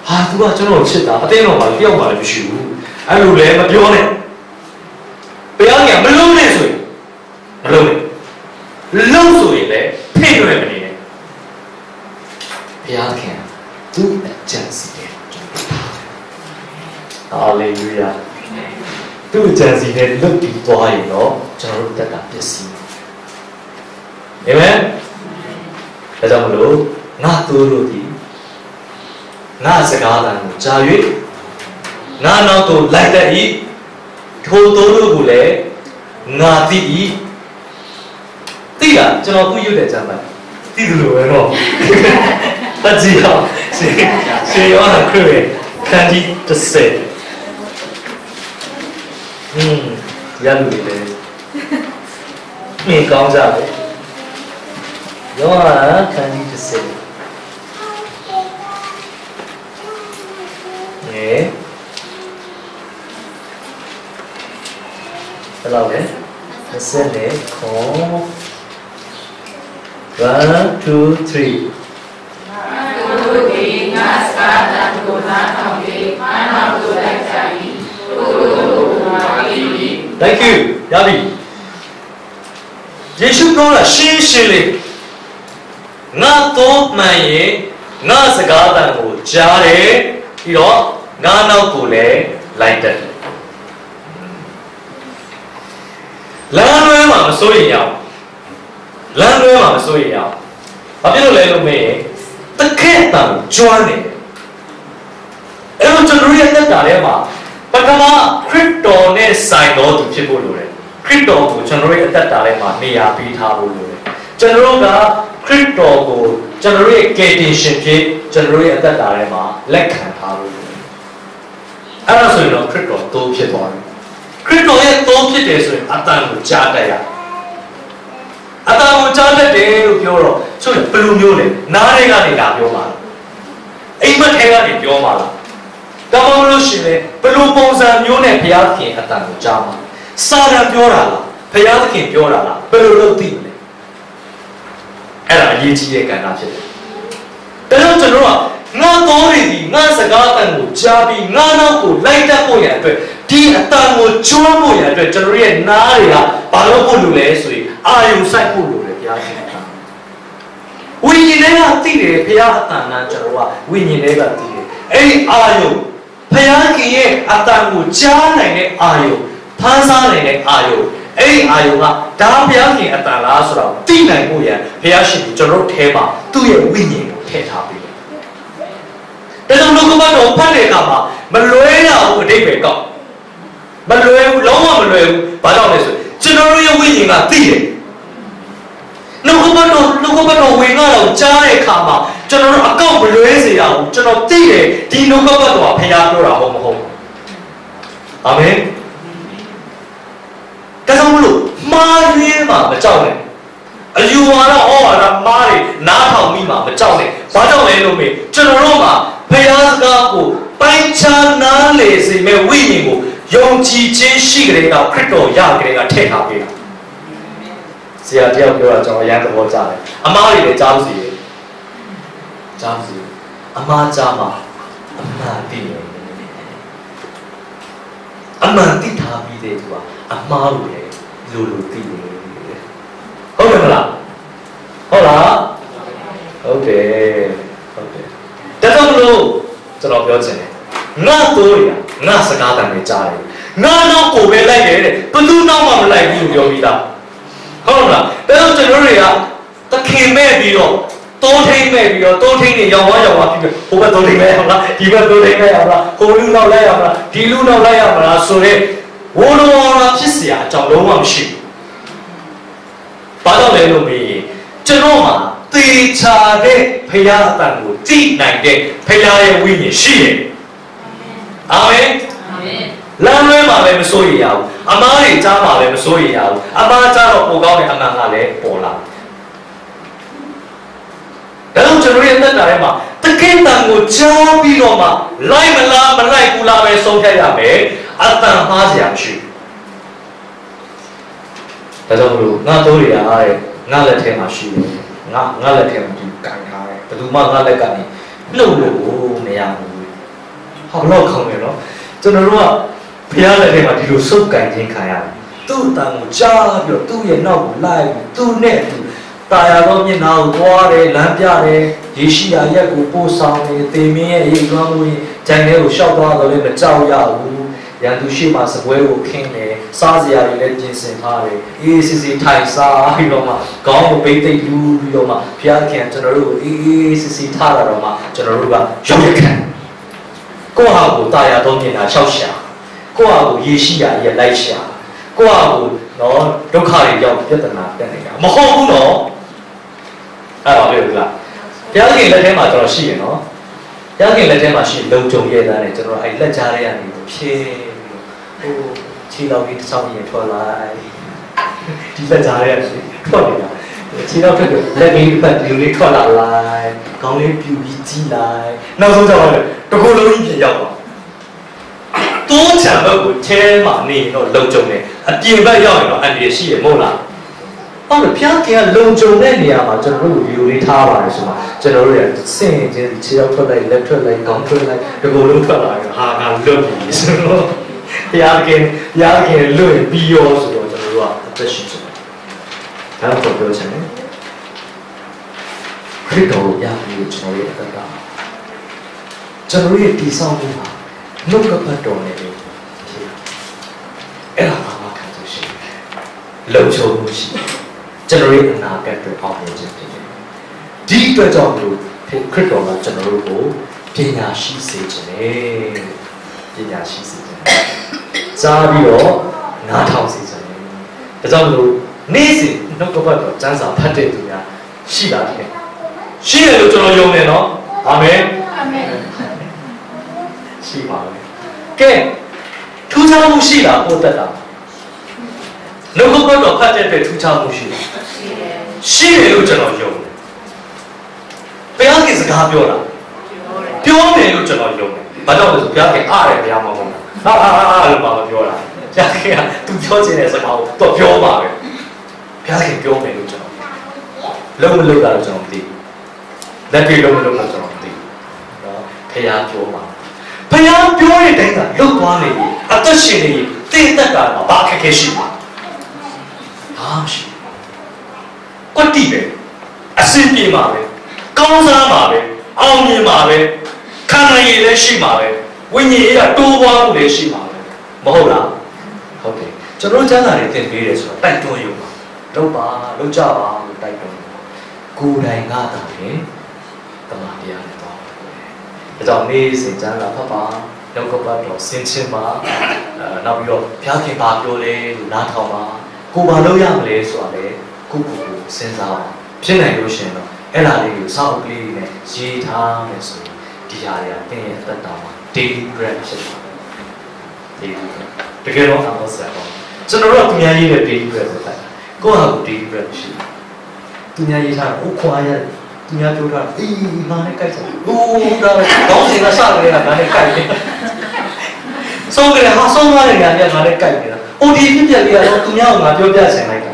ဟာသူကကျွန်တော်ချစ်တာအသိတော်မှာတယောက်မှလည်းမရှိဘူးအဲ့လိုလည်းမပြောနဲ့ဘယ်အောင်ကမလုံးနဲ့ဆိုရင်မလုံးနဲ့လုံးဆိုရင်လည်းဖိတ်ရွယ်မနေနဲ့ဘုရားခင်သူ့အကြံစီတယ်ဟာလေလုယာသူ့အကြံစီနဲ့လွတ်ပြီးသွားရင်တော့ကျွန်တော်တို့တက်ကပျက်စီးအာမင်ဒါကြောင့်မလို့ငါသူတို့ဒီငါစကားတန်ကိုကြာ၍ငါနောက်သို့လိုက်တတ်၏ထိုသူတို့ကိုလည်းငါသိ၏သိလားကျွန်တော်ခုရွတ်တဲ့ကြမ်းပါသိတယ်လို့ပဲတော့တကြီးအောင်ရှေးရောခရစ်ခန္ဒီတစ်စက်ရလူတွေလည်းမြင်ကောင်းကြတယ်ရောခန္ဒီတစ်စက်ဘယ်လောက်လဲဆက်နေခေါ် 1 2 3 Thank you ရပြီယေရှုပြောတာရှင်းရှင်းလေးငါတော့မှန်ရင်ငါစကားတန်ကိုကြားတယ်ပြီးတော့ငါနောက်ကိုလည်းလိုက်တတ်တယ်လမ်းလွဲမှာမစိုးရင်ရအောင်လမ်းလွဲမှာမစိုးရင်ရအောင်ဘာဖြစ်လို့လဲလို့မေးရင်တခက်တန်ကျွမ်းနေတယ်အဲ့တော့ကျွန်တော်ရဲ့တက်တာထဲမှာပထမခရစ်တော်နဲ့ဆိုင်တော်သူဖြစ်ဖို့လိုတယ်ခရစ်တော်ကိုကျွန်တော်ရဲ့အသက်တာထဲမှာနေရာပေးထားဖို့လိုတယ်ကျွန်တော်ကခရစ်တော်ကိုကျွန်တော်ရဲ့ကယ်တင်ရှင်ဖြစ်ကျွန်တော်ရဲ့အသက်တာထဲမှာလက်ခံထားဖို့လိုတယ်အဲ့ဒါဆိုရင်တော့ခရစ်တော်သိုးဖြစ်သွားတယ်ခရစ်တော်ရဲ့သိုးဖြစ်တယ်ဆိုရင်အတန်ကိုကြားတတ်ရအတန်ကိုကြားတတ်တယ်လို့ပြောတော့ဆိုရင်ဘယ်လိုမျိုးလဲနားတွေကနေလာပြောပါလားအိမ်မက်ထဲကနေပြောပါလားတမန်လို့ရှိရင်ဘယ်လိုပုံစံမျိုးနဲ့ဘုရားသခင်အတန်ကိုကြားမှာစာရန်ပြောတာလားဘုရားသခင်ပြောတာလားဘယ်လိုလုပ်သိမလဲအဲ့ဒါအရေးကြီးတဲ့ကဏ္ဍဖြစ်တယ်ဒါကြောင့်ကျွန်တော်ကငါတော်ရည်ဒီငါစကားအတန်ကိုကြားပြီးငါနောက်ကိုလိုက်တတ်ဖို့ရအတွက်ဒီအတန်ကိုကျွမ်းဖို့ရအတွက်ကျွန်တော်ရဲ့နားတွေကဘာလို့ဖို့လိုလဲဆိုရင်အာယုံဆိုင်ဖို့လိုတယ်ဘုရားရှင်ဝိညာဉ်တွေကသိတယ်ဘုရားအတန်ကကျွန်တော်ကဝိညာဉ်တွေကသိတယ်အဲ့ဒီအာယုံဘုရားခင်ရဲ့အတန်ကိုကြားနိုင်တဲ့အာယုံဖန်ဆားနိုင်တဲ့အာယုံအဲ့ဒီအာယုံကဒါဘုရားခင်အတန်လားဆိုတော့သိနိုင်ဖို့ရဘုရားရှင်ကျွန်တော်တို့ထဲမှာသူ့ရဲ့ဝိညာဉ်ကိုထည့်ထားပေးတယ်ဒါကြောင့်လောကမှာတော့ဖတ်တဲ့အခါမှာမလွဲရဘူးအတိတ်ပဲကောက်မလွယ်ဘူးလုံးဝမလွယ်ဘူးဘာကြောင့်လဲဆိုကျွန်တော်တို့ရဲ့ဝိညာဉ်ကသိတယ်နှုတ်ကပတ်တော်ဝင်လာတော့ကြားတဲ့အခါမှာကျွန်တော်တို့အကောက်မလွဲစေရဘူးကျွန်တော်သိတယ်ဒီနှုတ်ကပတ်တော်ကဘုရားပြောတာဟုတ်မဟုတ်အာမင်ဒါကြောင့်မလို့မှားရင်းမှာမကြောက်နဲ့အယူဝါဒဩဝါဒမှားတွေနားထောင်ပြီးမှမကြောက်နဲ့ဘာကြောင့်လဲလို့မေးကျွန်တော်တို့မှာဘုရားစကားကိုပိုင်းခြားနားလေစေမဲ့ဝိညာဉ်ကိုယုံကြည်ခြင်းရှိကြတဲ့ကခရစ်တော်ရကြတဲ့ကထည့်ထားပေးတာဆရာတယောက်ပြောတာကျွန်တော်အရင်သဘောကျတယ်အမားတွေလည်းကြားလို့စီကြားလို့စီအမားကြားမှာ Amati. Amati thabi de tu amaru le lulu ti. Okay lah. Hola. Okay. Okay. Datang dulu. Jangan biar sini. Nggak tu ya. Nggak sekarang ni cari. Nggak nak kau belai ni. Betul nama belai ni dia kita. Hola. Datang dulu ya. Tak kemeh dia. Toh ni yang wah kita. Bukan toh ni apa? Tiba toh ni apa? Hulu nak lay apa? Dilu nak lay apa? Sore. Wulu orang pisah. Jangan orang sih. Pada lepas ni, cenoma tercari pihak tangguh, tidak dek pihak yang wini sih. Amin. Lalu malam soi yau, amari jam malam soi yau, amar jam pukau ni anak ngale pola. Dalam cenuri anda dah lama, tekan tangguh jauh biloma, lai melai pula besok saya be, atang masih sih. Dalam dulu, nggak tahu ya, nggak leh masih, nggak leh tu kan, betul mah nggak leh kan ni, lalu ni yang, kalau kau ni lo, jadi lu biar leh mati lu sup kan je kaya, tu tangguh jauh, tu yang nak lai, tu net tu, tayar tu ni nak tua le, lampiar le, isi ayah kupu sang le, temi ayah kamu ni, jangan lu shock dah tu le berjauh ya lu. Yang tu sih masa gue working ni, sahaja ni jenis apa ni, sisi Thai sah, lama, kau betul dulu lama, pihak yang cenderung, sisi Thai lama, cenderung apa, jauhkan. Kau aku tanya tu ni nak siapa? Kau aku isi ya lai siapa? Kau aku no dokari jauh kita nak ni, mahal pun no, betul lah. Pihak yang lagi macam sih no, pihak yang lagi macam low jauh ye dah ni, cenderung lagi cari yang ni, pih. Chỉ đâu đi sau này thôi là chỉ là giá đấy thôi là chỉ đâu thôi là mình phải điều này thôi là còn lấy biểu hiện gì lại nào xong rồi tôi có lâu như vậy không tôi chẳng bao giờ che mà nè nó lâu trồng này tiền bao giờ nó ăn gì xí mua là ông là phía kia lâu trồng này nè mà cho nó biểu hiện thao vào rồi mà cho nó là xem thì chỉ đâu thôi lại còn thôi lại tôi có lâu thôi là hàng lâu gì Yang ke lui bio sudah jadi luar tersitu. Kalau kau macam ni, kereta yang ni curi ada. Curi di sana pun, nuk apa dona ni. Era apa kata sih? Lau musi. Curi anak kata apa macam ni. Di kerja tu, kereta lah curi tu, dia sih sejenis, dia sih sejenis. Jadi lo, nak tahu sih sebenarnya. Jadi lo, ni sih, nak kau buat jangan sampai tu ya, sila ni. Sila tu jangan用的no, amin. Sila ni. Ke, tu jangan sila pun tak. Nak kau buat apa jadi tu jangan sila. Sila tu jangan用. Biar kita sekarang biar lah. Biar ni tu jangan用. Macam tu, biar kita ada biar macam. 了嘛，我ပြော啦，即係都ပြော錢嚟食嘛，都ပြော嘛嘅，ဘုရားခင်ပြောမယ်လို့ကျွန်တော်လုံးမလုံးတာလို့ကျွန်တော်မသိဘူးလက်တွေ့လုံးမလုံးတာကျွန်တော်မသိဘူးနော်ဘုရားပြောမှာဘုရားပြောတဲ့တိုင်းကလွတ်သွားနေပြီအသက်ရှင်နေပြီတည်သက်တာဘာခက်ခဲရှိမှာဟာရှိကွတ်တီပဲအစင်ပြေမှာပဲကောင်းစားမှာပဲအောင်မြင်မှာပဲခံနိုင်ရည်လည်းရှိမှာပဲဝိညာဉ်ရေးကတိုးပွားမှုလည်းရှိမှာပဲမဟုတ်လားဟုတ်တယ်ကျွန်တော်ကျမ်းစာတွေသင်ပေးတယ်ဆိုတော့တိုက်တွန်းရုံပါလုပ်ပါလုပ်ကြပါလို့တိုက်တွန်းကိုယ်တိုင်ကသာရင်တမန်တရားနဲ့တော့ဒါကြောင့်နေ့စဉ်ကျမ်းစာဖတ်ပါနောက်ကပတ်တော့ဆင်ခြင်ပါနောက်ပြီးတော့ဘုရားခင်ဘာပြောလဲလို့နားထောင်ပါကိုယ်ဘာလုပ်ရမလဲဆိုတာလေကိုယ့်ကိုယ်ကိုစဉ်းစားပါဖြစ်နိုင်လို့ရှိရင်တော့အဲ့ဒါလေးကိုစောင့်ကလေးနဲ့ရေးထားမယ်ဆိုရင်ဒီဟာတွေကသင်ရဲ့အသက်တာမှာ daily bread ဖြစ်သွားတယ် daily bread တကယ်တော့အောင်ဆက်ပါကျွန်တော်တို့ကသူများရေးတဲ့ daily bread ကိုတိုက်ကိုယ့်ဟာကို daily bread ရှိတယ်သူများရေးထားကိုခွာရတယ်သူများပြောတာအေးငါနဲ့ကြိုက်တယ်ဟိုးဒါကောင်းစင်ကစတယ်ကငါနဲ့ကြိုက်တယ်ဆုံးကြတယ်ဟာဆုံးသွားတယ်ငါနဲ့ကြိုက်နေတာဟိုဒီဖြစ်ပြလေးကတော့သူများကငါပြောပြချင်လိုက်တာ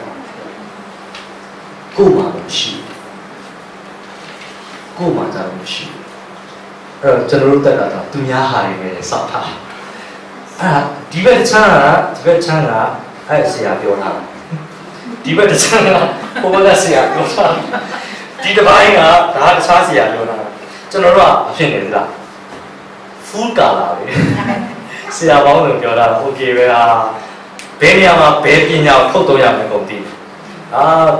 ကို့မှာမရှိကို့မှာကြတော့မရှိ ကျွန်တော်တို့တက်ကသူများဟာနေတယ်စောက်ထားဒီဘက်ချမ်းကအဲ့ဆရာပြောတာဒီဘက်ချမ်းကဘိုးဘကဆရာပြောတာဒီတစ်ပိုင်းကဒါတခြားဆရာပြောတာကျွန်တော်တို့ကအဖြစ်နေသလား full color ပဲဆရာပေါင်းလို့ပြောတာ okay ပဲဘယ်နေရာမှာဘယ်ပညာကိုထုတ်တော့ရမယ်ကုန်တည်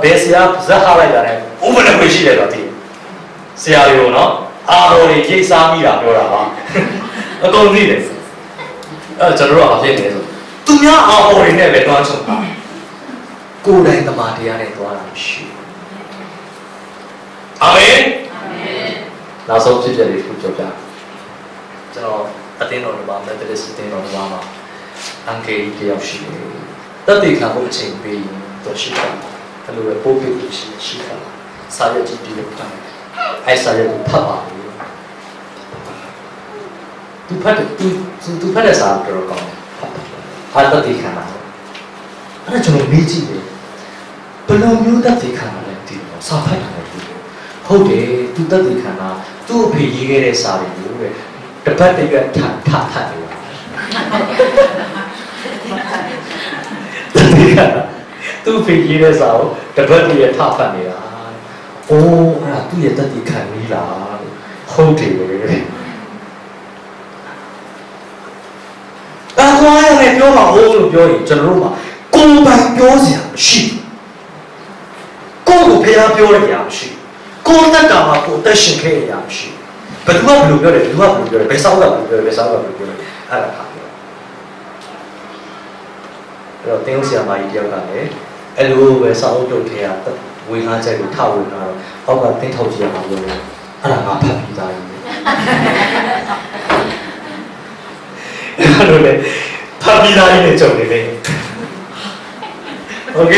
ဘယ်ဆရာဇက်ဟာလိုက်တာနဲ့ဥပဒေခွင့်ရှိတယ်တော့တည်ဆရာတွေနော်အာတော်တွေကြီးစားမိတာပြောတာပါအကုန်သိတယ်ကျွန်တော်တို့ကအဖြစ်နေဆိုသူများအာတော်တွေနဲ့ပဲတွားချုပ်တာကိုယ်တိုင်တမန်တရားနဲ့တွားတာမရှိအာမင်နောက်ဆုံးဖြစ်တဲ့လေးကိုပြောပြကျွန်တော်အတင်းတော်ဘာမဲ့တဲ့စစ်တင်းတော်ဘာမှာအန်ကေတယောက်ရှိတယ်တတိခံဖို့အချိန်ပေးတော့ရှိတာအဲ့လိုပဲပို့ပြီးရှိတာစာရွက်ကြည့်ပြီးတော့အဲ့စာရွက်ကိုဖတ်ပါဘူးသူဖတ်တဲ့စာတော့ကောင်းတယ်ဖတ်တတိခံတာအဲ့ဒါကျွန်တော်မေးကြည့်တယ်ဘယ်လိုမျိုးတတိခံတာလဲဒီတော့စာဖတ်တာလည်းဟုတ်တယ်သူတတိခံတာသူ့အဖေရေးခဲ့တဲ့စာတွေကိုပဲတပတ်တည်းကထနေတာတတိခံသူ့အဖေရေးတဲ့စာကိုတပတ်တည်းကထဖတ်နေတာအိုးအဲ့ဒါသူ့ရဲ့တတိခံကြီးလားဟုတ်တယ်ပဲဒါကွာရတယ်ပြောပါဦးလို့ပြောရင်ကျွန်တော်တို့မှာကိုယ်ပိုင်ပြောစရာမရှိကိုယ်ကိုဖျားပြောရရမရှိကိုယ်တက်တာမှာကိုယ်တက်ရှင်ခဲ့ရရမရှိဘယ်သူကဘယ်လိုပြောတယ်ဘယ်ဆောင်ကဘယ်လိုပြောတယ်အဲ့ဒါခါပြောအဲ့တော့တင်းဆရာမကြီးတယောက်ကလည်းအဲ့လိုပဲစာအုပ်တုပ်ထဲကဝေငါချက်ကိုထဝေလာတော့အောက်ကတင်းထောက်ကြည့်ရမှာလို့အဲ့ဒါငါဖတ်ပြီးသားကြီးအဲ့လိုလေဖတ်ပြီးသားကြီးနဲ့ကြုံနေတယ်โอเค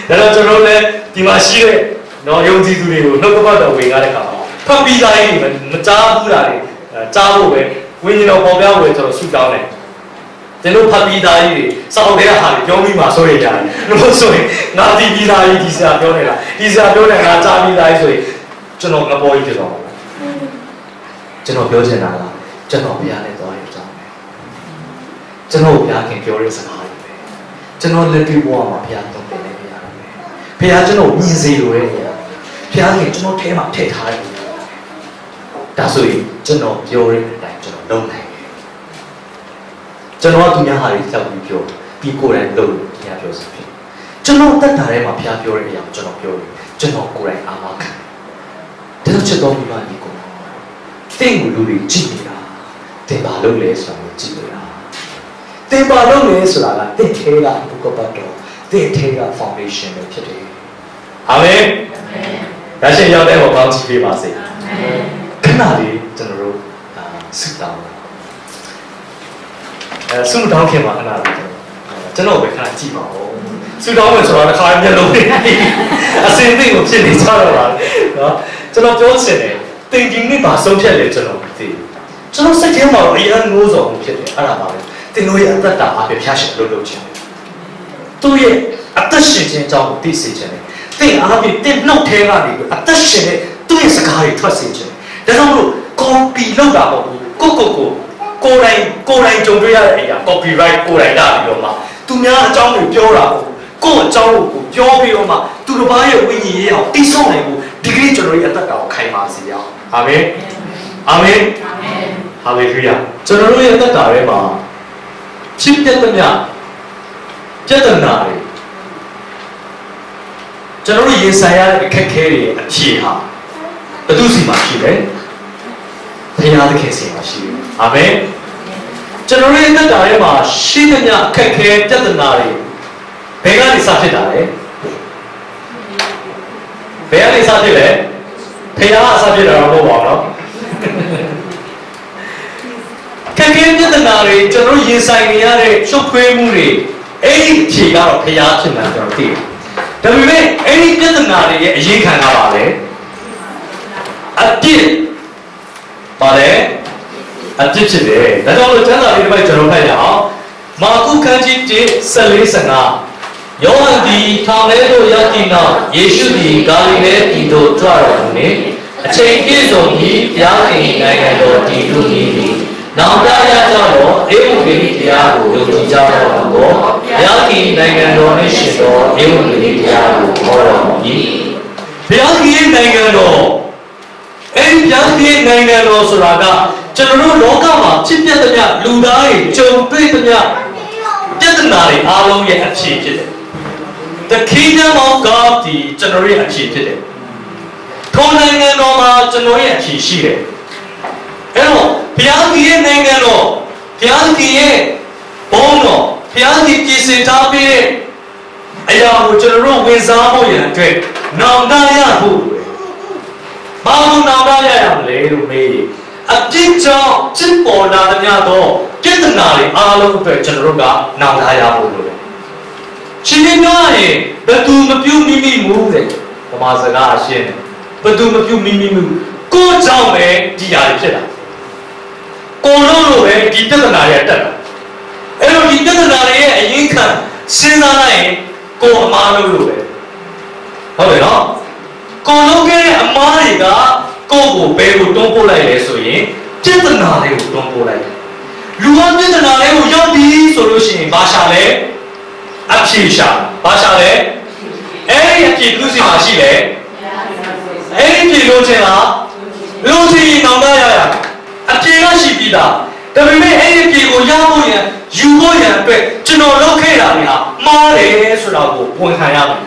ဒါတော့ကျွန်တော်လည်းဒီမှာရှိတဲ့နော်ယုံကြည်သူတွေကိုနှုတ်ကပတ်တော်ဝင်ကားတဲ့ခါမှာဖတ်ပြီးသားကြီးမကြားဘူးလားလေကြားဖို့ပဲဝိညာဉ်တော်ပေါ်ပြဖို့ကျွန်တော်ဆုတောင်းတယ်ကျွန်တော်ဖတ်ပြီးသားကြီးတွေစောင့်တဲ့ဟာတွေပြောပြီးမှဆိုရကြတယ်လို့ဆိုရင်ငါဒီပြီးသားကြီးဒီဆရာပြောနေတာဒီဆရာပြောတယ်ငါကြားပြီးသားကြီးဆိုရင်ကျွန်တော်ငပေါ်ကြီးဖြစ်သွားမှာကျွန်တော်ပြောချင်တာကကျွန်တော်ဘုရားနဲ့သွားရအောင်ကျွန်တော်ဘုရားခင်ပြောတဲ့စကားတွေပဲကျွန်တော်လက်တွေ့ဘဝမှာဘုရားတုံ့ပြန်နေရတာပဲဘုရားကျွန်တော်မြင်စေလိုတဲ့နေရာဘုရားခင်ကျွန်တော်ထဲမှာထည့်ထားတယ်ဒါဆိုရင်ကျွန်တော်ပြောတဲ့အတိုင်းကျွန်တော်လုပ်နိုင်တယ်ကျွန်တော်ကသူများဟာတွေကြောက်ပြီးပြောပြီးကိုယ်တိုင်လုပ်လို့ဘုရားပြောစဖြစ်ကျွန်တော်တက်တာထဲမှာဘုရားပြောတဲ့အရာကိုကျွန်တော်ပြောတယ်ကျွန်တော်ကိုယ်တိုင်အာမခံတယ်ဒါချက်တော်မိဘကြီးကိုသိကိုလူတွေကြည့်နေတာတင်ပါလို့လဲဆိုတာကိုကြည့်နေတာတင်ပါလို့လဲဆိုတာကတစ်ထဲကဘုကပတ်တော်တစ်ထဲက foundation ပဲဖြစ်တယ်အာမင်ဒါရှင်ရောက်တဲ့ဘောကောင်းကြည့်ပေးပါစေအာမင်ခဏလေးကျွန်တော်တို့ဆုတောင်းဆုတောင်းခင်မှာခဏလေးကျွန်တော်ပဲခဏကြည့်ပါဦးဆုတောင်းမယ်ဆိုတာတစ်ခါမျက်လုံးနဲ့အစင်းသိကိုဖြစ်နေကြတော့ပါနော်ကျွန်တော်ပြောချင်တယ်တင်ကြီးနဲ့ပါဆုံးဖြတ်လေကျွန်တော်မသိကျွန်တော်စိတ်ထဲမှာအရင်ငိုးဆောင်ဖြစ်တယ်အဲ့ဒါပါပဲတင်တို့ရဲ့အသက်တာအပြဖျားရှင်လို့လုပ်ချင်တယ်သူ့ရဲ့အသက်ရှင်ခြင်းအကြောင်းကိုသိစေချင်တယ်တင်အားဖြင့်တင်နှုတ်ထဲကနေအသက်ရှင်တဲ့သူ့ရဲ့စကားတွေထွက်စေချင်တယ်ဒါကြောင့်မလို့ copy လုပ်တာပေါ့ကိုယ်တိုင်ကြုံတွေ့ရတဲ့အရာ copyright ကိုယ်တိုင်လာပြီးတော့မှသူများအကြောင်းတွေပြောတာပေါ့ကိုယ့်အကြောင်းကိုပြောပြီးတော့မှသူတစ်ပါးရဲ့ဝိညာဉ်ရေးအောင်တိဆောက်နိုင်ဖို့ဒီကနေ့ကျွန်တော်ရဲ့အသက်တာကိုခိုင်မာစေရအောင်အာမင်အာမင်ဟာလေလုယာကျွန်တော်တို့ရဲ့အသက်တာထဲမှာဖြစ်ပြတဲ့မြတ်ပြဿနာတွေကျွန်တော်တို့ရင်ဆိုင်ရတဲ့အခက်အခဲတွေအဖြေဟာဘယ်သူစီမှာရှိလဲဘုရားသခင်စီမှာရှိတယ်အာမင်ကျွန်တော်တို့ရဲ့သက်တာထဲမှာရှိတဲ့မြတ်အခက်အခဲပြဿနာတွေဘယ်ကနေစဖြစ်တာလဲဘယ်ကနေစဖြစ်လဲဘုရားအစဖြစ်တာတော့မဟုတ်ပါဘူးနော်ခက်ခဲပြဿနာတွေကျွန်တော်ရင်ဆိုင်နေရတဲ့ရှုပ်ထွေးမှုတွေအဲ့ဒီဖြေကတော့ဘုရားဖြစ်မှန်ကျွန်တော်သိတယ်ဒါပေမဲ့အဲ့ဒီပြဿနာတွေရဲ့အရေးခံတာပါလေအပြစ်ပါလေအပြစ်ဖြစ်တယ်ဒါကြောင့်လို့ကျမ်းစာလေးတစ်ပိုက်ကျွန်တော်ဖတ်ရအောင်မာကုခန်းကြီး14:15ယောဟန်သည်ထောင်ထဲသို့ရောက်သည့်နောက်ယေရှုသည်ဂါလိလဲပြည်သို့ကြွတော်မူနေအ အချိန်ပြည့်စုံပြီးဘုရားခင်နိုင်ငံတော်တည်ထူးပြီးနောင်တရကြတော့အေဝံဂေလိတရားကိုယုံကြည်ကြတော့ဘုရားခင်နိုင်ငံတော်နဲ့ရှင်တော်အေဝံဂေလိတရားကိုဟောတော်မူ၏ဘုရားခင်နိုင်ငံတော်အဲ့ဒီဘုရားခင်နိုင်ငံတော်ဆိုတာကကျွန်တော်တို့လောကမှာဖြစ်ပျက်သမျှလူသားတွေကြုံတွေ့သမျှပြဿနာတွေအားလုံးရဲ့အဖြစ်ဖြစ်တယ် The kingdom of God ဒီကျွန်တော်ရဲ့အဖြစ်ဖြစ်တယ်ထိုနိုင်ငံတော်မှာကျွန်တော်ရဲ့အဖြစ်ရှိတယ်အဲ့တော့ဘုရားကြီးရဲ့နိုင်ငံတော်ဘုရားကြီးရဲ့ဘုန်းတော်ဘုရားကြီးပြည်စင်ထားပြီးတဲ့အရာကိုကျွန်တော်တို့ဝင်စားဖို့ရန်အတွက်နောင်တရဖို့ဘာလို့နောင်တရရမလဲလို့မေးရင်အပြစ်ကြောင့်ဖြစ်ပေါ်လာတဲ့များသောပြဿနာတွေအားလုံးအတွက်ကျွန်တော်တို့ကနောင်တရဖို့လိုတယ်ရှင်နေပြောရင်ဘယ်သူမပြုမိမိမူတဲ့ဗမာစကားအရှင်းတယ်ဘယ်သူမပြုမိမိမူကိုယ်ကြောင့်ပဲဒီຢာတွေဖြစ်တာကိုလုံးလို့ပဲဒီပြဿနာတွေတက်တာအဲ့တော့ဒီပြဿနာတွေရဲ့အရင်ခံစဉ်းစားလိုက်ရင်ကိုယ်အမားလို့ပဲဟုတ်တယ်နော်ကိုလုံးခဲ့တဲ့အမားတွေကကိုယ့်ကိုဘယ်ကိုတွန်းပို့လိုက်လဲဆိုရင်ပြဿနာတွေကိုတွန်းပို့လိုက်တယ်လူကပြဿနာတွေကိုရောက်ပြီးဆိုလို့ရှိရင်ဘာရှာလဲအဖြေရှာဘာရှာလဲအဲ့ဒီအဖြေသူစီမှာရှိတယ်အဲ့ဒီဖြေလို့ချင်လားလို့ချင်ရင်တော့ရရအဖြေကရှိပြီးသားဒါပေမဲ့အဲ့ဒီဖြေကိုရဖို့ရန်ယူဖို့ရန်အတွက်ကျွန်တော်လုပ်ခဲ့တာတွေဟာမှားတယ်ဆိုတာကိုဝန်ခံရမယ်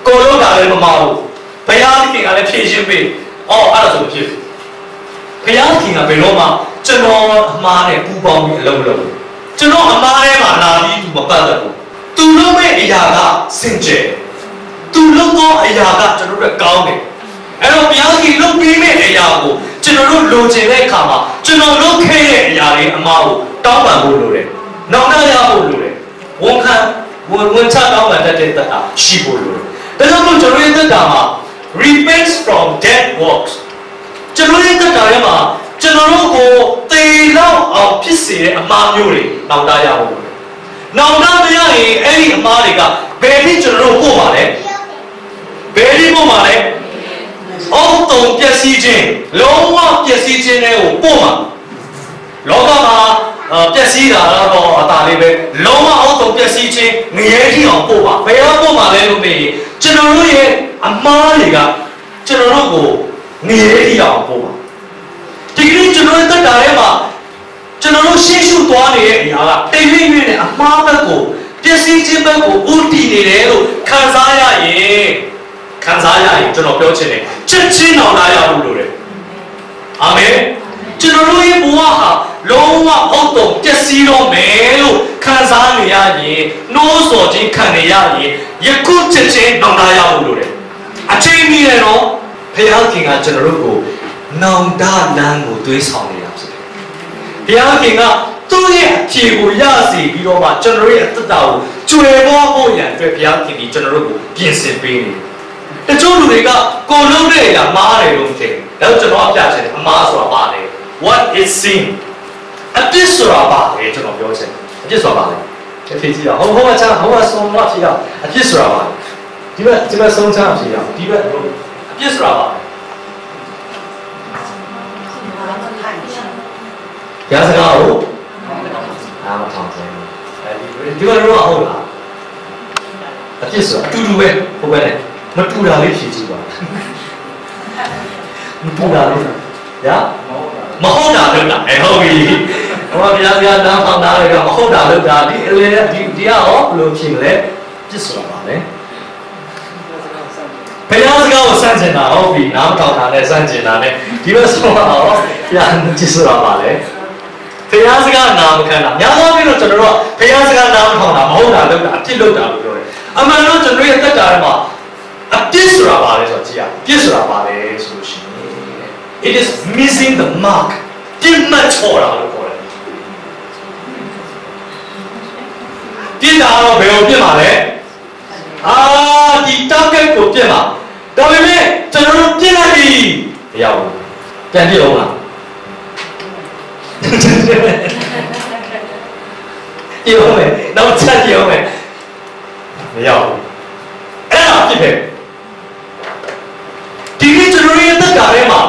ကိုလုပ်တာလည်းမမှားဘူးဘုရားခင်ကလည်းဖြေရှင်းပေးအော်အဲ့ဒါဆိုမဖြစ်ဘူးဘုရားခင်ကဘယ်တော့မှကျွန်တော်အမှားနဲ့ပူပေါင်းပြီးအလုပ်လုပ်ဘူးကျွန်တော်အမှားထဲမှာလာပြီးသူမပတ်သက်ဘူးသူလုပ်မဲ့အရာကစင်ကြယ်သူလုပ်သောအရာကကျွန်တော်တို့ကောင်းတယ်အဲ့တော့ဘုရားကြီးလုပ်ပေးမဲ့အရာကိုကျွန်တော်တို့လိုချင်တဲ့အခါမှာကျွန်တော်လုပ်ခဲ့တဲ့အရာတွေအမှားကိုတောင်းပန်ဖို့လိုတယ်နောက်နောက်ရဖို့လိုတယ်ဝန်ခံဝန်ချတောင်းပန်တတ်တဲ့သက်တာရှိဖို့လိုတယ်ဒါကြောင့်မို့ကျွန်တော်ရဲ့သက်တာမှာ repent from dead works ကျွန်တော်ရဲ့သက်တာထဲမှာကျွန်တော်တို့ကိုသေလောက်အောင်ဖြစ်စေတဲ့အမှားမျိုးတွေနောက်တာရဖို့လိုတယ်နောင်တမရရင်အဲ့ဒီအမားတွေကဘယ်နည်းကျွန်တော်တို့ပို့ပါလဲဘယ်နည်းပို့ပါလဲအောက်တုံပျက်စီးခြင်းလုံးဝပျက်စီးခြင်းတွေကိုပို့မှာလောကမှာပျက်စီးတာတော့အသာလေးပဲလုံးဝအောက်တုံပျက်စီးခြင်းငရဲထီအောင်ပို့ပါဘယ်တော့ပို့မှာလဲလို့မေးရင်ကျွန်တော်တို့ရဲ့အမားတွေကကျွန်တော်တို့ကိုငရဲထီအောင်ပို့ပါဒီကနေ့ကျွန်တော်တို့တက်တာထဲမှာကျွန်တော်တို့ရှေ့ရှုသွားနေတဲ့အရာကတိမ်လိမ့်နဲ့အမှားဘက်ကိုပျက်စီးခြင်းဘက်ကိုဦးတည်နေတယ်လို့ခံစားရရင်ကျွန်တော်ပြောချင်တယ်ချက်ချင်းအောင်လာရဖို့လိုတယ်အာမင်ကျွန်တော်တို့ရဲ့ဘဝဟာလုံးဝအောက်တော့ပျက်စီးတော့မယ်လို့ခံစားနေရရင်နှိုးဆော်ခြင်းခံနေရရင်ယခုချက်ချင်းအောင်လာရဖို့လိုတယ်အချိန်မီရတော့ဘုရားခင်ကကျွန်တော်တို့ကိုနောင်တလမ်းကိုတွေးဆောင်နေတာဖြစ်တယ်ဘုရားခင်ကသူ့ရဲ့အဖြေကိုရစီပြီးတော့မှကျွန်တော်ရဲ့အသက်တာကိုကျွယ်ဝဖို့ရန်အတွက်ဘုရားခင်ဒီကျွန်တော်တို့ကိုပြင်ဆင်ပေးနေတချို့လူတွေကကိုလုံးတဲ့အရာမှားတယ်လို့ထင်တယ်ဒါကြောင့်ကျွန်တော်အပြချင်တယ်အမှားဆိုတာပါလေ what is sin အပြစ်ဆိုတာပါလေကျွန်တော်ပြောချင်တယ်အပြစ်ဆိုတာပါလေတစ်ဖြေကြည့်ရအောင်ဟိုကချာဟိုကဆုံးမဖြစ်ရအပြစ်ဆိုတာပါဒီဘက်ဆုံးချဖြစ်ရဒီဘက်အပြစ်ဆိုတာပါရစကားကိုအားမထောင်စမ်းဒီကတော့ဟုတ်လားအဖြစ်ဆိုအတူတူပဲဟုတ်ပဲလေမတူတာလေးဖြည့်ကြည့်ပါမတူတာလေးရမဟုတ်တာလို့လားဟုတ်ပြီဟောဘုရားနားဖောင်းသားတွေကမဟုတ်တာလို့ဒါဒီအလေဒီကရောဘယ်လိုဖြည့်မလဲပြစ်ဆိုတာပါလေဘုရားစကားကိုစမ်းကျင်တာဟုတ်ပြီနားထောင်တာနဲ့စမ်းကျင်တာနဲ့ဒီလိုဆိုတော့ဘုရားပြစ်ဆိုတာပါလေဘုရားစကားနာမခံတာများသောအားဖြင့်တော့ကျွန်တော်တို့ကဘုရားစကားနာမထောင်တာမဟုတ်တာလို့အပြစ်လုပ်တာလို့ပြောတယ်အမှန်တော့ကျွန်တော်ရဲ့တက်တာထဲမှာအပြစ်ဆိုတာပါလေဆိုတော့ကြည့်ရပြစ်ဆိုတာပါလေဆိုလို့ရှိရင် it is missing the mark ပြစ်မှတ်ချော်တာလို့ခေါ်တယ်ပြစ်တာတော့ဘယ်ကိုပြစ်မှာလဲဒီ target ကိုပြစ်မှာဒါပေမဲ့ကျွန်တော်တို့ပြစ်လိုက်ပြီမရဘူးပြန်ပြစ်အောင်လားပြောမယ်နောက်ချက်ပြောမယ်မရဘူးအဲ့ဒါဖြစ်ပဲဒီနေ့ကျွန်တော်ရဲ့တက်တာထဲမှာ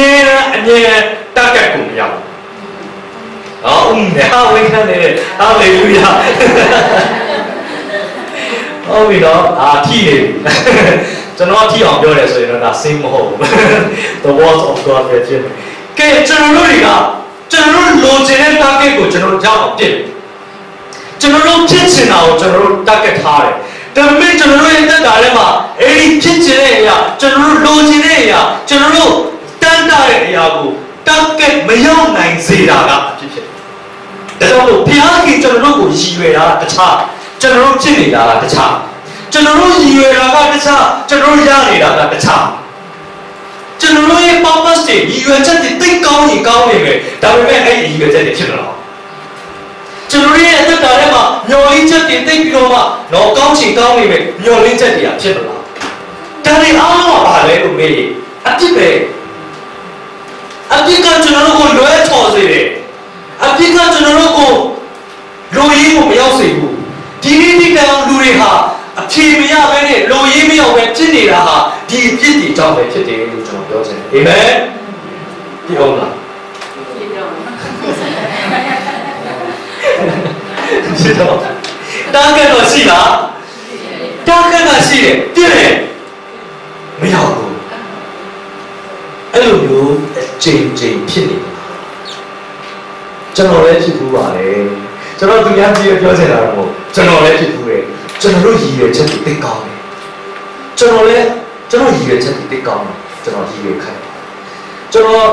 မြဲတက်ကြကုန်မရဘူး။ဟုတ်တယ်ဟာဝိခံနေတယ်ဟာလေလုယာ။ဟုတ်ပြီနော်ထိနေပြီ။ကျွန်တော်ထိအောင်ပြောတယ်ဆိုရင်တော့ဒါစင်းမဟုတ်ဘူး။ The words of God ပဲဖြစ်တယ်။ကဲကျွန်တော်တို့တွေကကျွန်တော်တို့လိုချင်တဲ့ target ကိုကျွန်တော်တို့ရောက်အောင်ပြည့်ကျွန်တော်တို့ဖြစ်ချင်တာကိုကျွန်တော်တို့ target ထားတယ်။ဒါပေမဲ့ကျွန်တော်တို့ရဲ့တက်တာထဲမှာအဲ့ဒီဖြစ်ချင်တဲ့အရာကျွန်တော်တို့လိုချင်တဲ့အရာကျွန်တော်တို့တန်းတာတဲ့အရာကို target မရောက်နိုင်စေတာကဖြစ်ဖြစ်။ဒါကြောင့်မို့ဘုရားခင်ကျွန်တော်တို့ကိုရည်ရွယ်တာတခြားကျွန်တော်တို့ဖြစ်နေတာကတခြားကျွန်တော်တို့ရည်ရွယ်တာကတခြားကျွန်တော်တို့ရနေတာကတခြားကျွန်တော်တို့ရဲ့ purpose တွေရည်ရွယ်ချက်တွေသိကောင်းရင်ကောင်းနေမယ်ဒါပေမဲ့အဲ့ဒီရည်ရွယ်ချက်တွေဖြစ်မလားကျွန်တော်ရဲ့အသက်တာထဲမှာမျော်လင့်ချက်တွေသိပြီးတော့မှတော့ကောင်းချင်ကောင်းနေမယ်မျော်လင့်ချက်တွေဖြစ်မလားဒါတွေအားလုံးကဘာလဲလို့မေးရင်အပြစ်ပဲအပြစ်ကကျွန်တော်တို့ကိုလွဲချော်စေတယ်အပြစ်ကကျွန်တော်တို့ကိုလူရင်းကိုမရောက်စေဘူးဒီနေ့ဒီတောင်လူတွေဟာအဖြေမရဘဲနဲ့လူရင်းမရောက်ပဲဖြစ်နေတာဟာဒီအပြစ်တွေကြောင့်ပဲဖြစ်တယ်လို့ကျွန်တော်ပြောချင်တယ်အာမင်ဒီအောင်လားရှိတော့တားကတော့ရှိလားတားကတော့ရှိတယ်ပြည့်တယ်မရောက်ဘူးအဲ့လိုမျိုးအချိန်ဖြစ်နေကျွန်တော်လည်းဖြစ်ဘူးပါလေကျွန်တော်သူများကြည့်ပြောချင်တာတော့မဟုတ်ကျွန်တော်လည်းဖြစ်ဘူးလေကျွန်တော်တို့ရည်ရွယ်ချက်သိကောင်းတယ်ကျွန်တော်ရည်ရွယ်ချက်သိကောင်းတယ်ကျွန်တော်ရည်ရွယ်ခိုင်းကျွန်တော်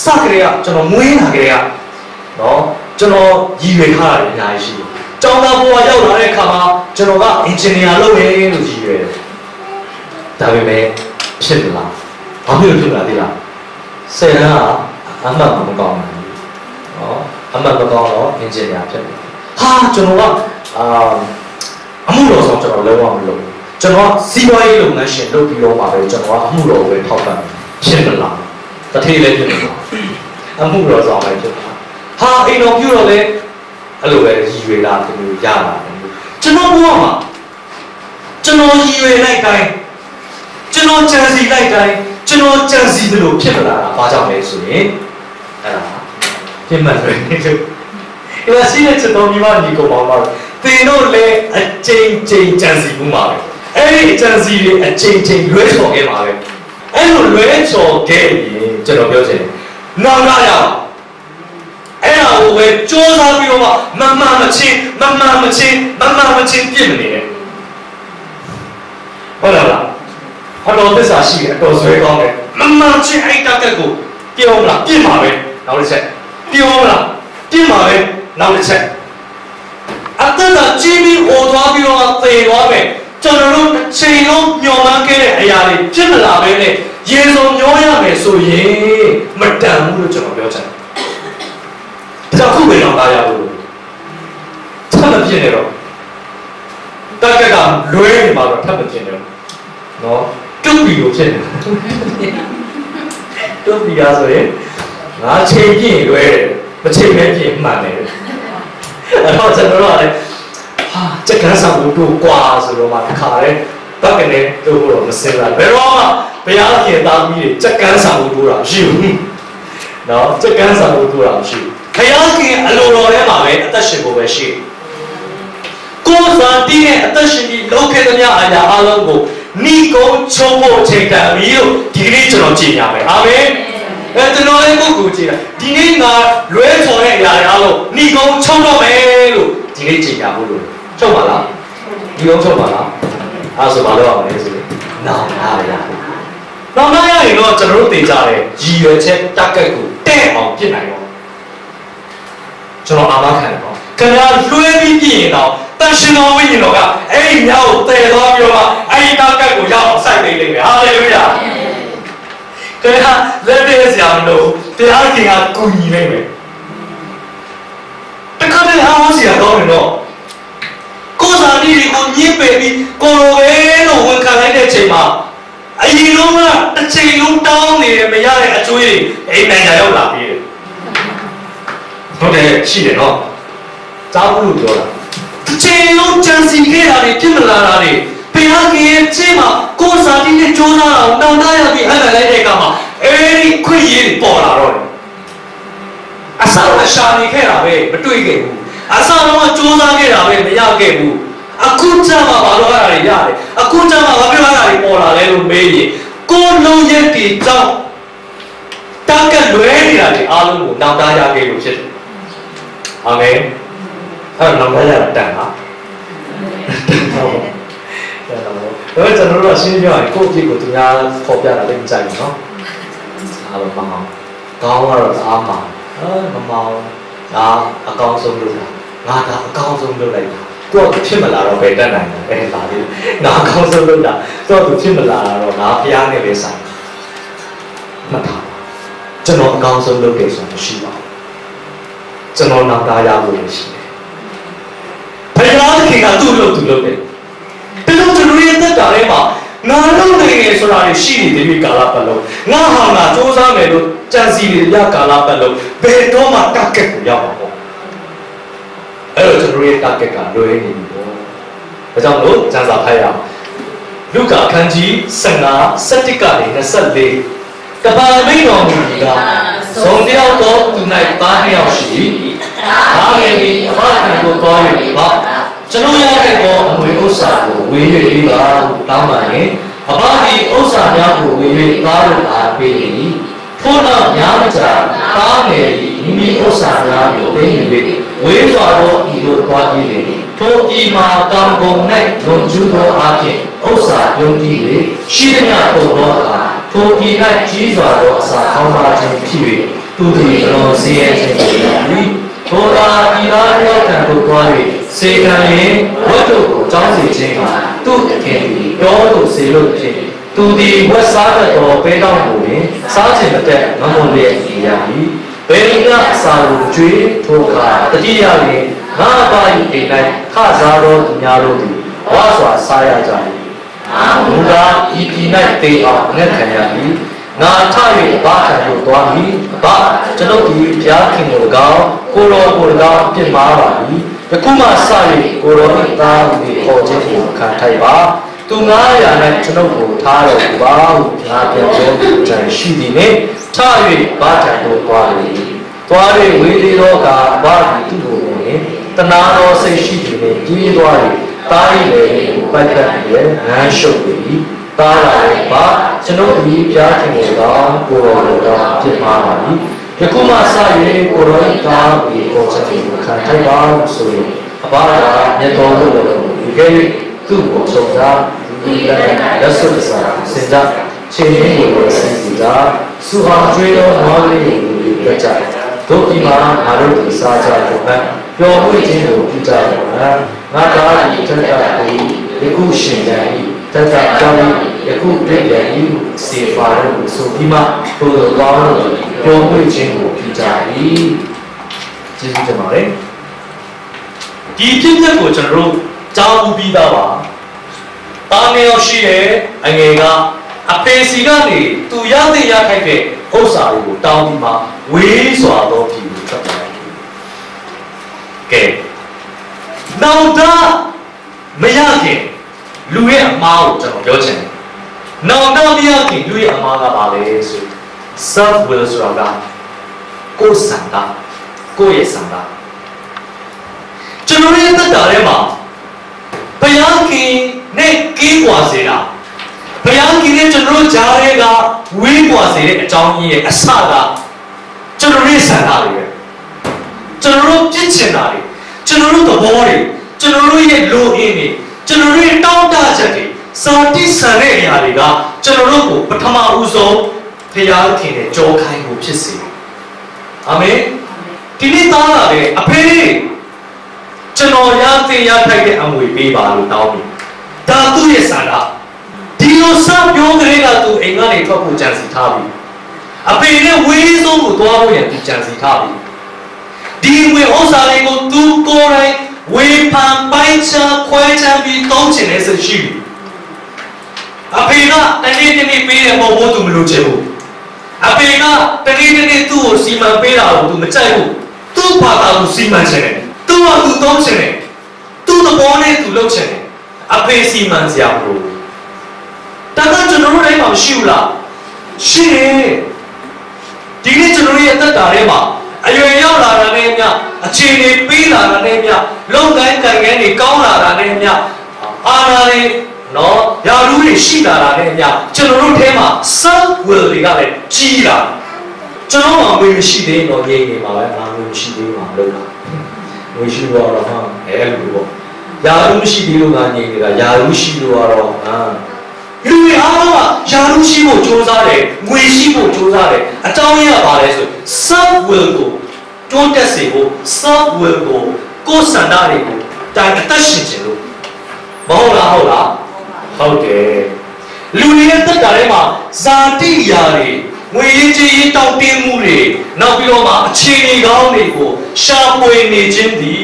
စကြရကျွန်တော်မွေးလာကြရနော်ကျွန်တော်ရည်ရွယ်ထားတာအများကြီးရှိတယ်ကျောင်းသားဘဝရောက်လာတဲ့အခါမှာကျွန်တော်ကအင်ဂျင်နီယာလုပ်ရလို့ရည်ရွယ်တယ်ဒါပေမဲ့ဖြစ်မလားဘာဖြစ်လို့ဖြစ်လာသေးလားဆယ်တန်းကအမှတ်မကောင်းဘူးနော်အမှတ်မကောင်းတော့အင်ဂျင်နီယာဖြစ်တယ်ဟာကျွန်တော်ကအမှုတော်ဆောင်ကျွန်တော်လုံးဝမလုပ်ဘူးကျွန်တော်စီးပွားရေးလုပ်ငန်းရှင်လုပ်ပြီးတော့ပါပဲကျွန်တော်ကအမှုတော်ကိုထောက်ပံ့ဖြစ်မလားတစ်ထည့်လည်းဖြစ်မလားအမှုတော်ဆောင်ပဲဖြစ်မှာဟာအိမ်တော်ပြုတော့လေအဲ့လိုပဲရည်ရွယ်လာတယ်လို့ရလာတယ်ကျွန်တော်ဘဝမှာကျွန်တော်ရည်ရွယ်လိုက်တိုင်းကျွန်တော်ကြံစီလိုက်တိုင်းကျွန်တော်ကြံစီတယ်လို့ဖြစ်မလာတာဘာကြောင့်လဲဆိုရင်အဲ့ဒါဖြစ်မှန်တယ်ဒီလိုရှိတဲ့ချက်တော်မျိုးညီကောင်ပါသင်တို့လည်းအချိန်ကြံစီမှုပါပဲအဲ့ဒီကြံစီတွေအချိန်လွဲချော်ခဲ့ပါပဲအဲ့လိုလွဲချော်ခဲ့ရင်ကျွန်တော်ပြောချင်တယ်နောက်လာရအောင်အဲ့ဒါကိုပဲစူးစမ်းပြီးတော့မမှန်မချင်းပြစ်မနေတယ်ဟုတ်လားအတော်သစ္စာရှိတယ်အတော်ဆွဲကောင်းတယ်မမှန်ချင်းအဲ့တက်ကကိုပြောမလားပြစ်မှာပဲနောက်တစ်ချက်ပြောမလားပြစ်မှာပဲနောက်တစ်ချက်အတ္တကကြီးပြီးဟောသွားပြီးတော့သေသွားမယ်ကျွန်တော်တို့အချိန်လုံးညှော်မှန်းခဲ့တဲ့အရာတွေဖြစ်မလာပဲနဲ့ရေစုံညှောရမယ်ဆိုရင်မတန်ဘူးလို့ကျွန်တော်ပြောချင်တယ်ဒါခုပဲတော့လာရလို့ထပ်မပြင်းနေတော့တက်ကလွဲနေမှာတော့ထပ်မပြင်းနေတော့နော်တုတ်ပြီးလို့ဖြစ်နေတုတ်ပြီးရဆိုရင်ငါချိန်ပြင်းလွဲတယ်မချိန်မဲပြင်းမှန်တယ်အဲ့တော့ကျွန်တော်တို့ကလည်းဟာစက္ကန့်ဆောင်တို့ကွာဆိုတော့မှခါရဲတက်ကနေတို့တော့မစင်လာဘယ်တော့မှဘုရားခင်သားသမီးတွေစက္ကန့်ဆောင်တို့တာရှိဘူးနော်စက္ကန့်ဆောင်တို့တာရှိဘုရားခင်အလိုတော်ထဲမှာပဲအသက်ရှင်ဖို့ပဲရှိကိုယ်စားတည်တဲ့အသက်ရှင်ပြီးလောက်ခဲ့သမျှအရာအလုံးကိုဏိကုံချုံဖို့ချိန်တန်ပြီလို့ဒီကနေ့ကျွန်တော်ကြည်ညာမယ်အာမင်ကျွန်တော်လည်းကိုယ်ကိုကြည်တာဒီနေ့ငါလွဲချော်တဲ့အရာတွေအားလုံးဏိကုံချုံတော့မယ်လို့ဒီနေ့ကြည်ညာဖို့လို့ချုပ်ပါလားဒီကုံချုပ်ပါလားအဲ့ဆိုဘာလို့အောင်လဲဆိုရင်နောင်နာရနောင်နာရရင်တော့ကျွန်တော်တို့သိကြတယ်ရည်ရွယ်ချက်တက်ကြက်ကိုတဲ့အောင်ပြစ်နိုင်တော့ကျွန်တော်အာမခံတယ်ပေါ့ခင်ဗျာလွှဲပြီးပြရင်တော့တန်ရှင်တော်ဝိညာဉ်တော်ကအဲ့ဒီမြောက်ကိုတည်သွားပြီးတော့အဲ့ဒီတက်ကြက်ကိုရောက်အောင်စိုက်ပေးလိမ့်မယ်ဟာလေလုယာခင်ဗျာလက်တဲ့ဆရာမလို့တရားခင်ကကူညီနိုင်မယ်တခါတည်းအားဆရာကောင်းတယ်တော့ကိုယ်စာဒီကိုညစ်ပယ်ပြီးကိုလိုပဲလို့ဝန်ခံလိုက်တဲ့အချိန်မှာအရင်လုံးကတစ်ချိန်လုံးတောင်းနေတယ်မရတဲ့အကျွေးတွေအိမ်နိုင်ငံရောက်လာပြီဟုတ်တယ်ရှိတယ်နော်ကြားဘူးလို့ပြောတာတစ်ချိန်လုံးကြံစီခဲ့တာတွေဖြစ်မလာတာတွေဘုရားခင်ရဲ့အချိန်မှာကိုယ်စာဒီနဲ့ကြိုးစားအောင်တောင်းတရပြီးဟန်လိုက်တဲ့အခါမှာအဲ့ဒီ ခွင့်ရည်ပေါ်လာတော့အစားအရှာနေခဲ့တာပဲမတွေ့ခဲ့ဘူးအစားတော့စူးစမ်းခဲ့တာပဲမရခဲ့ဘူးအခုကျမှဘာလို့အဲ့ဒါတွေရတယ်အခုကျမှဘာပြောအဲ့ဒါတွေပေါ်လာလဲလို့မေးရင်ကိုလုံးရက်တီကြောင့်တက်ကလွဲနေတာတွေအားလုံးကိုနောက်သားရခဲ့လို့ဖြစ်တယ်အာမင်အဲ့တော့နောက်သားရတာတန်ပါတော့ကျွန်တော်တို့အရှင်းပြရင်ကိုယ့်အဖြစ်ကိုသူများပေါ်ပြတာလည်းမကြိုက်ဘူးနော်အားလုံးမအောင်ကောင်းတော့အားမမမောင်ငါအကောင်းဆုံးလုပ်တာငါကအကောင်းဆုံးလုပ်လိုက်တာကိုယ့်ဖြစ်မလာတော့ပဲတတ်နိုင်တယ်အဲ့ဒါလေးငါအကောင်းဆုံးလုပ်တာတော့သူဖြစ်မလာတော့ငါဖျားနေလေဆိုင်မှတ်ထားကျွန်တော်အကောင်းဆုံးလုပ်တယ်ဆိုတာမရှိပါဘူးကျွန်တော်နောက်သားရဖို့ရှိတယ်ဘယ်လိုခင်ကသူ့လုပ်တယ်ဒါကြောင့်ကျွန်တော်ရဲ့တက်တာထဲမှာငါလုပ်နေတယ်ဆိုတာရှိနေတယ်ကာလပတ်လုံးငါဟာငါစူးစမ်းမယ်လို့ကြံစီနေရကာလပတ်လုံးဘယ်တော့မှ target ကိုရောက်မှာပေါ့အဲ့တော့ကျွန်တော်ရဲ့ target ကလွဲနေပြီပေါ့ဒါကြောင့်လို့စံစာဖတ်ရအောင်လူကာခန်းကြီး15 17ကနေ24တပါမိန်တော်မူကြီးကဇုံတယောက်တော့သူ၌သားနှစ်ယောက်ရှိဒါငယ်ပြီးအဖခင်ကိုသွား၍ပါကျွန်တော်ရတဲ့ပေါ်အမွေဥစ္စာကိုဝေ၍ပြီးပါတောင်းပါရင်အဘဒီဥစ္စာများကိုဝေ၍သားတို့အားပေး၏ထို့နောက်များမကြာသားငယ်၏မိမိဥစ္စာများကိုပေး၍ဝေးစွာသောဤတို့သွားပြီးလေထိုဤမှာတောင်ကုန်၌လွန်ကျူးသောအဖြစ်ဥစ္စာပြုံးပြီး၍ရှိသမျှပုံသောအခါထိုဤ၌ကြီးစွာသောအစာကောင်းပါခြင်းဖြစ်၍သူသည်အလွန်ဆင်းရဲခြင်းဖြစ်၏ထိုသာဤသားရောက်ထံသို့သွား၍စေကံရင်ဝတ်တို့ကိုကြောင်းစီခြင်းမှာသူ့ခင်သည်တောသို့စေလို့ဖြစ်သူသည်ဝတ်စားတတ်သောပဲတောင်းကိုပင်စားခြင်းမတက်မမွန်လျက်နေရ၏ဘယ်ကအစာကိုကျွေးထိုအခါတတိယတွင်ငါပါ၏အိမ်၌ခစားသောသူများတို့သည်ဝါစွာစားရကြ၏မူကားဤပြည်၌တေအောင်ငက်ခံရ၏ငါထ၍ဘာခံလို့သွားမည်ဘာကျွန်ုပ်ဒီဘုရားခင်ကို၎င်းကိုတော်ကို၎င်းပြစ်မှားပါ၏ယခုမှစ၍ကိုတော်၏သားဟူသည်ဟောခြင်းကိုခံထိုက်ပါသူ900၌ကျွန်ုပ်ကိုထားတော်မူပါဟုငါပြန်ပြောကြံရှိသည်နှင့်ထ၍ဘာခံလို့သွား၏သွား၍ဝေးသေးသောကဘာသည်သူ့ကိုမြင်တနာတော်စိတ်ရှိသည်နှင့်ကြီးသွား၍သား၏လေကိုပိုက်ပတ်ပြီးငန်းရှုပ်၏သားလာ၍ပါကျွန်ုပ်ဒီဘုရားခင်ကို၎င်းကိုတော်ကို၎င်းပြစ်မှားပါ၏ယခုမှစ၍ကိုတော်၏သားကိုဟောခြင်းကိုခံထိုက်ပါဆိုရင်အဘာကမြတ်တော်တို့ကိုဒီကဲသူ့ကိုဆုံးစားဒီလက်စွပ်စာစင်ကြချင်းရင်းကိုစင်ကြစုအောင်ကျွေးသောမောင်လေးကိုပြကြတို့ဒီမှာငါတို့ဒီစားကြဖို့ပဲပျော်မွေ့ခြင်းကိုပြုကြရအောင်ငါသားဒီထက်ကကိုယခုရှင်ကြ၏တက်ကကြောင်းယခုပြည့်ပြန်၏စေပါလို့ဆိုပြီးမှတို့တော်ကောင်းလို့ပျော်မွေ့ခြင်းကိုပြုကြ၏ကျေးဇူးတင်ပါတယ်ဒီဖြစ်ချက်ကိုကျွန်တော်တို့ကြားဦးပြီးသားပါတာငယ်ရှိရဲ့အငယ်ကအဖေစီကနေသူရတဲ့ရထိုက်တဲ့ဥစ္စာတွေကိုတောင်းပြီးမှဝေးစွာသောပြည်ကိုထွက်သွားတယ်။ကဲနောက်တော့မရခင်လူရဲ့အမားကိုကျွန်တော်ပြောချင်တယ်။နောက်တော့မရခင်လူရဲ့အမားကပါလေဆို self will ဆိုတာကကိုယ်ဆန္ဒကိုယ့်ရဲ့ဆန္ဒကျွန်တော်ရဲ့တက်တာထဲမှာဘုရားခင်နဲ့ကင်းကွာစေတာဘုရားခင်နဲ့ကျွန်တော်ကြားရဲကဝေးကွာစေတဲ့အကြောင်းကြီးရဲ့အစကကျွန်တော်ရဲ့ဆန္ဒတွေပဲကျွန်တော်ပြစ်ချင်တာတွေကျွန်တော်သဘောတွေကျွန်တော်ရဲ့လိုအင်းတွေကျွန်တော်ရဲ့တောင်းတချက်တွေစာတိဆန်တဲ့အရာတွေကကျွန်တော်ကိုပထမဦးဆုံးဘုရားခင်နဲ့ကြောခိုင်းဖို့ဖြစ်စေအာမင်ဒီနေ့သားလာတယ်အဖေကျွန်တော်ရတင်ရထိုက်တဲ့အမွေပေးပါလို့တောင်းတယ်ဒါသူ့ရဲ့ဆန္ဒဒီလိုစပြောကြတဲ့ကသူအိမ်ကနေထွက်ဖို့ကြံစီထားပြီအဖေနဲ့ဝေးဆုံးကိုသွားဖို့ရန်သူကြံစီထားပြီဒီငွေဥစ္စာလေးကိုသူကိုယ်တိုင်ဝေဖန်ပိုင်းခြားခွဲခြားပြီးတောင်းချင်တဲ့စိတ်ရှိပြီအဖေကတနေ့တနေ့ပေးတဲ့ပုံဖို့သူမလိုချင်ဘူးအဖေကတနေ့တနေ့သူ့ကိုစီမံပေးတာကိုသူမကြိုက်ဘူးသူ့ဘာသာကိုစီမံချင်တယ်သူ့ဟာသူတောင်းချင်တယ်သူ့သဘောနဲ့သူလုပ်ချင်တယ်အဖေစီမံစရာမလိုဒါကကျွန်တော်တို့တိုင်းမှာမရှိဘူးလားရှိတယ် ဒီနေ့ကျွန်တော်ရဲ့အသက်တာထဲမှာအရွယ်ရောက်လာတာနဲ့အမျှအခြေအနေပေးလာတာနဲ့အမျှလုံတိုင်းကံကန်းတွေကောင်းလာတာနဲ့အမျှအာဏာတွေနော်ယာရုတွေရှိလာတာနဲ့အမျှကျွန်တော်တို့ထဲမှာ self will တွေကလည်းကြီးလာကျွန်တော်မှမေးမရှိသေးတော့ငြိမ်နေမှာပဲငါမျိုးမရှိသေးမှာလို့လားဝေရှိတော့ဟာအဲ့လိုပေါ့ယာရုမရှိသေးလို့ငါငြိမ်နေတာယာရုရှိလို့ကတော့လူတွေအားလုံးကယာရုရှိဖို့ကြိုးစားတယ်ငွေရှိဖို့ကြိုးစားတယ်အကြောင်းရင်းကဘာလဲဆို self will ကိုတွန်းတက်စေဖို့ self will ကိုကိုယ်စံတာတွေကိုတိုင်အသက်ရှင်ခြင်းလို့မဟုတ်လားဟုတ်တယ်လူတွေရဲ့တက်တာထဲမှာဇာတိယာတွေငွေရင်းကြီးရင်တောင်းတင်းမှုတွေနောက်ပြီးတော့မှအခြေအနေကောင်းတွေကိုရှာဖွေနေခြင်းဒီ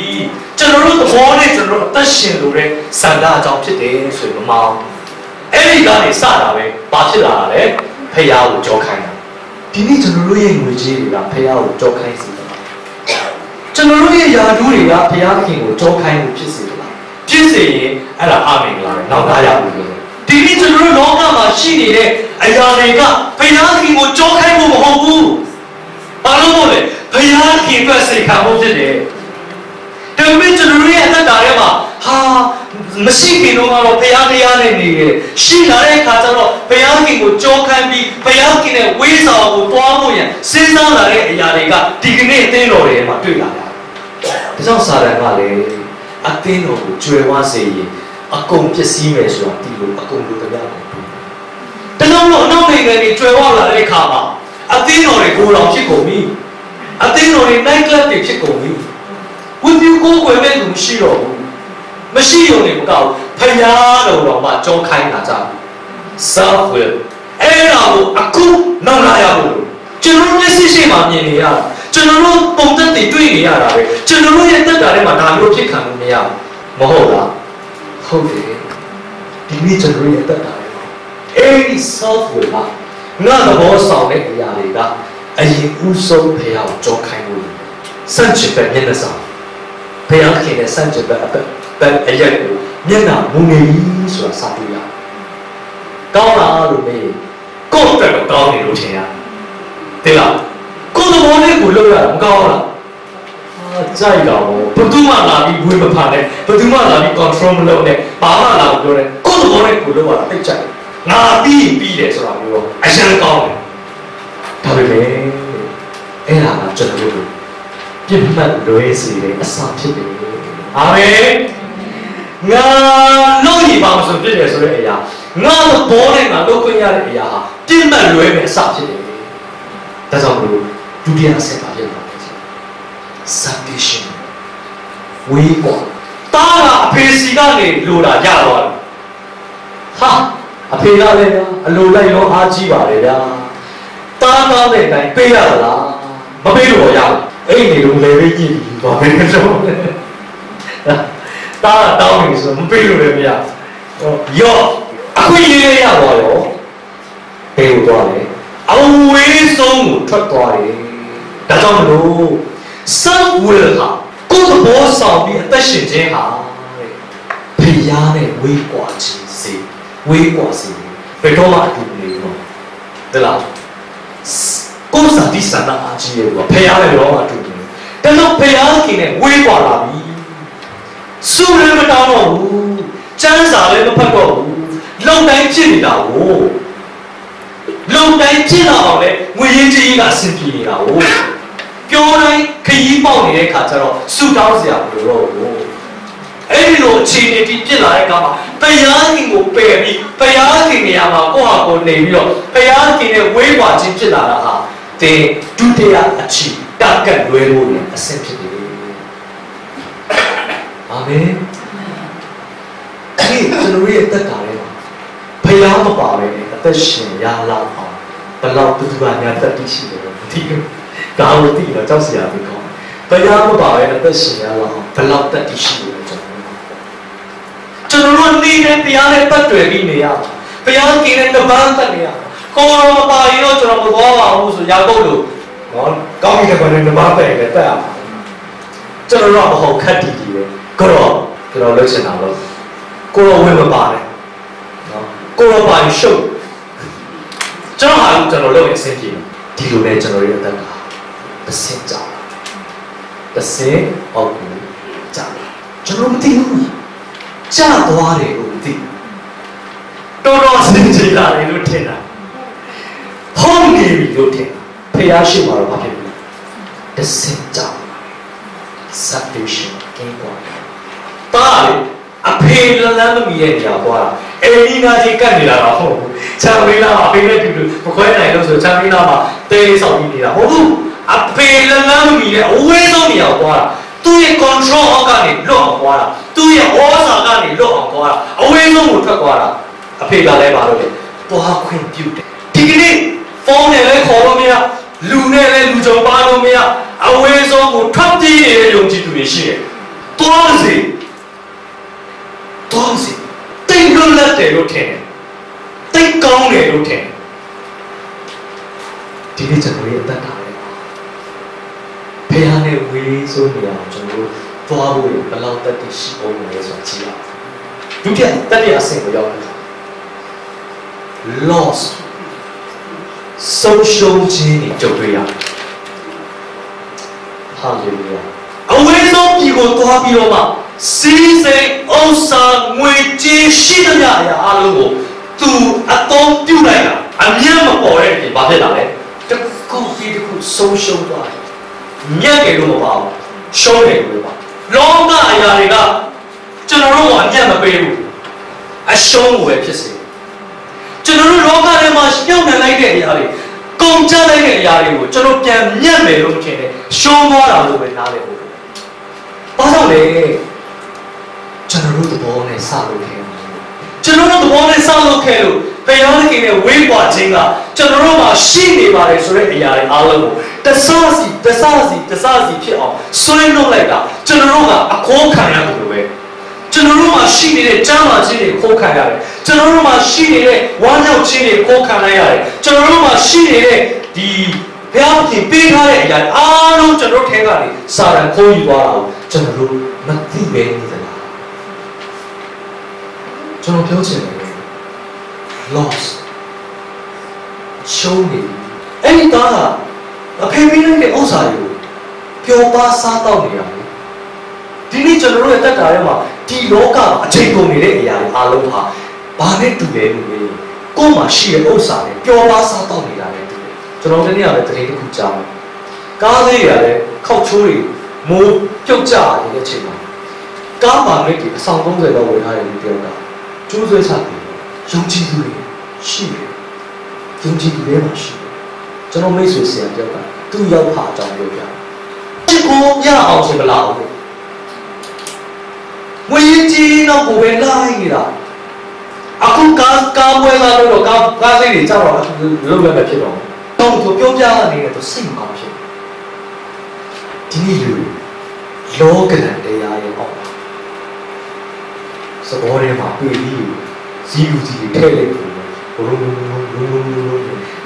ကျွန်တော်တို့သဘောနဲ့ကျွန်တော်တို့အသက်ရှင်လို့တဲ့စံတာအကြောင်းဖြစ်တယ်ဆိုရင်မမောင်းအဲ့ဒီကနေစတာပဲဘာဖြစ်လာတာလဲဖះကိုကြောခိုင်းတာဒီနေ့ကျွန်တော်တို့ရဲ့ငွေကြေးတွေကဖះကိုကြောခိုင်းစေတယ်ကျွန်တော်တို့ရဲ့ယာဒူးတွေကဘုရားသခင်ကိုကြောခိုင်းလို့ဖြစ်စေတယ်ဖြစ်စေရင်အဲ့ဒါအမင်္ဂလာပဲနောက်သားရဘူးလို့ဒီနေ့ကျွန်တော်တို့လောကမှာရှိနေတဲ့အရာတွေကဘုရားသခင်ကိုကြောခိုင်းဖို့မဟုတ်ဘူးဘာလို့မို့လဲဘုရားသခင်အတွက်စေခံဖို့ဖြစ်တယ်ဒါပေမဲ့ကျွန်တော်တို့ရဲ့အသက်တာထဲမှာဟာမရှိခင်တော့ကတော့ဘုရားတရားနဲ့နေတယ်ရှိလာတဲ့အခါကျတော့ဘုရားခင်ကိုကြောခိုင်းပြီးဘုရားခင်နဲ့ဝေးဆောင်ကိုတွားဖို့ရန်စဉ်းစားလာတဲ့အရာတွေကဒီကနေ့အသင်းတော်တွေမှာတွေ့လာတယ်။ဒါကြောင့်စာရန်ကလည်းအသင်းတော်ကိုကျွယ်ဝစေရင်အကုန်ပျက်စီးမယ်ဆိုတာဒီလိုအကုန်လိုတပြားတယ်။ဒါကြောင့်မို့အနောက်နိုင်ငံတွေကျွယ်ဝလာတဲ့အခါမှာအသင်းတော်တွေကိုယ်တော်ဖြစ်ကုန်ပြီ။အသင်းတော်တွေ night club တွေဖြစ်ကုန်ပြီ။ဝိသီကိုယ်ွယ်မဲ့လူမရှိတော့ဘူး။မရှိရုံနဲ့မကောက်ဖယားတော်တော်မှကြောခိုင်းတာကြတယ်။ self will အဲ့ဒါကိုအခုနောက်လာရဖို့ကျွန်တော်မျက်စိရှိမှမြင်နေရတာကျွန်တော်တို့ပုံသက်တွေတွေ့နေရတာပဲကျွန်တော်တို့ရဲ့တက်တာထဲမှာဒါမျိုးဖြစ်ခံလို့မရဘူးမဟုတ်လားဟုတ်တယ်ဒီနေ့ကျွန်တော်ရဲ့တက်တာထဲမှာအဲ့ဒီ self will ကငါသဘောဆောင်တဲ့အရာတွေကအရင်ဦးဆုံးဖယားကိုကြောခိုင်းလို့စัจจิပဲမျက်နှာစာဖယားခင်ရဲ့စัจจิပဲအရက်ကိုမျက်နှာမူနေဆိုတာစတွေ့ရကောင်းလားလို့မေးကိုယ့်အတွက်ကောင်းနေလို့ထင်ရတဲ့လားကိုယ်သဘောနဲ့ကိုလုပ်ရတာမကောင်းလားကြိုက်တာဘောဘယ်သူမှလာပြီးဝေးမဖာနဲ့ဘယ်သူမှလာပြီး control မလုပ်နဲ့ဘာမှလာမပြောနဲ့ကိုယ်သဘောနဲ့ကိုလုပ်ရတာတိတ်ကြိုက်ငါပြီးတယ်ဆိုတာမျိုးအရန်ကောင်းတယ်ဒါပေမဲ့အဲ့ဒါကကျွန်တော်တို့ပြစ်မှတ်လွဲစေတဲ့အစာဖြစ်တယ်အာမင်ငါလို့ဒီပါမဆိုဖြစ်တယ်ဆိုတဲ့အရာငါသဘောနဲ့ငါလုပ်ခွင့်ရတဲ့အရာဟာပြစ်မှတ်လွဲမဲ့အစာဖြစ်တယ်ဒါကြောင့်မို့ဒုတိယအဆင့်ပါဖြစ်တာပဲ submission ဝေးကွာတားတာအဖေစီကနေလိုတာရသွားတယ်ဟာအဖေကလည်းအလိုလိုက်ရောအားကြီးပါလေဗျာတားသားတဲ့အတိုင်းပေးရလားမပေးလို့ရဘူးအဲ့ဒီလိုလေပဲကြည့်ပြီးသွားမယ်ဆိုတားတောင်းနေဆိုမပေးလို့လည်းမရရောအခုရေးရပါရောပေးလို့သွားတယ်အဝေးဆုံးကိုထွက်သွားတယ်ဒါကြောင့်မလို့ self will ဟာကိုယ်သဘောဆောင်ပြီးအသက်ရှင်ခြင်းဟာဖျားနဲ့ဝေးကွာခြင်းစေဝေးကွာစေဘယ်တော့မှအတူနေတော့ဒါလားကိုယ်စာဒီစနာအကြီးရဲ့ကဖျားနဲ့တော့အတူနေဒါကြောင့်ဖျားခင်နဲ့ဝေးကွာလာပြီစုလည်းမတောင်းတော့ဘူးကျမ်းစာလည်းမဖတ်တော့ဘူးလုံတိုင်းဖြစ်နေတာကိုလုံတိုင်းဖြစ်လာအောင်လေငွေရင်းကြီးကအဆင်ပြေနေတာ哦ပြောတိုင်းခရီးပေါက်နေတဲ့ခါကျတော့ဆူတောင်းစရာမလိုတော့ဘူးအဲ့ဒီလိုအခြေအနေဒီဖြစ်လာတဲ့အခါမှာဘုရားခင်ကိုပယ်ပြီးဘုရားခင်နေရာမှာကိုယ့်ဟာကိုယ်နေပြီးတော့ဘုရားခင်နဲ့ဝေးကွာခြင်းဖြစ်လာတာဟာတင်ဒုတိယအခြေတက်ကတ်လွဲလို့လည်းအဆင်ဖြစ်တယ်အာမင်အဲ့ကျွန်တော်ရဲ့တက်တာလေးပါဘုရားမပါပဲအသက်ရှင်ရလောက်အောင်ဘလောက်တူတူပါများတက်တိရှိတယ်မသိဘူးဒါဝတိတော့ကြောက်စရာမကောင်းဘုရားမပါပဲအသက်ရှင်ရလောက်အောင်ဘလောက်တက်တိရှိတယ်ကျွန်တော်တို့နေတဲ့တရားနဲ့ပတ်တွယ်ပြီးနေရဘုရားကင်းတဲ့တပန်းတက်နေရကိုယ်တော်မပါရင်တော့ကျွန်တော်မသွားပါဘူးဆိုရာကုတ်လို့နော်ကောင်းပြီတဲ့ဘာနဲ့တပန်းတက်ရင်တက်ရမှာကျွန်တော်တို့ကမဟုတ်ခက်တီတီပဲကိုတော့ကျွန်တော်လှုပ်ချင်တာလို့ကိုတော့ဝင်မပါနဲ့နော်ကိုတော့ပါရှုပ်ကျွန်တော်ဟာကျွန်တော်လုပ်ရင်အဆင်ပြေဒီ ဒီလိုနဲ့ကျွန်တော်ရဲ့အသက်ကတစ်ဆင့်ကြာတစ်ဆင့်အောက်ကိုကြာကျွန်တော်မသိဘူးကြာသွားတယ်လို့မသိတော်တော်စင်ကြယ်လာတယ်လို့ထင်တာဟောနေပြီလို့ထင်တာဖျားရှိမှာတော့ဘာဖြစ်လဲတစ်ဆင့်ကြာ salvation ကင်းသွားတယ်ပါလေအဖေလမ်းမမီရဲ့နေရာသွားတာအေးဒီနာကြီးကတ်နေတာတော့ဟုတ်ဘူးချာမင်းလာမှာအဖေနဲ့တူတူမခွဲနိုင်လို့ဆိုချာမင်းလာမှာတဲလေးဆောင်ပြီးနေတာဟုတ်ဘူးအဖေလမ်းမမီရဲ့အဝေးဆုံးနေရာသွားတာသူ့ရဲ့ control အောက်ကနေလွတ်အောင်သွားတာသူ့ရဲ့ဩဇာကနေလွတ်အောင်သွားတာအဝေးဆုံးကိုထွက်သွားတာအဖေကလည်းပါလို့လေသွားခွင့်ပြုတယ်ဒီကနေ့ဖုန်းနဲ့လည်းခေါ်လို့မရလူနဲ့လည်းလူကြုံပါလို့မရအဝေးဆုံးကိုထွက်ပြေးနေတဲ့ယုံကြည်သူတွေရှိတယ်သွားစီတောင်းစီတိတ်လွတ်လပ်တယ်လို့ထင်တယ်တိတ်ကောင်းတယ်လို့ထင်တယ်ဒီနေ့ကျွန်တော်ရဲ့အသက်တာလေးဖះနဲ့ဝေးဆိုးနေအောင်ကျွန်တော်သွားဖို့ဘယ်လောက်တက်တည်ရှိအောင်လဲဆိုတာကြည့်ရအောင်ဒုတိယတတိယအဆင့်ကိုရောက်လာ loss ဆုံးရှုံးခြင်းတွေကြုံတွေ့ရတယ် hallelujah အဝေးဆုံးပြည်ကိုသွားပြီးတော့မှစီးစိမ်ဥစ္စာငွေကြေးရှိသမျှအရာအလုံးကိုသူအသုံးပြုလိုက်တာအမြတ်မပေါ်တဲ့ပြင်ဘာဖြစ်လာလဲတစ်ခုပြီးတစ်ခုဆုံးရှုံးသွားတယ်မြတ်တယ်လို့မပါဘူးရှုံးတယ်လို့ပါလောကအရာတွေကကျွန်တော်တို့ကအမြတ်မပေးဘူးအရှုံးကိုပဲဖြစ်စေကျွန်တော်တို့လောကထဲမှာရှုံးနေလိုက်တဲ့အရာတွေကုန်ကျလိုက်တဲ့အရာတွေကိုကျွန်တော်ပြန်မြတ်မယ်လို့မထင်နဲ့ရှုံးသွားတာလို့ပဲနားလည်ဖို့ဘာကြောင့်လဲကျွန်တော်တို့သဘောနဲ့စလုပ်ခဲ့ကျွန်တော်တို့သဘောနဲ့စလုပ်ခဲ့လို့ဘုရားသခင်ရဲ့ဝေးပွားခြင်းကကျွန်တော်တို့မှာရှိနေပါတယ်ဆိုတဲ့အရာတွေအားလုံးကိုတစစီဖြစ်အောင်ဆွဲနှုတ်လိုက်တာကျွန်တော်တို့ကအခိုးခံရတယ်လို့ပဲကျွန်တော်တို့မှာရှိနေတဲ့ကျမ်းမာခြင်းတွေခိုးခံရတယ်ကျွန်တော်တို့မှာရှိနေတဲ့ဝမ်းမြောက်ခြင်းတွေခိုးခံလိုက်ရတယ်ကျွန်တော်တို့မှာရှိနေတဲ့ဒီဘုရားသခင်ပေးထားတဲ့အရာအားလုံးကျွန်တော်တို့ထဲကနေစာရန်ခိုးယူသွားတာကိုကျွန်တော်တို့မသိပဲနေသလားကျွန်တော်ပြောချင်တယ် loss ရှုံးနေအဲ့ဒီသားကအဖေပေးလိုက်တဲ့ဥစ္စာတွေကိုပျော်ပါစားတော့နေရတယ်ဒီနေ့ကျွန်တော်တို့ရဲ့တက်တာထဲမှာဒီလောကမှာအချိန်ကုန်နေတဲ့အရာတွေအားလုံးဟာဘာနဲ့တူလဲလို့လေကိုယ်မှာရှိတဲ့ဥစ္စာတွေပျော်ပါစားတော့နေတာလေတူတယ်ကျွန်တော်ဒီနေ့ကလည်းတရင်တစ်ခုကြားတယ်ကားလေးတွေကလည်းခောက်ချိုးတွေမိုးပြုတ်ကျနေတဲ့အချိန်မှာကားပါမိတ်တွေအဆောင်30လောက်ဝယ်ထားတယ်လို့ပြောတာကျိုးဆွဲချတယ်ယုံကြည်သူတွေရှိတယ်ယုံကြည်သူတွေမှာရှိတယ်ကျွန်တော်မိတ်ဆွေဆရာပြောတာသူ့ရောက်ပါအကြောင်းပြောပြတယ်ဒီကိုရအောင်ဆိုမလားဘူးဝေးကြီးတော့ကိုပဲလိုက်နေတာအခုကားပွဲလာလို့ကားစိတ်တွေကြောက်တော့လုံးဝမဖြစ်တော့တော့သူပြောပြနေတယ်သူစိတ်မကောင်းဖြစ်ဒီနေ့လူလောကရန်တရားရဲ့အောက်စဘောထဲမှာတွေ့ပြီးဇီးလူကြီးတွေထဲလိုက်ဘူးဘုံ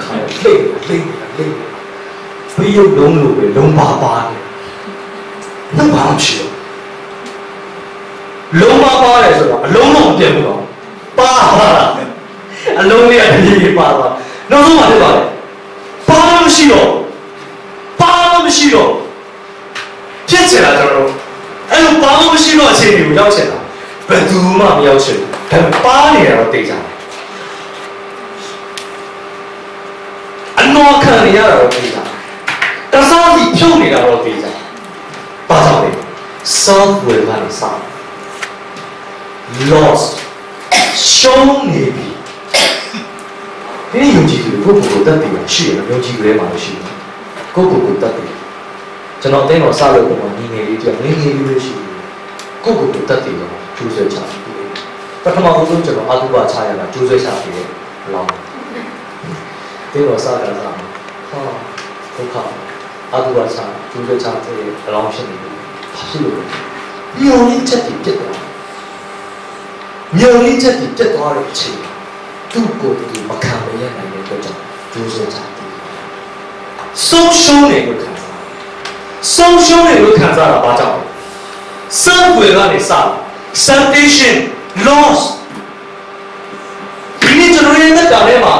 ခါလှိမ့်ပြီးရုပ်လုံးလို့ပဲလုံးပါနေတော့ဘာမှမရှိဘူးလုံးပါတယ်ဆိုတော့အလုံးလုံးမပြတ်ဘူးတော့ပါအလုံးလေးကတည်းကပါသွားနောက်ဆုံးမှဖြစ်သွားတယ်ဘာမှမရှိတော့ဖြစ်ချင်တာကျွန်တော်တို့အဲ့လိုဘာမှမရှိတော့အခြေအနေကိုရောက်ချင်တာဘယ်သူမှမရောက်ချင်ဘူးဒါပါနေတာတော့သိကြတယ်အနော်ခံရတာတော့သိကြတယ်တစားစီဖြုတ်နေတာတော့သိကြတယ်ဘာကြောင့်လဲ self will ကနေစ lost ရှုံးနေပြီဒီယုံကြည်သူကိုကိုတတ်တယ်ရှိရယုံကြည်ရဲမှာရှိတယ်ကိုတတ်တယ်ကျွန်တော်အတင်းတော်စလို့ပုံမှန်ငငယ်လေးကြောင့်ငငယ်လေးပဲရှိတယ်ကိုတတ်တယ်တော့ကျိုးဆွဲချတယ်ပထမဆုံးကျွန်တော်အတုပချရတာကျိုးဆွဲချပြီးတယ်အလောင်းတင်းတော်စတာဟာဒုက္ခအတုပချကျိုးဆွဲချတဲ့အလောင်းဖြစ်နေတယ်ဘာဖြစ်လို့ညောင်းလေးချက်တည်ပြတ်သွားတဲ့အချိန်သူ့ကိုယ်သူမခံမရနိုင်တဲ့အတွက်ကြောင့်ကျိုးဆွဲချတယ်ဆုံးရှုံးတယ်လို့ခံစားတာဘာကြောင့်လဲself will ကနေစ salvation loss ဒီနေ့ကျွန်တော်ရဲ့တက်တာထဲမှာ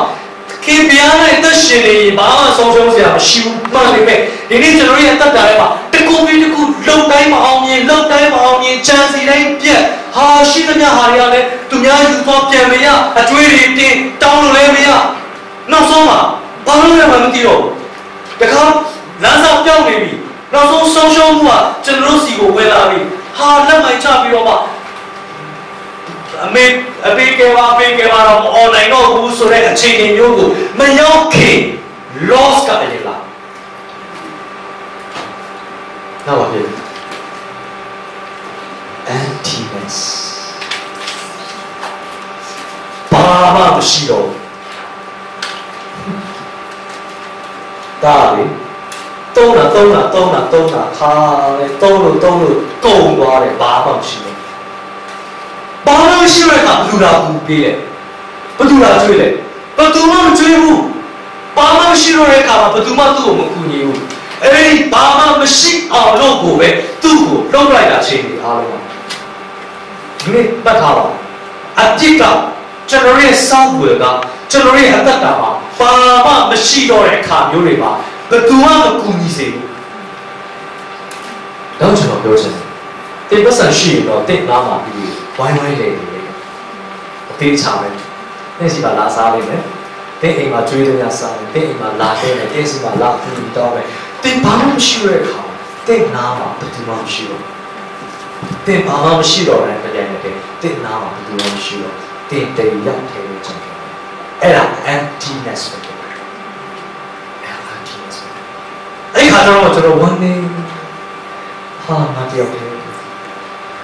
ခ ခင်ဗျားနဲ့တက်ရှင်နေဘာမှဆုံးရှုံးစရာမရှိဘူးမှန်ပေမဲ့ဒီနေ့ကျွန်တော်ရဲ့တက်တာထဲမှာတကူပြီးတကူလုံတိုင်းမအောင်မြင်လုံတိုင်းမအောင်မြင်ချမ်းစီတိုင်းပြက်ဟာရှိသမျှဟာတွေကလည်းသူများယူသွားပြန်မရအကျွေးတွေတင်းတောင်းလို့လည်းမရနောက်ဆုံးမှာဘာလို့လဲမသိတော့ဘူးတခါလမ်းစာပြောင်းနေပြီနောက်ဆုံးဆုံးရှုံးမှုကကျွန်တော်တို့စီကိုဝင်လာပြီဟာလက်မိုက်ချပြီးတော့မှအမေကဘာတော့ online တော့ဘူးဆိုတဲ့အခြေအနေမျိုးကိုမရောက်ခင် loss ကလည်းလာနောက်ပါပြီ emptiness ဘာမှမရှိတော့ဒါလေတုံးတာခါလေတုံးလို့ကုန်သွားတယ်ဘာမှမရှိဘူးဘာလို့ရှိရတာဘယ်သူလာပူပေးလဲဘယ်သူလာကျွေးလဲဘယ်သူမှမကျွေးဘူးဘာမှမရှိတော့တဲ့အခါမှာဘယ်သူမှသူ့ကိုမကူညီဘူးအဲ့ဒီဘာမှမရှိအောင်လို့ကိုပဲသူ့ကိုလှုပ်လိုက်တာချင်းတွေအားလုံးဒီနေ့ပတ်ထားပါအတိတ်ကကျွန်တော်ရဲ့စောင့်ွယ်ကကျွန်တော်ရဲ့အသက်တာမှာဘာမှမရှိတော့တဲ့အခါမျိုးတွေမှာဘယ်သူမှမကူညီစေဘူးတော့ကျွန်တော်ပြောချင်တယ်ပတ်စံရှိရင်တော့တိတ်နားမှာပြီးဝိုင်းလေနေတယ်အသေးချာပဲနေ့စီပါလာစားလိမ့်မယ်တဲ့အိမ်မှာကျွေးတဲ့ညစားတယ်တဲ့အိမ်မှာလာတဲ့တဲ့စီမှာလာပြီးတော့ပဲတဲ့ဘာမှမရှိတဲ့အခါတဲ့နားမှာဘယ်သူမှမရှိတော့တဲ့ဘာမှမရှိတော့တဲ့ကြတဲ့တဲ့နားမှာဘယ်သူမှမရှိတော့တဲ့တေရောက်တယ်လို့ကျွန်တော်အဲ့ဒါ emptiness ပဲအဲ့ခါတော့ကျွန်တော်ဝမ်းနေဟာငါတယောက်တည်း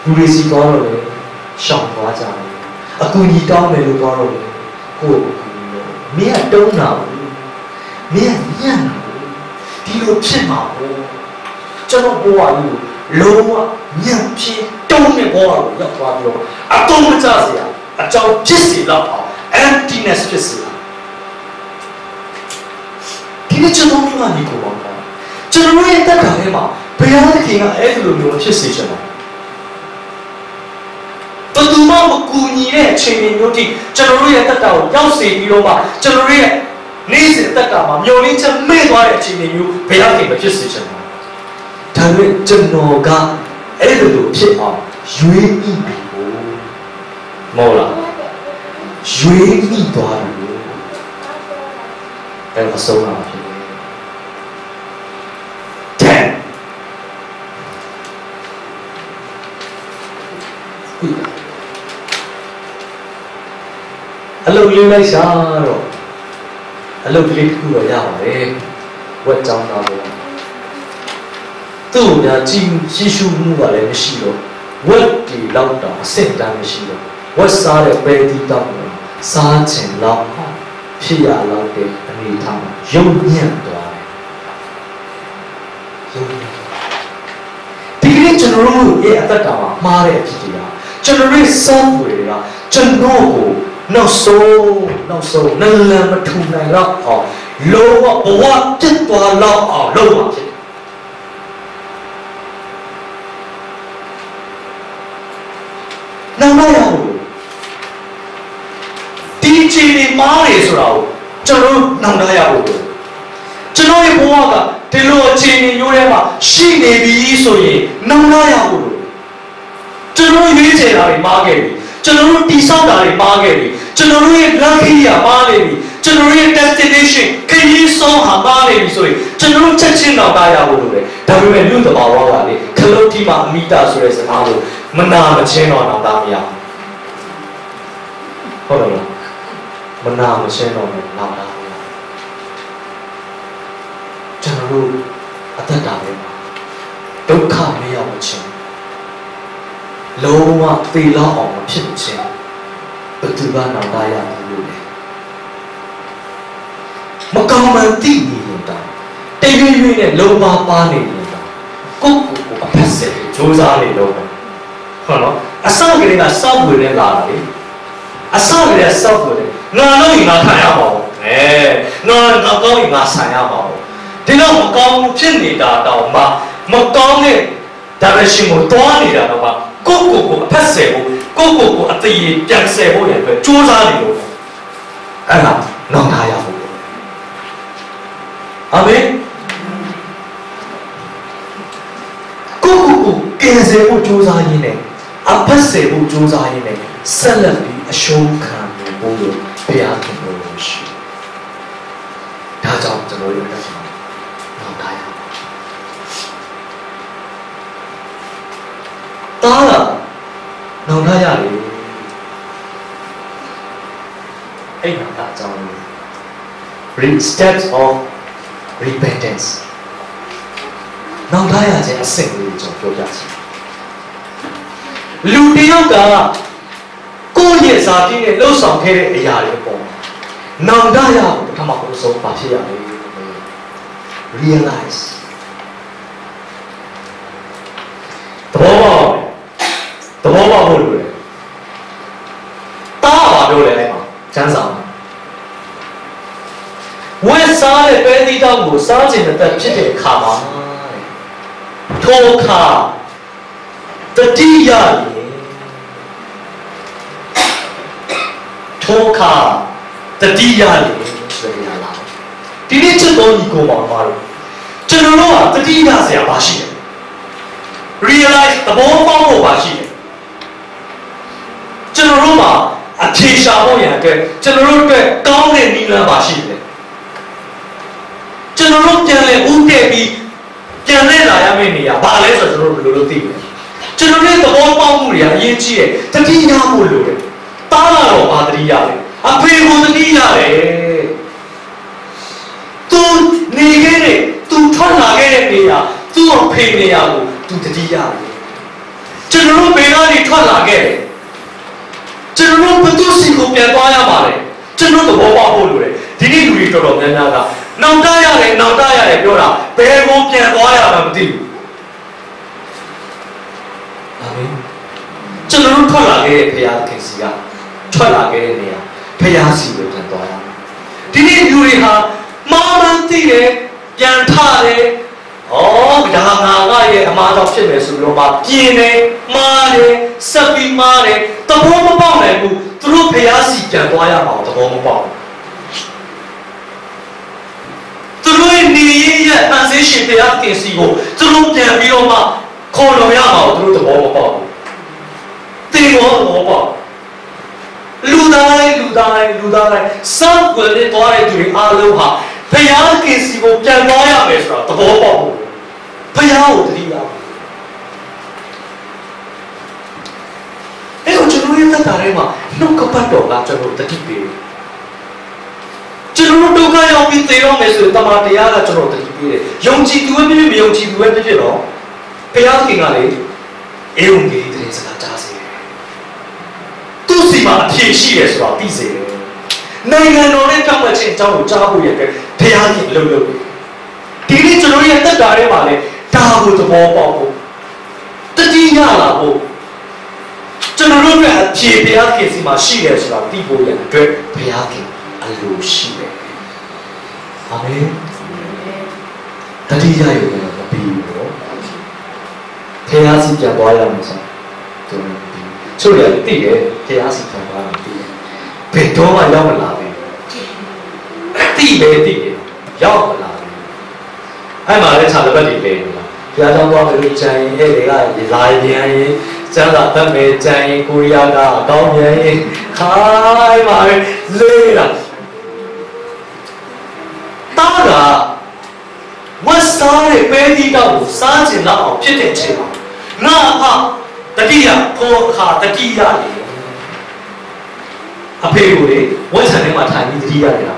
လူတွေစီသွားတော့လေရှောင်သွားကြတယ်အကူကြီးတောင်းမယ်လို့သွားတော့လေကိုယ့်ကိုကူလို့မင်းကတုံးတာဘူးမင်းကညံ့တာဘူးဒီလိုဖြစ်မှာဘူးကျွန်တော်ဘဝကြီးလုံးဝညံ့ဖြစ်တုံးနေဘဝကိုရောက်သွားပြီးတော့အတုံးမကြစရာအကြောင်းဖြစ်စီတော့အောင် emptiness ဖြစ်စီဒီနေ့ကျွန်တော်မိမညီကိုပါကျွန်တော်ရဲ့တက်တာထဲမှာဘယ်ဟာတခင်ကအဲ့လိုမျိုးဖြစ်စေချင်တာဘယ်သူမှမကူညီတဲ့အချိန်မျိုးထိကျွန်တော်ရဲ့တက်တာကိုရောက်စေပြီးတော့မှကျွန်တော်ရဲ့နေ့စဉ်တက်တာမှာမျောလင်းချက်မဲ့သွားတဲ့အချိန်မျိုးဘယ်ဟာတခင်မဖြစ်စေချင်တာဒါပေမဲ့ကျွန်တော်ကအဲ့လိုဖြစ်အောင်ရွေးမိပြီမဟုတ်လားရွေးမိသွားတယ်အဲ့ဒါဆုံးတာဖြစ်အလုပ်လေးလိုက်ရှာတော့အလုပ်ကလေးတစ်ခုတော့ရပါတယ်ဝက်ကြောင်းသားလို့သူ့ကိုများကြည့်ရှုမှုကလည်းမရှိတော့ဝက်တီလောက်တော့အဆင့်တန်းမရှိတော့ဝက်စားတဲ့ပဲတီတောက်တော့စားချင်လောက်ဖြစ်ရလောက်တဲ့အနေအထားမှာရုံညံ့သွားတယ်ဒီကနေ့ကျွန်တော်တို့ရဲ့အသက်တာမှာမှားတဲ့အဖြစ်တွေကကျွန်တော်ရဲ့စောင့်ွယ်တွေကကျွန်တော်ကိုနောက်ဆုံးနလန်မထူနိုင်တော့အောင်လောဘဘဝပြတ်သွားတော့အောင်လုပ်ပါဖြစ်နောက်တော့ရဘူးဒီချီနေမားနေဆိုတာကိုကျွန်တော်နောက်တော့ရဘူးကျွန်တော်ရဲ့ဘဝကဒီလိုအခြေအနေမျိုးထဲမှာရှိနေပြီဆိုရင်နောက်တော့ရဘူးကျွန်တော်ရွေးချယ်တာတွေမားခဲ့ပြီကျွန်တော်တို့တိဆောက်တာတွေမားခဲ့ပြီကျွန်တော်တို့ရဲ့ lucky ရမားနေပြီကျွန်တော်တို့ရဲ့ destination ခရီးဆုံးဟာမားနေပြီဆိုရင်ကျွန်တော်တို့ချက်ချင်းတော့တာရဖို့လိုတယ်ဒါပေမဲ့လူတဘာဝကလေခလုတ်တီမှာအမိတာဆိုတဲ့စကားကိုမနာမချင်းတော့တာမရဟုတ်တယ်လားမနာမချင်းတော့လည်းနောက်တာမရကျွန်တော်တို့အသက်တာပဲဒုက္ခမရောက်ချင်းလုံးဝသေလောက်အောင်မဖြစ်ခြင်းဘယ်သူကနောက်သားရလို့လဲမကောင်းမှန်သိနေလို့တာတရွေ့ရွေ့နဲ့လုံးပါနေလို့တာကိုအဖက်ဆက်ကြိုးစားနေတော့ဟုတ်နော်အစကလေးကစောက်ဝင်နဲ့လာတာလေအစကလေးကစောက်ဝင်နဲ့ငါလို့ငါထိုင်ရပါဘူးငါကောင်းရင်ငါဆိုင်ရပါဘူးဒီတော့မကောင်းဖြစ်နေတာတောင်မှမကောင်းတဲ့ direction ကိုတွားနေတာတော့မှကိုအဖက်ဆယ်ဖို့ကိုအသေးပြန်ဆယ်ဖို့ရတဲ့ကြိုးစားနေလို့အဲ့ဒါနောက်ထားရဖို့ အာမင်ကိုကယ်ဆယ်ဖို့ကြိုးစားရင်းနဲ့အဖက်ဆယ်ဖို့ကြိုးစားရင်းနဲ့ဆက်လက်ပြီးအရှုံးခံဖို့လို့ဘုရားခင်လို့ရှိဒါကြောင့်ကျွန်တော်တို့လည်းနောက်ထားရအောင်တားလားနောက်ထားရတယ်အဲ့နောက်ထားကြောင်း steps of repentance နောက်ထားရခြင်းအဆင့်လေးကျွန်တော်ပြောပြချင်လူတယောက်ကကိုယ့်ရဲ့ဇာတိနဲ့လှုပ်ဆောင်ခဲ့တဲ့အရာတွေပေါ်နောက်ထားရဖို့ပထမဆုံးဘာဖြစ်ရလဲ realize သဘောပေါက်ဖို့လိုတယ်တားပါပြောတယ်အဲ့မှာကျမ်းစာဝက်စားတဲ့ပဲသီးတောက်ကိုစားခြင်းနဲ့တက်ဖြစ်တဲ့အခါမှာထိုအခါတတိယထိုအခါတတိယဆိုရလားဒီနေ့ချက်တော်ကြီးကိုပါမှာလို့ကျွန်တော်တို့ကတတိယဆရာပါရှိတယ် realize သဘောပေါက်ဖို့ပါရှိတယ်ကျွန်တော်တို့မှာအဖြေရှာဖို့ရန်အတွက်ကျွန်တော်တို့အတွက်ကောင်းတဲ့နည်းလမ်းပါရှိတယ်ကျွန်တော်တို့ပြန်လဲဥတည်ပြီးပြန်လဲလာရမယ့်နေရာဘာလဲဆိုတော့ကျွန်တော်တို့ဘယ်လိုလုပ်သိလဲကျွန်တော်တို့သဘောပေါက်မှုတွေကအရေးကြီးတယ်တတိယဖို့လိုတယ်တားလာတော့ဘာတတိယလဲအဖေကိုတတိယလေသူနေခဲ့တဲ့သူထွက်လာခဲ့တဲ့နေရာသူ့အဖေနေရာကိုသူတတိယလေကျွန်တော်တို့ဘယ်ကနေထွက်လာခဲ့လဲကျွန်တော်တို့ဘယ်သူစီကိုပြန်သွားရပါလဲကျွန်တော်သဘောပေါက်ဖို့လိုတယ်ဒီနေ့လူတွေတော်တော်များများကနောက်တရတယ်ပြောတာဘယ်ကိုပြန်သွားရမှမသိဘူးအာမင်ကျွန်တော်တို့ထွက်လာခဲ့တဲ့ဘုရားခင်စီကထွက်လာခဲ့တဲ့နေရာဘုရားစီကိုပြန်သွားရဒီနေ့လူတွေဟာမာမန်သိတယ်ပြန်ထတယ်ဒါငါရဲ့အမှားကြောင့်ဖြစ်မယ်ဆိုလို့မှပြင်းတယ်မှားတယ်ဆက်ပြီးမှားတယ်သဘောမပေါက်နိုင်ဘူးသူတို့ဘုရားစီပြန်သွားရမှာသဘောမပေါက်သူတို့ရဲ့နေရဲ့အန်ဆေးရှင်ဘုရားခင်စီကိုသူတို့ပြန်ပြီးတော့မှခေါ်တော်ရမှာသူတို့သဘောမပေါက်ဘူးတင်ရောသဘောပေါက်လူတိုင်းစောင့်ကြနေသွားတဲ့သူတွေအားလုံးဟာဘုရားခင်စီကိုပြန်သွားရမယ်ဆိုတာသဘောပေါက်ဘူးဘုရားကိုတတိယအဲ့တော့ကျွန်တော်ရဲ့သက်တာထဲမှာနှုတ်ကပတ်တော်ကကျွန်တော်တတိပေးကျွန်တော်ဒုက္ခရောက်ပြီးသေတော့မယ်ဆိုရင်တမန်တရားကကျွန်တော်တတိပေးတယ်ယုံကြည်သူပဲဖြစ်မယုံကြည်သူပဲဖြစ်တော့ဘုရားခင်ကလေအေဝံဂေလိတဲ့စကားကြားစေတယ်သူစီမှာအဖြစ်ရှိတယ်ဆိုတာသိစေတယ်နိုင်ငံတော်နဲ့တောင်းပန်ခြင်းအကြောင်းကိုကြားဖို့ရတဲ့ဘုရားခင်အလုပ်လုပ်ဒီနေ့ကျွန်တော်ရဲ့သက်တာထဲမှာလေဒါကိုသဘောပေါက်ဖို့တတိယလာဖို့ကျွန်တော်တို့ရဲ့အဖြေဘုရားခင်စီမှာရှိတယ်ဆိုတာသိဖို့ရတဲ့အတွက်ဘုရားခင်အလိုရှိတယ်အာမင်တတိယရုံနဲ့မပြီးဘူးတော့ဘုရားစီပြန်သွားရမယ်ဆိုတော့ချို့ရတယ်သိတယ်ဘုရားစီပြန်သွားတယ်သိတယ်ဘယ်တော့မှရောက်မလာဘူးသိတယ်ရောက်မလာဘူးအဲ့မှာလည်းခြားလက်ပတ်တွေလဲနေတာဘုရားကြောင့်သွားမယ်လို့ကြံရင်အဲ့တွေကလာရင်ကျမ်းစာတတ်မယ်ကြံရင်ကိုရီးယားကအကောင်းမြန်ရင်ခိုင်းပါပဲလေးတာတားကဝတ်စားတဲ့ပဲဒီတော့ကိုစားကျင်တော့အောင်ဖြစ်တဲ့ချိန်မှာငါတတိယခေါ်ခါတတိယလေအဖေကိုလေဝတ်ဆန်ထဲမှာထိုင်ပြီးတတိယနေတာ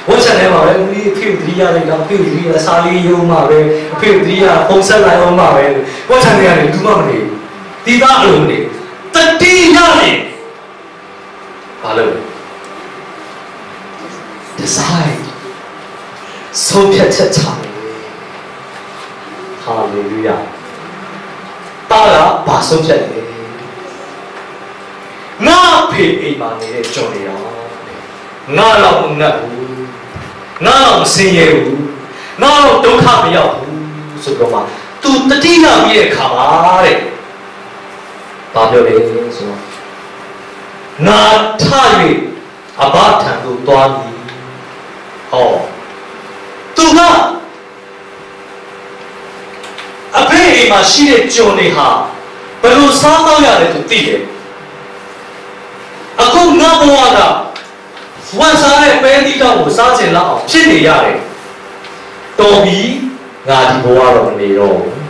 ဝတ်ဆန်ထဲမှာပဲဦးလေးအဖေကိုတတိယလိုက်တော့အဖေကိုတတိယစားလေးရုံးမှာပဲအဖေကိုတတိယပုံဆက်လိုက်အောင်မှာပဲဝတ်ဆန်ထဲကနေဘူးမှမနေဘူးဒီသားအလုံးနေတတိယလေဘာလို့ decide ဆုံးဖြတ်ချက်ချတယ်ဟာလေလုယာတာကဘာဆုံးဖြတ်လဲငါဖေအိမ်မှာနေတဲ့ကြော်နေရောငါတော့မငတ်ဘူးငါတော့မစင်ရဲဘူးငါတော့ဒုက္ခမရောက်ဘူးဆိုတော့မှ तू တတိယပြည့်တဲ့ခါပါတဲ့ဘာပြောလဲဆိုတော့ငါထ၍အဘထံသို့သွားပြီဟော မှာရှိတဲ့ကြုံတွေဟာဘယ်လိုစားတော့ရတယ်သူသိတယ်အခုငါဘဝကဝန်စားတဲ့ပဲတိတောက်ကိုစားချင်လောက်အောင်ဖြစ်နေရတယ်တော်ပြီငါဒီဘဝတော့မနေတော့ဘူး